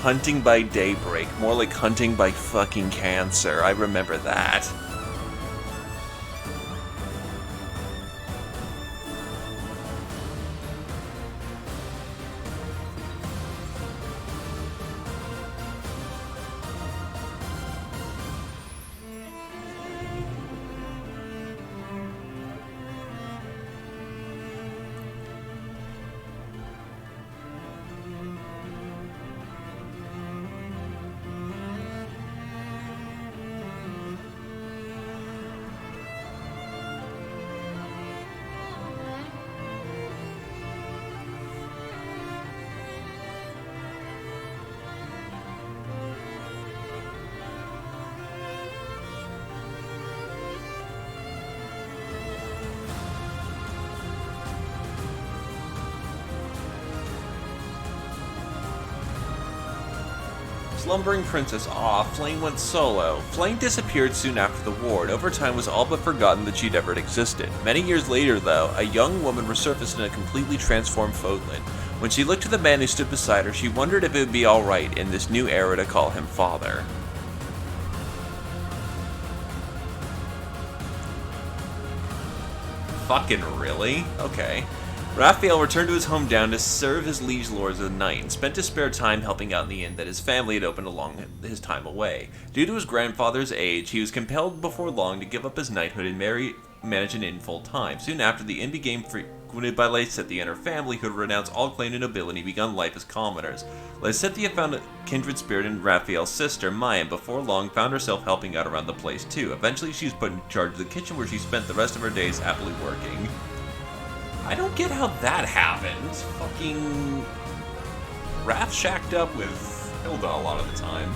Hunting by daybreak, more like hunting by fucking cancer. I remember that. Slumbering princess Flame went solo. Flame disappeared soon after the war, and over time was all but forgotten that she'd ever existed. Many years later, though, a young woman resurfaced in a completely transformed Fodlan. When she looked to the man who stood beside her, she wondered if it would be alright in this new era to call him father. Fucking really? Okay. Raphael returned to his hometown to serve his liege lords as a knight and spent his spare time helping out in the inn that his family had opened along his time away. Due to his grandfather's age, he was compelled before long to give up his knighthood and manage an inn full time. Soon after, the inn became frequented by Lycetia and her family, who had renounced all claim to nobility and begun life as commoners. Lycetia found a kindred spirit in Raphael's sister, Maya, and before long found herself helping out around the place too. Eventually, she was put in charge of the kitchen, where she spent the rest of her days happily working. I don't get how that happened. Fucking Raph shacked up with Hilda a lot of the time.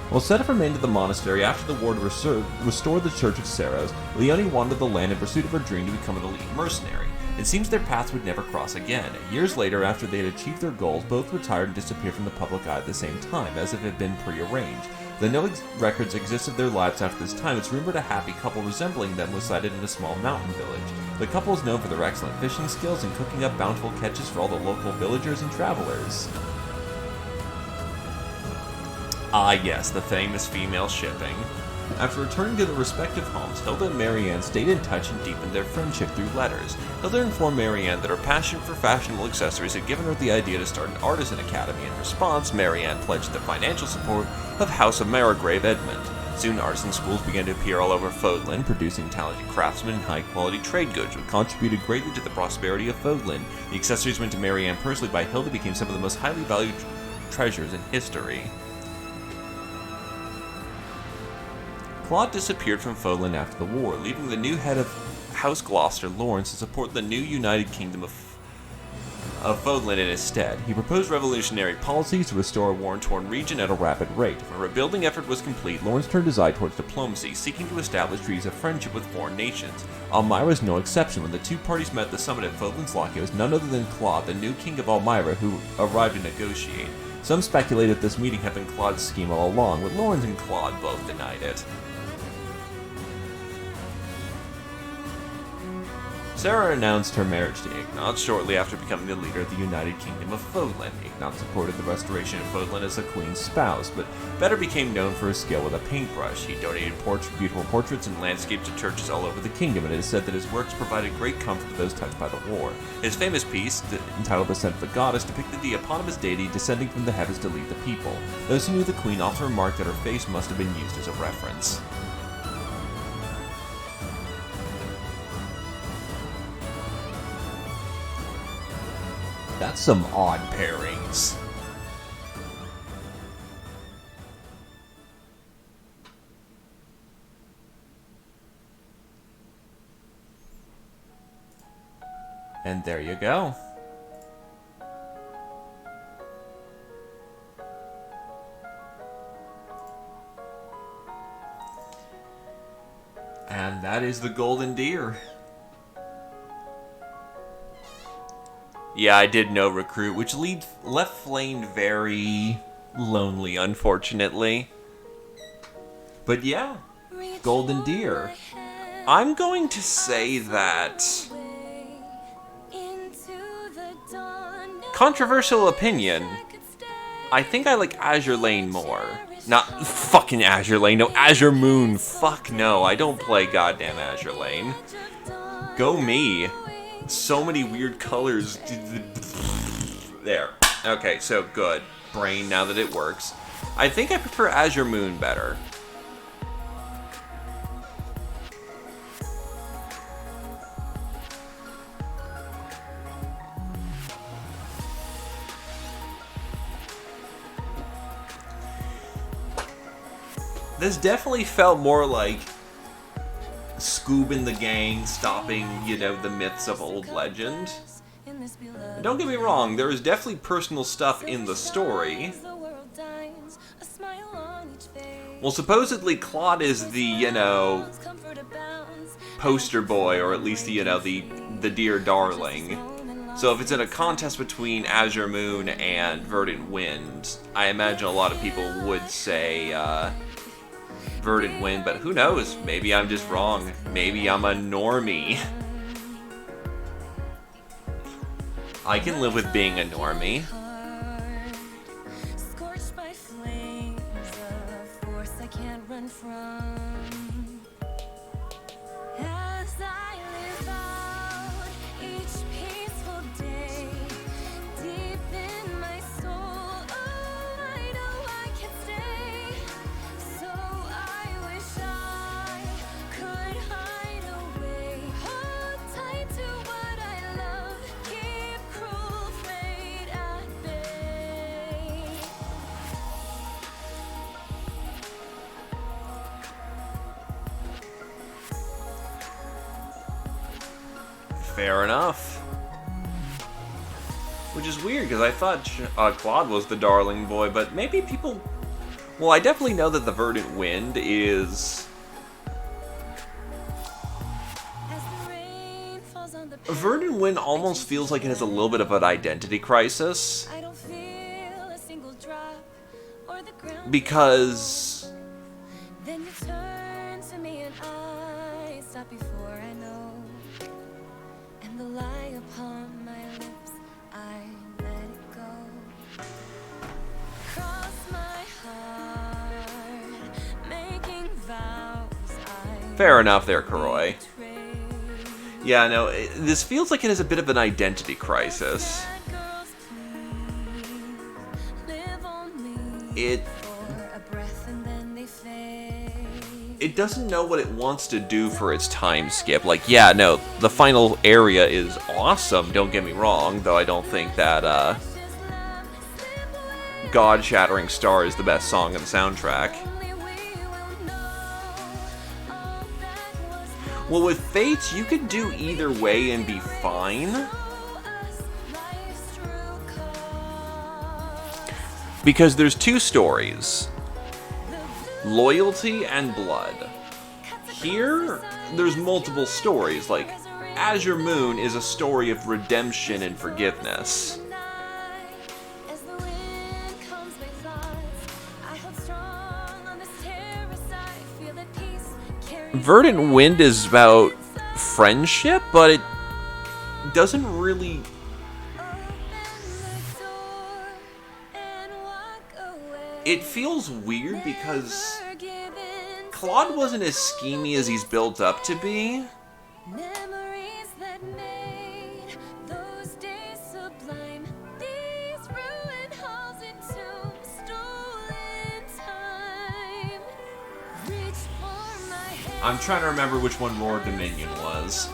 While Seth remained at the monastery after the war to restore the Church of Saros, Leonie wandered the land in pursuit of her dream to become an elite mercenary. It seems their paths would never cross again. Years later, after they had achieved their goals, both retired and disappeared from the public eye at the same time, as if it had been prearranged. Though no records exist of their lives after this time, it's rumored a happy couple resembling them was sighted in a small mountain village. The couple is known for their excellent fishing skills and cooking up bountiful catches for all the local villagers and travelers. Ah yes, the famous female shipping. After returning to their respective homes, Hilda and Marianne stayed in touch and deepened their friendship through letters. Hilda informed Marianne that her passion for fashionable accessories had given her the idea to start an artisan academy. In response, Marianne pledged the financial support of House of Marigrave Edmund. Soon, artisan schools began to appear all over Fodlan, producing talented craftsmen and high-quality trade goods, which contributed greatly to the prosperity of Fodlan. The accessories went to Marianne personally by Hilda became some of the most highly valued treasures in history. Claude disappeared from Fodlan after the war, leaving the new head of House Gloucester, Lawrence, to support the new United Kingdom of of Fodlan in his stead. He proposed revolutionary policies to restore a war-torn region at a rapid rate. When a rebuilding effort was complete, Lawrence turned his eye towards diplomacy, seeking to establish treaties of friendship with foreign nations. Elmyra was no exception. When the two parties met at the summit at Fodlan's Lock, it was none other than Claude, the new king of Elmyra, who arrived to negotiate. Some speculate that this meeting had been Claude's scheme all along, but Lawrence and Claude both denied it. Sarah announced her marriage to Ignat shortly after becoming the leader of the United Kingdom of Fodlan. Ignat supported the restoration of Fodlan as the queen's spouse, but better became known for his skill with a paintbrush. He donated beautiful portraits and landscapes to churches all over the kingdom, and it is said that his works provided great comfort to those touched by the war. His famous piece, entitled Descent of the Goddess, depicted the eponymous deity descending from the heavens to lead the people. Those who knew the queen often remarked that her face must have been used as a reference. That's some odd pairings. And there you go. And that is the golden deer. Yeah, I did no recruit, which left Flame very lonely, unfortunately. But yeah, golden deer. I'm going to say that... Controversial opinion. I think I like Azure Lane more. Not fucking Azure Lane, no, Azure Moon. Fuck no, I don't play goddamn Azure Lane. Go me. So many weird colors. There. Okay, so good. Brain, now that it works. I think I prefer Azure Moon better. This definitely felt more like Scoob and the gang stopping, you know, the myths of old legend. And don't get me wrong, there is definitely personal stuff in the story. Well, supposedly Claude is the, you know, poster boy, or at least the, you know, the dear darling. So if it's in a contest between Azure Moon and Verdant Wind, I imagine a lot of people would say, Verdant Wind, but who knows? Maybe I'm just wrong. Maybe I'm a normie. I can live with being a normie. Scorched by flames of force I can't run from. As I live out each peaceful day, deep in my soul, oh, I know I can stay. So I wish I could hide away, hold tight to what I love, keep cruel fate at bay. Fair enough. Which is weird, because I thought Claude was the darling boy, but maybe people... Well, I definitely know that the Verdant Wind is... Verdant Wind almost feels like it has a little bit of an identity crisis. I don't feel a single drop or the ground. Because... Then you turn to me and I stop before I know. And the lie upon my lips, I let it go. Cross my heart, making vows I Fair enough there, Karoi. Yeah, no, this feels like it has a bit of an identity crisis. It doesn't know what it wants to do for its time skip. Like, yeah, no, the final area is awesome, don't get me wrong, though I don't think that, God-Shattering Star is the best song in the soundtrack. Well, with Fates, you could do either way and be fine. Because there's two stories. Loyalty and blood. Here, there's multiple stories. Like, Azure Moon is a story of redemption and forgiveness. Verdant Wind is about friendship, but it doesn't really... It feels weird because Claude wasn't as schemy as he's built up to be. I'm trying to remember which one Roar of Dominion was.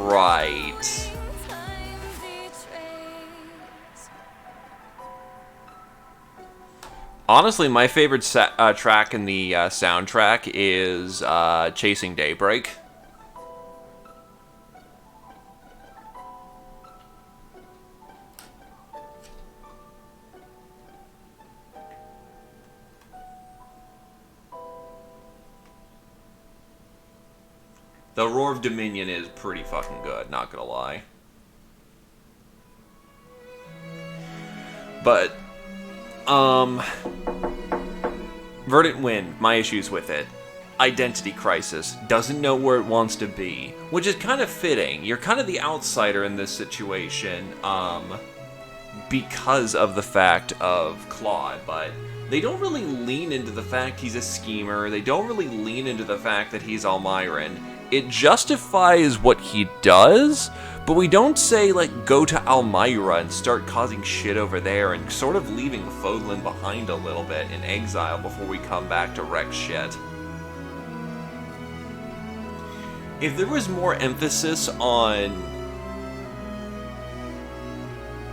Right. Honestly, my favorite track in the soundtrack is Chasing Daybreak. The Roar of Dominion is pretty fucking good, not gonna lie. But, Verdant Wind, my issues with it. Identity crisis, doesn't know where it wants to be, which is kind of fitting. You're kind of the outsider in this situation, because of the fact of Claude, but they don't really lean into the fact he's a schemer. They don't really lean into the fact that he's Almiran. It justifies what he does, but we don't say, like, go to Almyra and start causing shit over there and sort of leaving Fodlan behind a little bit in exile before we come back to wreck shit. If there was more emphasis on...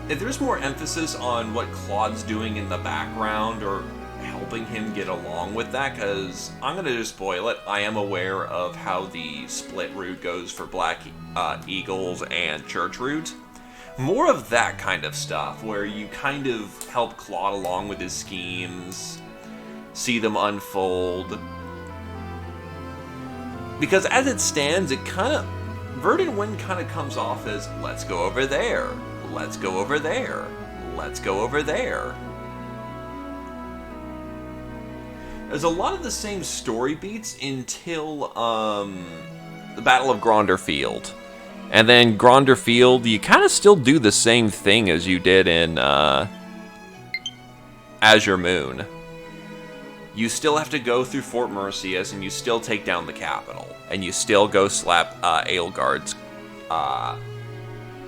If there's more emphasis on what Claude's doing in the background, or helping him get along with that, because I'm going to just spoil it. I am aware of how the split route goes for Black Eagles and Church route. More of that kind of stuff, where you kind of help Claude along with his schemes, see them unfold. Because as it stands, it kind of... Verdant Wind kind of comes off as, let's go over there, let's go over there, let's go over there. There's a lot of the same story beats until the Battle of Gronder Field. And then Gronder Field, you kind of still do the same thing as you did in Azure Moon. You still have to go through Fort Mercius, and you still take down the capital. And you still go slap Edelgard's...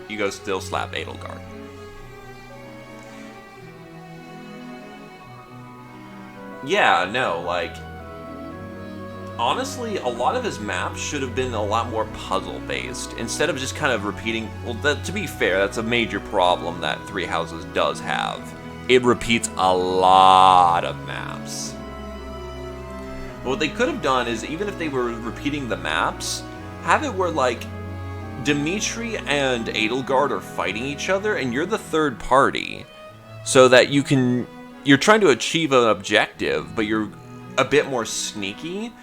you go still slap Edelgard. Yeah, no, like... Honestly, a lot of his maps should have been a lot more puzzle-based, instead of just kind of repeating... Well, to be fair, that's a major problem that Three Houses does have. It repeats a lot of maps. But what they could have done is, even if they were repeating the maps, have it where, like, Dimitri and Edelgard are fighting each other, and you're the third party, so that you can... You're trying to achieve an objective, but you're a bit more sneaky.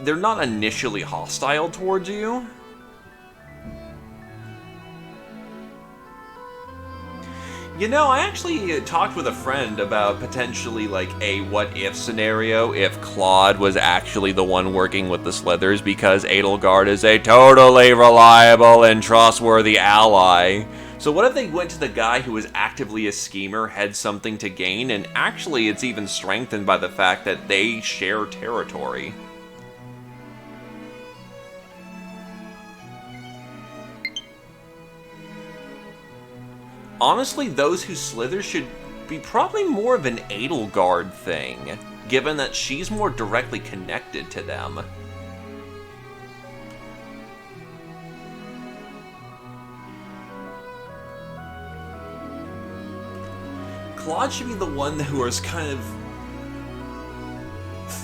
They're not initially hostile towards you. You know, I actually talked with a friend about potentially, like, a what-if scenario if Claude was actually the one working with the Slithers, because Edelgard is a totally reliable and trustworthy ally. So what if they went to the guy who was actively a schemer, had something to gain, and actually it's even strengthened by the fact that they share territory? Honestly, those who slither should be probably more of an Edelgard thing, given that she's more directly connected to them. Claude should be the one who is kind of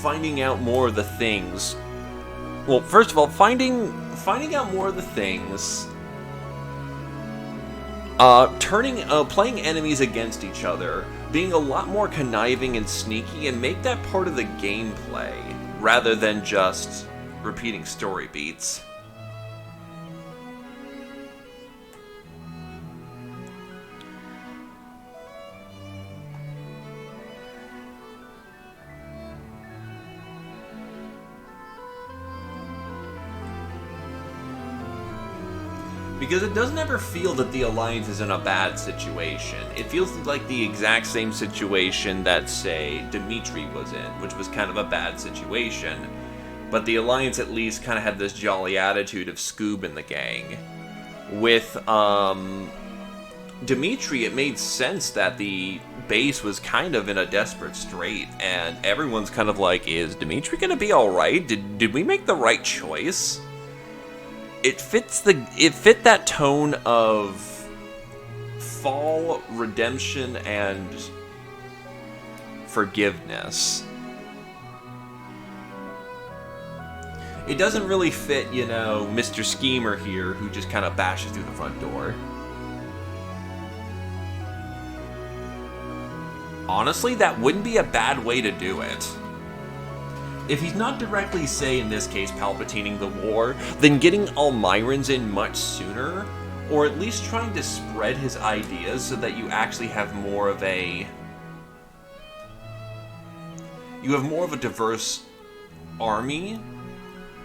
finding out more of the things. Well, first of all, finding out more of the things. Playing enemies against each other, being a lot more conniving and sneaky, and make that part of the gameplay, rather than just repeating story beats. Because it doesn't ever feel that the Alliance is in a bad situation. It feels like the exact same situation that, say, Dimitri was in, which was kind of a bad situation. But the Alliance at least kind of had this jolly attitude of Scoob and the gang. With, Dimitri, it made sense that the base was kind of in a desperate strait, and everyone's kind of like, is Dimitri gonna be alright? Did we make the right choice? It fit that tone of fall, redemption, and forgiveness. It doesn't really fit, you know, Mr. Schemer here, who just kind of bashes through the front door. Honestly, that wouldn't be a bad way to do it. If he's not directly, say, in this case, Palpatining the war, then getting Almirans in much sooner, or at least trying to spread his ideas so that you actually have more of a... You have more of a diverse army,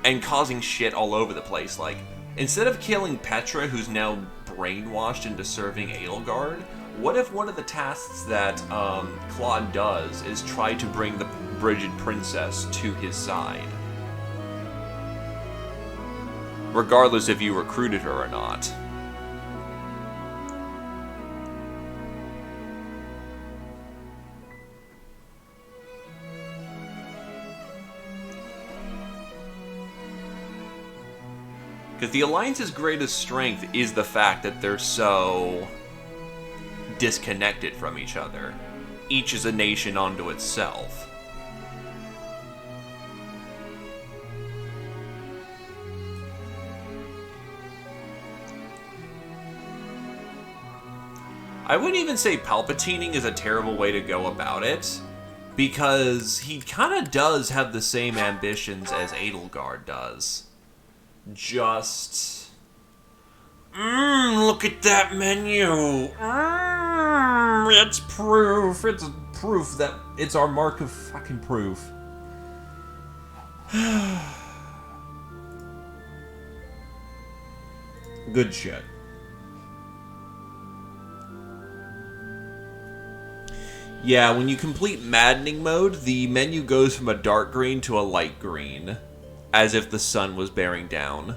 and causing shit all over the place. Like, instead of killing Petra, who's now brainwashed into serving Edelgard, what if one of the tasks that Claude does is try to bring the Brigid Princess to his side? Regardless if you recruited her or not. Because the Alliance's greatest strength is the fact that they're so disconnected from each other. Each is a nation unto itself. I wouldn't even say Palpatining is a terrible way to go about it, because he kind of does have the same ambitions as Edelgard does. Just... look at that menu! It's proof! It's proof that it's our mark of fucking proof. Good shit. Yeah, when you complete Maddening mode, the menu goes from a dark green to a light green, as if the sun was bearing down.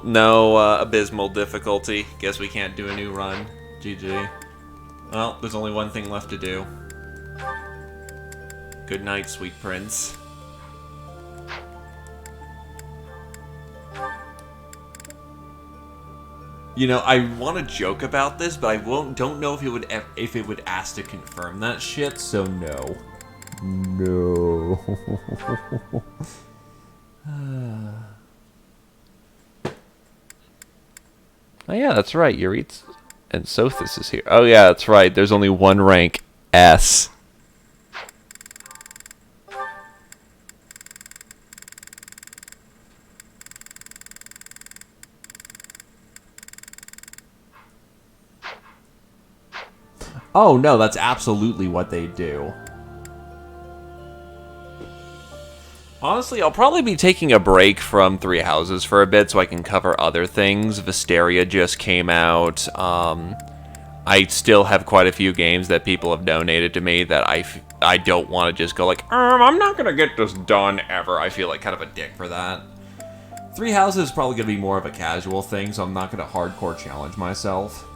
No abysmal difficulty. Guess we can't do a new run. GG. Well, there's only one thing left to do. Good night, sweet prince. You know, I want to joke about this, but I don't know if it would ask to confirm that shit, so no. No. Oh yeah, that's right. Yurit's and Sothis is here. Oh yeah, that's right. There's only one rank, S. Oh no, that's absolutely what they do. Honestly, I'll probably be taking a break from Three Houses for a bit so I can cover other things. Visteria just came out. I still have quite a few games that people have donated to me that I don't want to just go like, I'm not going to get this done ever. I feel like kind of a dick for that. Three Houses is probably going to be more of a casual thing, so I'm not going to hardcore challenge myself.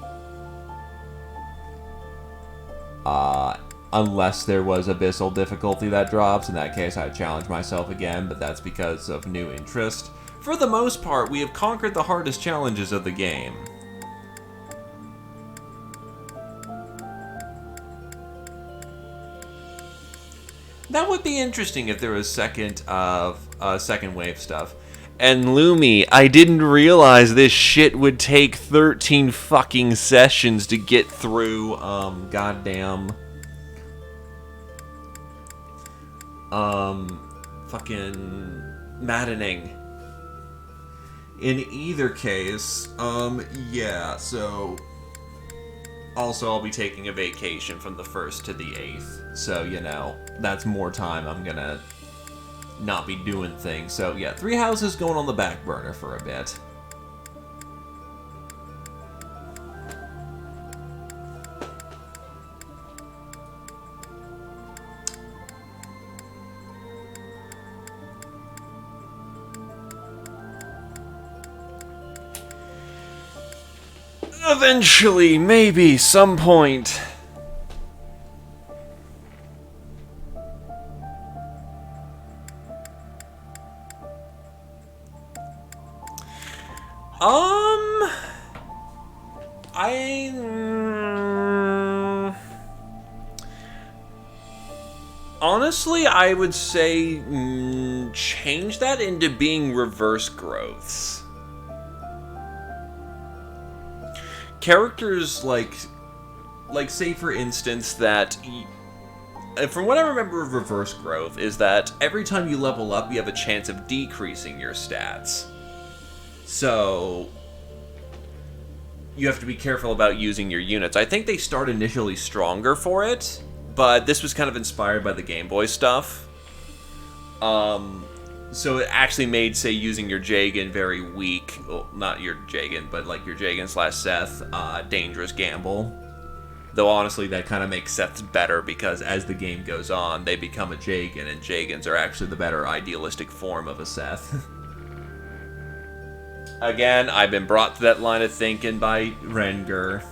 Unless there was abyssal difficulty that drops. In that case, I'd challenge myself again, but that's because of new interest. For the most part, we have conquered the hardest challenges of the game. That would be interesting if there was second wave stuff. And Lumi, I didn't realize this shit would take 13 fucking sessions to get through, goddamn, fucking Maddening. In either case, yeah, so, also I'll be taking a vacation from the 1st to the 8th, so, you know, that's more time I'm gonna not be doing things. So yeah, 3 houses going on the back burner for a bit. Eventually, maybe, some point. Honestly, I would say change that into being reverse growths. Characters like say for instance that, from what I remember of reverse growth, is that every time you level up, you have a chance of decreasing your stats. So you have to be careful about using your units. I think they start initially stronger for it, but this was kind of inspired by the Game Boy stuff. So it actually made, say, using your Jagan very weak, well, not your Jagan, but like your Jagan / Seth, dangerous gamble. Though honestly, that kind of makes Seth's better because as the game goes on, they become a Jagan, and Jagans are actually the better idealistic form of a Seth. Again, I've been brought to that line of thinking by Rengar.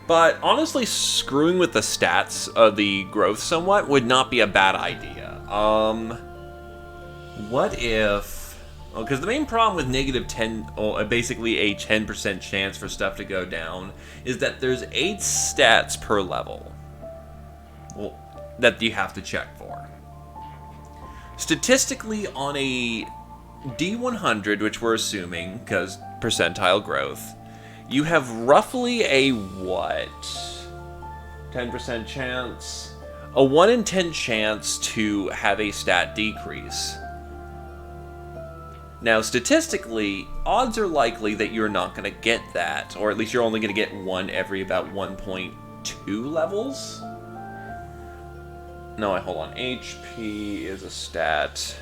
But honestly, screwing with the stats of the growth somewhat would not be a bad idea. What if... Oh, because the main problem with negative 10, or basically a 10% chance for stuff to go down, is that there's 8 stats per level. Well, that you have to check for. Statistically, on a D100, which we're assuming, because percentile growth, you have roughly a, what, 10% chance? A 1 in 10 chance to have a stat decrease. Now, statistically, odds are likely that you're not going to get that, or at least you're only going to get one every about 1.2 levels. No, hold on. HP is a stat.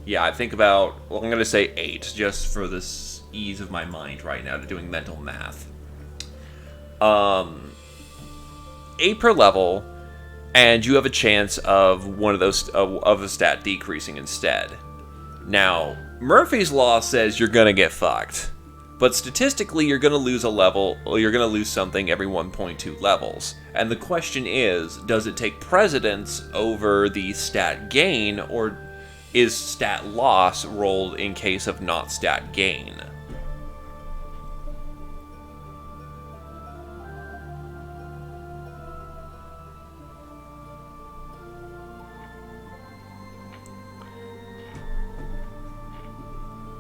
Yeah, I think about, well, I'm going to say 8, just for this ease of my mind right now to doing mental math. 8 per level, and you have a chance of one of those of a stat decreasing instead. Now, Murphy's Law says you're gonna get fucked, but statistically you're gonna lose a level, or you're gonna lose something every 1.2 levels. And the question is, does it take precedence over the stat gain, or is stat loss rolled in case of not stat gain?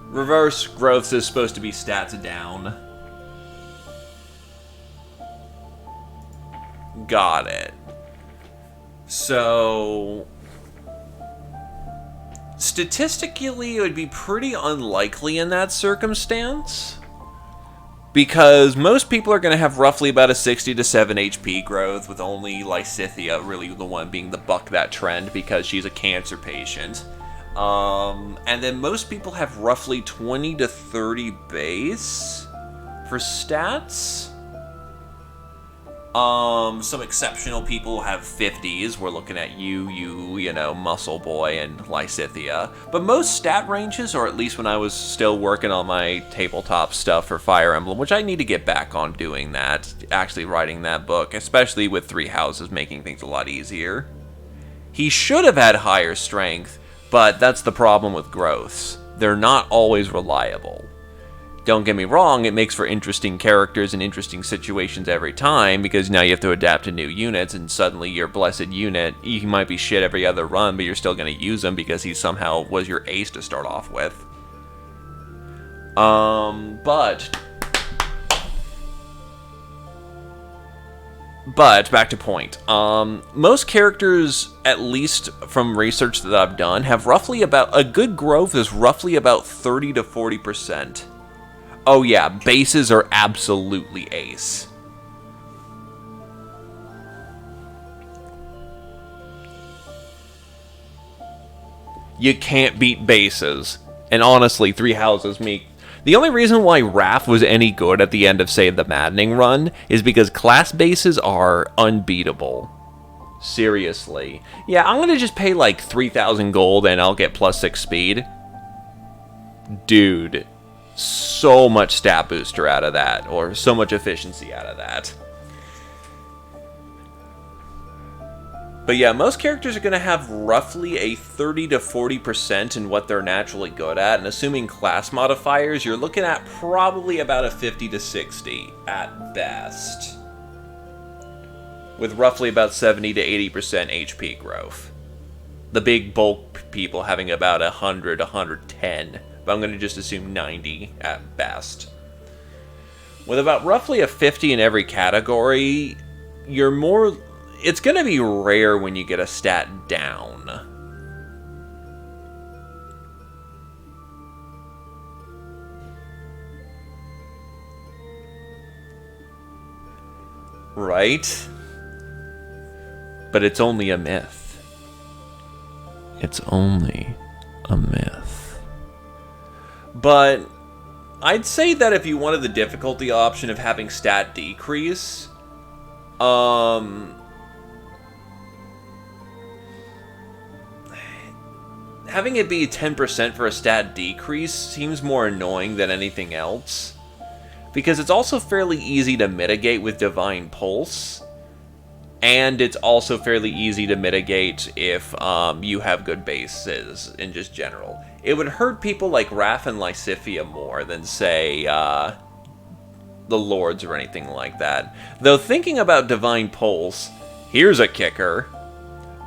Reverse growth is supposed to be stats down. Got it. So, statistically, it would be pretty unlikely in that circumstance, because most people are going to have roughly about a 60 to 7 HP growth, with only Lysithea really the one being the buck that trend because she's a cancer patient. And then most people have roughly 20 to 30 base for stats. Some exceptional people have 50s. We're looking at you know, Muscle Boy and Lysithia. But most stat ranges, or at least when I was still working on my tabletop stuff for Fire Emblem, which I need to get back on doing that, actually writing that book, especially with 3 houses making things a lot easier. He should have had higher strength, but that's the problem with growths. They're not always reliable. Don't get me wrong, it makes for interesting characters and interesting situations every time, because now you have to adapt to new units, and suddenly your blessed unit, he might be shit every other run, but you're still going to use him because he somehow was your ace to start off with. But, back to point. Most characters, at least from research that I've done, have roughly about, a good growth is roughly about 30 to 40%. Oh yeah, bases are absolutely ace. You can't beat bases. And honestly, 3 houses make... The only reason why Raph was any good at the end of, say, the Maddening run is because class bases are unbeatable. Seriously. Yeah, I'm gonna just pay like 3,000 gold and I'll get +6 speed. Dude. So much stat booster out of that, or so much efficiency out of that. But yeah, most characters are going to have roughly a 30 to 40% in what they're naturally good at, and assuming class modifiers, you're looking at probably about a 50 to 60 at best. With roughly about 70 to 80% HP growth. The big bulk people having about 100, 110. But I'm going to just assume 90 at best. With about roughly a 50 in every category, you're more... It's going to be rare when you get a stat down. Right? But it's only a myth. It's only a myth. But I'd say that if you wanted the difficulty option of having stat decrease, having it be 10% for a stat decrease seems more annoying than anything else. Because it's also fairly easy to mitigate with Divine Pulse. And it's also fairly easy to mitigate if you have good bases in just general. It would hurt people like Raph and Lysithia more than, say, the Lords or anything like that. Though thinking about Divine Pulse, here's a kicker.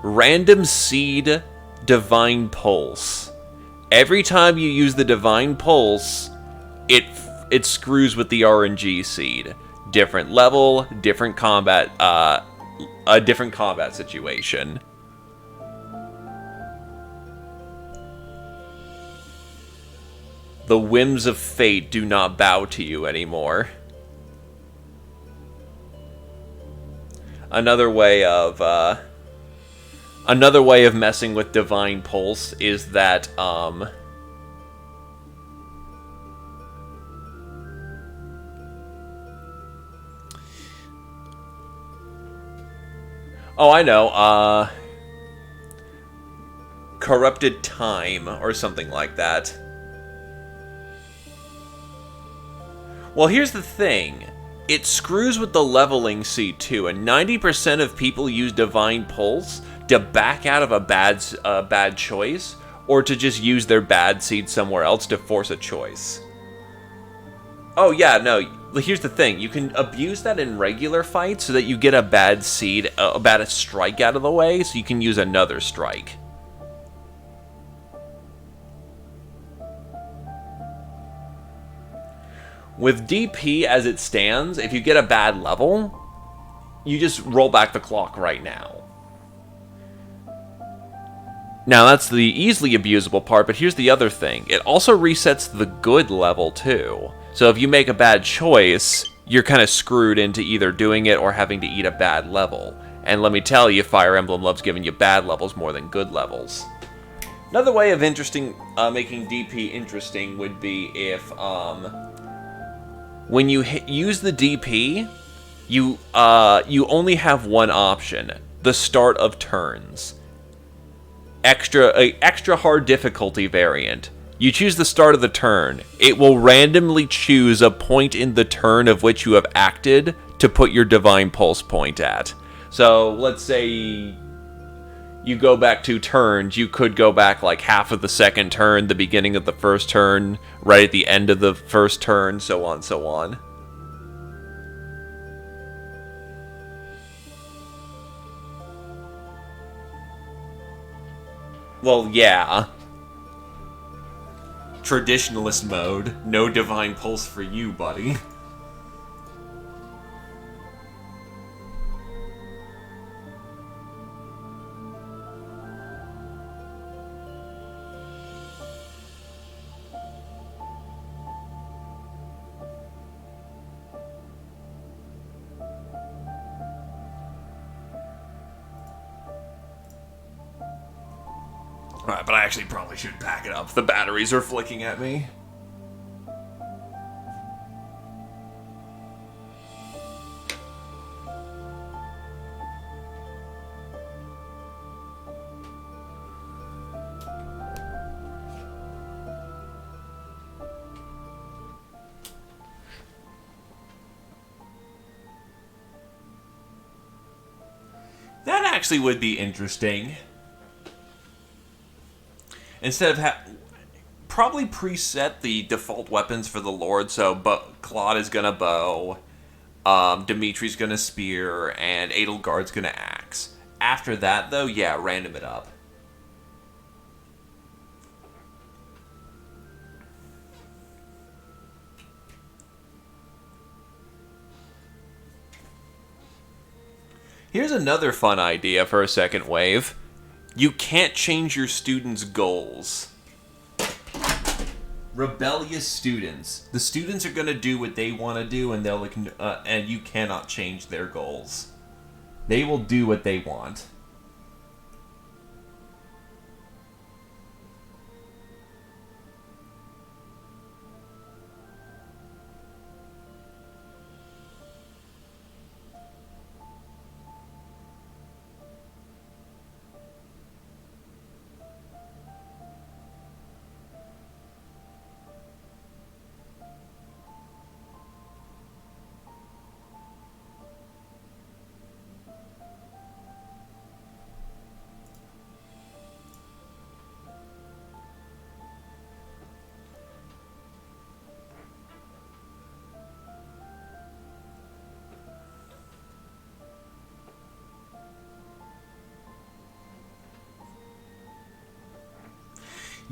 Random Seed Divine Pulse. Every time you use the Divine Pulse, it screws with the RNG seed. Different level, different combat, a different combat situation. The whims of fate do not bow to you anymore. Another way of messing with Divine Pulse is that oh, I know, Corrupted Time or something like that. Well, here's the thing. It screws with the leveling seed too, and 90% of people use Divine Pulse to back out of a bad choice, or to just use their bad seed somewhere else to force a choice. Oh yeah, no, here's the thing. You can abuse that in regular fights so that you get a bad seed, a bad strike out of the way, so you can use another strike. With DP as it stands, if you get a bad level, you just roll back the clock right now. Now that's the easily abusable part, but here's the other thing. It also resets the good level too. So if you make a bad choice, you're kind of screwed into either doing it or having to eat a bad level. And let me tell you, Fire Emblem loves giving you bad levels more than good levels. Another way of making DP interesting would be if, when you use the DP, you only have one option: the start of turns. Extra hard difficulty variant. You choose the start of the turn. It will randomly choose a point in the turn of which you have acted to put your Divine Pulse point at. So, let's say you go back 2 turns, you could go back like half of the second turn, the beginning of the first turn, right at the end of the first turn, so on, so on. Well, yeah. Traditionalist mode. No Divine Pulse for you, buddy. Alright, but I actually probably should back it up. The batteries are flicking at me. That actually would be interesting. Instead of probably preset the default weapons for the Lord, so Claude is gonna bow, Dimitri's gonna spear, and Edelgard's gonna axe. After that, though, yeah, random it up. Here's another fun idea for a second wave. You can't change your students' goals. Rebellious students. The students are going to do what they want to do, and and you cannot change their goals. They will do what they want.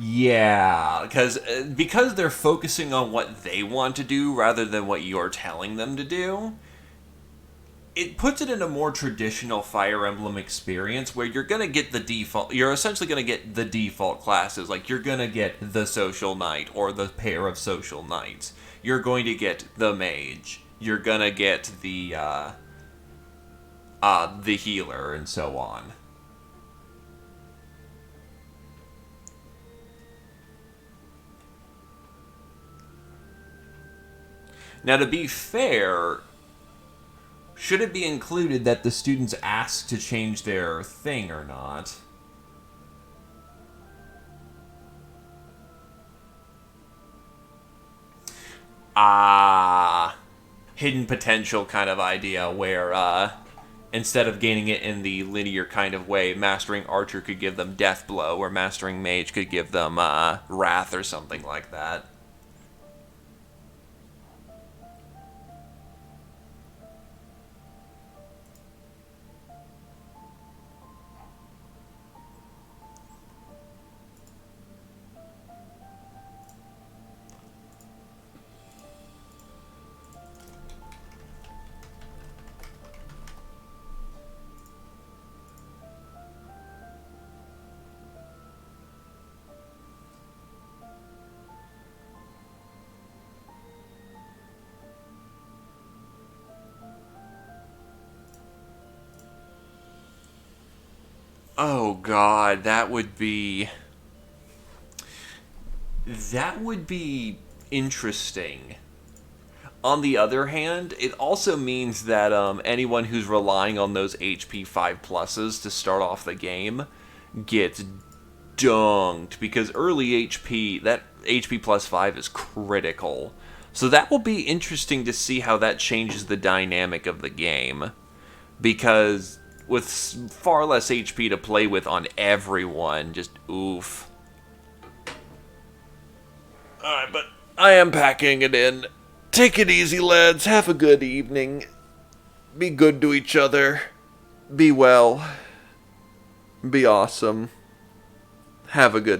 Yeah, because they're focusing on what they want to do rather than what you're telling them to do, it puts it in a more traditional Fire Emblem experience where you're going to get the default, you're essentially going to get the default classes, like you're going to get the Social Knight or the pair of Social Knights. You're going to get the Mage. You're going to get the Healer and so on. Now, to be fair, should it be included that the students ask to change their thing or not? Hidden potential kind of idea where, instead of gaining it in the linear kind of way, Mastering Archer could give them Death Blow, or Mastering Mage could give them, Wrath or something like that. Oh god, that would be interesting. On the other hand, it also means that anyone who's relying on those HP 5 pluses to start off the game gets dunked, because early HP, that HP plus 5 is critical. So that will be interesting to see how that changes the dynamic of the game, because with far less HP to play with on everyone, just oof. Alright, but I am packing it in. Take it easy, lads. Have a good evening. Be good to each other. Be well. Be awesome. Have a good